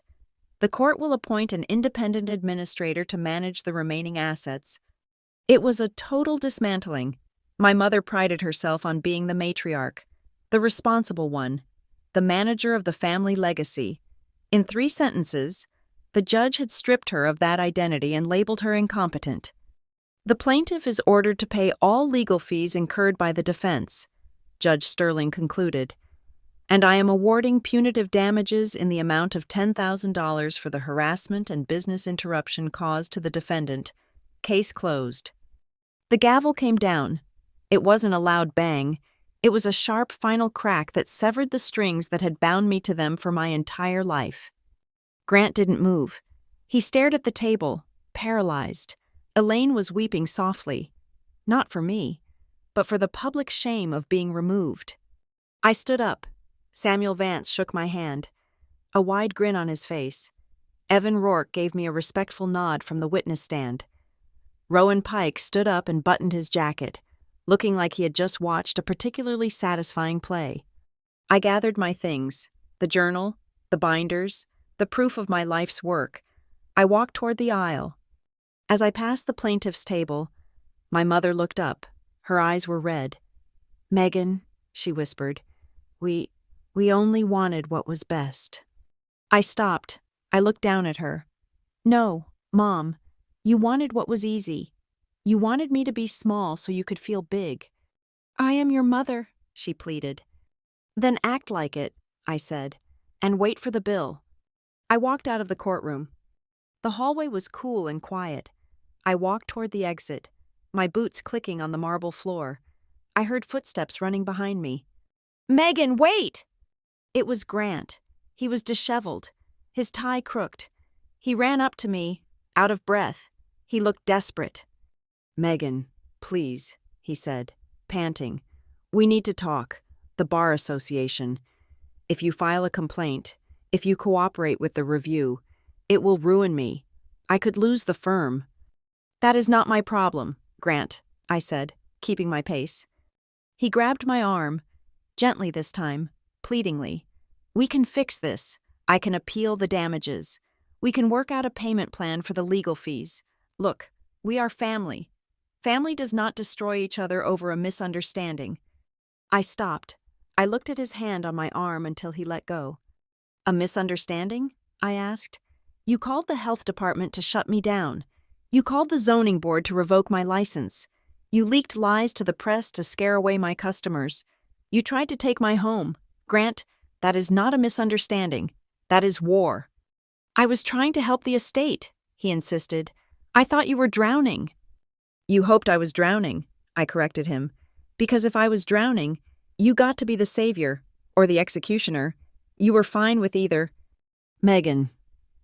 The court will appoint an independent administrator to manage the remaining assets. It was a total dismantling. My mother prided herself on being the matriarch, the responsible one, the manager of the family legacy. In 3 sentences, the judge had stripped her of that identity and labeled her incompetent. The plaintiff is ordered to pay all legal fees incurred by the defense, Judge Sterling concluded, and I am awarding punitive damages in the amount of $10,000 for the harassment and business interruption caused to the defendant. Case closed. The gavel came down. It wasn't a loud bang. It was a sharp final crack that severed the strings that had bound me to them for my entire life. Grant didn't move. He stared at the table, paralyzed. Elaine was weeping softly. Not for me, but for the public shame of being removed. I stood up. Samuel Vance shook my hand, a wide grin on his face. Evan Rourke gave me a respectful nod from the witness stand. Rowan Pike stood up and buttoned his jacket, looking like he had just watched a particularly satisfying play. I gathered my things, the journal, the binders, the proof of my life's work. I walked toward the aisle. As I passed the plaintiff's table, my mother looked up. Her eyes were red. "Megan," she whispered, we only wanted what was best." I stopped. I looked down at her. "No, Mom, you wanted what was easy. You wanted me to be small so you could feel big." "I am your mother," she pleaded. "Then act like it," I said, "and wait for the bill." I walked out of the courtroom. The hallway was cool and quiet. I walked toward the exit, my boots clicking on the marble floor. I heard footsteps running behind me. "Megan, wait!" It was Grant. He was disheveled, his tie crooked. He ran up to me, out of breath. He looked desperate. "Megan, please," he said, panting. "We need to talk. The Bar Association. If you file a complaint, if you cooperate with the review, it will ruin me. I could lose the firm." "That is not my problem, Grant," I said, keeping my pace. He grabbed my arm, gently this time, pleadingly. "We can fix this. I can appeal the damages. We can work out a payment plan for the legal fees. Look, we are family. Family does not destroy each other over a misunderstanding." I stopped. I looked at his hand on my arm until he let go. "A misunderstanding?" I asked. "You called the health department to shut me down. You called the zoning board to revoke my license. You leaked lies to the press to scare away my customers. You tried to take my home. Grant, that is not a misunderstanding. That is war." "I was trying to help the estate," he insisted. "I thought you were drowning." "You hoped I was drowning," I corrected him. "Because if I was drowning, you got to be the savior, or the executioner. You were fine with either." "Megan,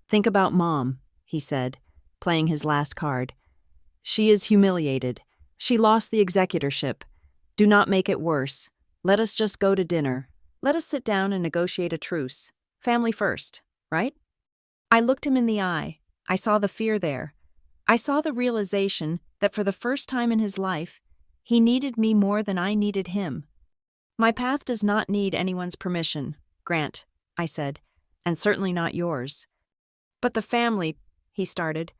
think about Mom," he said, playing his last card. "She is humiliated. She lost the executorship. Do not make it worse. Let us just go to dinner. Let us sit down and negotiate a truce. Family first, right?" I looked him in the eye. I saw the fear there. I saw the realization that for the first time in his life, he needed me more than I needed him. "My path does not need anyone's permission, Grant," I said, "and certainly not yours." "But the family," he started.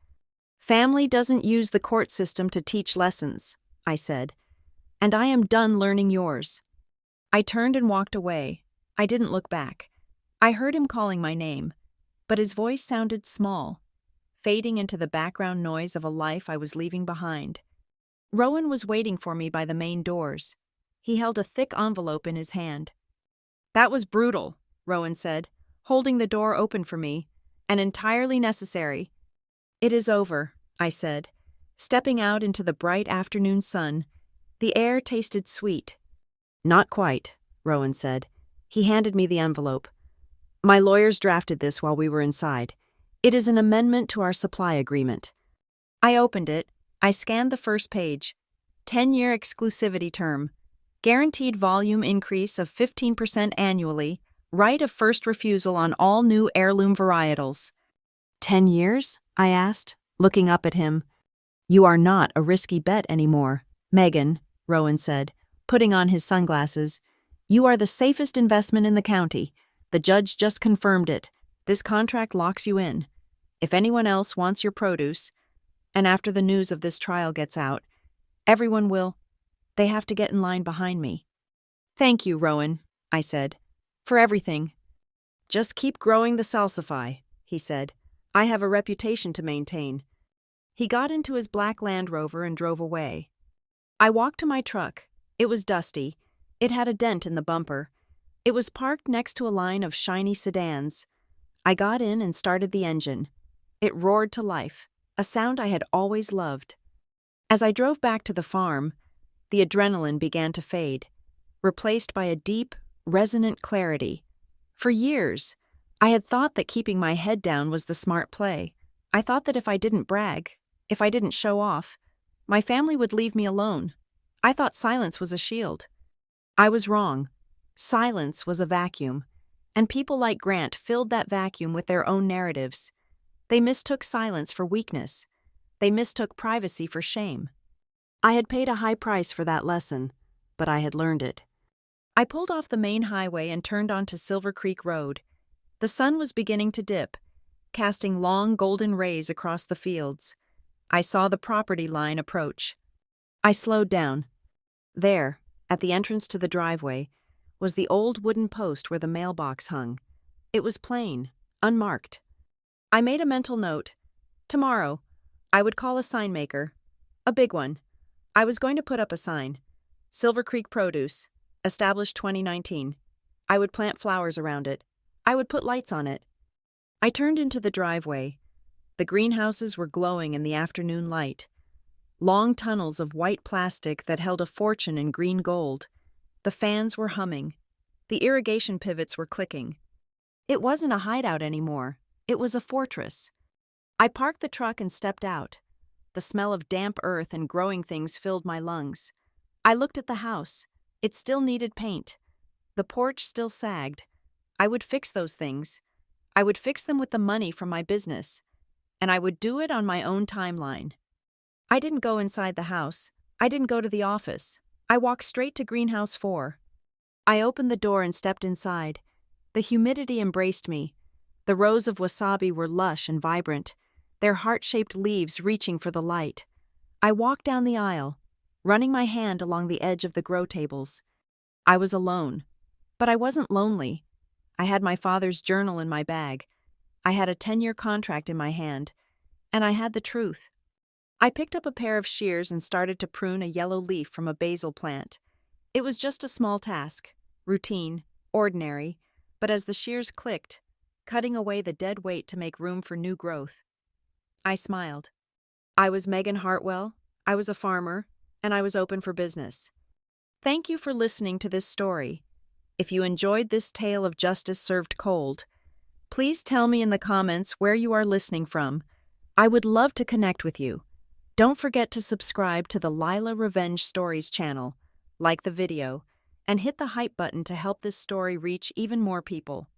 "Family doesn't use the court system to teach lessons," I said, "and I am done learning yours." I turned and walked away. I didn't look back. I heard him calling my name, but his voice sounded small, fading into the background noise of a life I was leaving behind. Rowan was waiting for me by the main doors. He held a thick envelope in his hand. "That was brutal," Rowan said, holding the door open for me, "and entirely necessary." "It is over," I said, stepping out into the bright afternoon sun. The air tasted sweet. "Not quite," Rowan said. He handed me the envelope. "My lawyers drafted this while we were inside. It is an amendment to our supply agreement." I opened it. I scanned the first page. 10-year exclusivity term. Guaranteed volume increase of 15% annually. Right of first refusal on all new heirloom varietals. 10 years? I asked, looking up at him. "You are not a risky bet anymore, Megan," Rowan said. putting on his sunglasses. "You are the safest investment in the county. The judge just confirmed it. This contract locks you in. If anyone else wants your produce, and after the news of this trial gets out, everyone will. They have to get in line behind me." "Thank you, Rowan," I said, "for everything." "Just keep growing the salsify," he said. "I have a reputation to maintain." He got into his black Land Rover and drove away. I walked to my truck. It was dusty. It had a dent in the bumper. It was parked next to a line of shiny sedans. I got in and started the engine. It roared to life, a sound I had always loved. As I drove back to the farm, the adrenaline began to fade, replaced by a deep, resonant clarity. For years, I had thought that keeping my head down was the smart play. I thought that if I didn't brag, if I didn't show off, my family would leave me alone. I thought silence was a shield. I was wrong. Silence was a vacuum, and people like Grant filled that vacuum with their own narratives. They mistook silence for weakness. They mistook privacy for shame. I had paid a high price for that lesson, but I had learned it. I pulled off the main highway and turned onto Silver Creek Road. The sun was beginning to dip, casting long golden rays across the fields. I saw the property line approach. I slowed down. There, at the entrance to the driveway, was the old wooden post where the mailbox hung. It was plain, unmarked. I made a mental note. Tomorrow, I would call a sign maker. A big one. I was going to put up a sign. Silver Creek Produce, established 2019. I would plant flowers around it. I would put lights on it. I turned into the driveway. The greenhouses were glowing in the afternoon light. Long tunnels of white plastic that held a fortune in green gold. The fans were humming. The irrigation pivots were clicking. It wasn't a hideout anymore. It was a fortress. I parked the truck and stepped out. The smell of damp earth and growing things filled my lungs. I looked at the house. It still needed paint. The porch still sagged. I would fix those things. I would fix them with the money from my business. And I would do it on my own timeline. I didn't go inside the house. I didn't go to the office. I walked straight to Greenhouse 4. I opened the door and stepped inside. The humidity embraced me. The rows of wasabi were lush and vibrant, their heart-shaped leaves reaching for the light. I walked down the aisle, running my hand along the edge of the grow tables. I was alone, but I wasn't lonely. I had my father's journal in my bag. I had a 10-year contract in my hand, and I had the truth. I picked up a pair of shears and started to prune a yellow leaf from a basil plant. It was just a small task, routine, ordinary, but as the shears clicked, cutting away the dead weight to make room for new growth, I smiled. I was Megan Hartwell, I was a farmer, and I was open for business. Thank you for listening to this story. If you enjoyed this tale of justice served cold, please tell me in the comments where you are listening from. I would love to connect with you. Don't forget to subscribe to the Lila Revenge Stories channel, like the video, and hit the hype button to help this story reach even more people.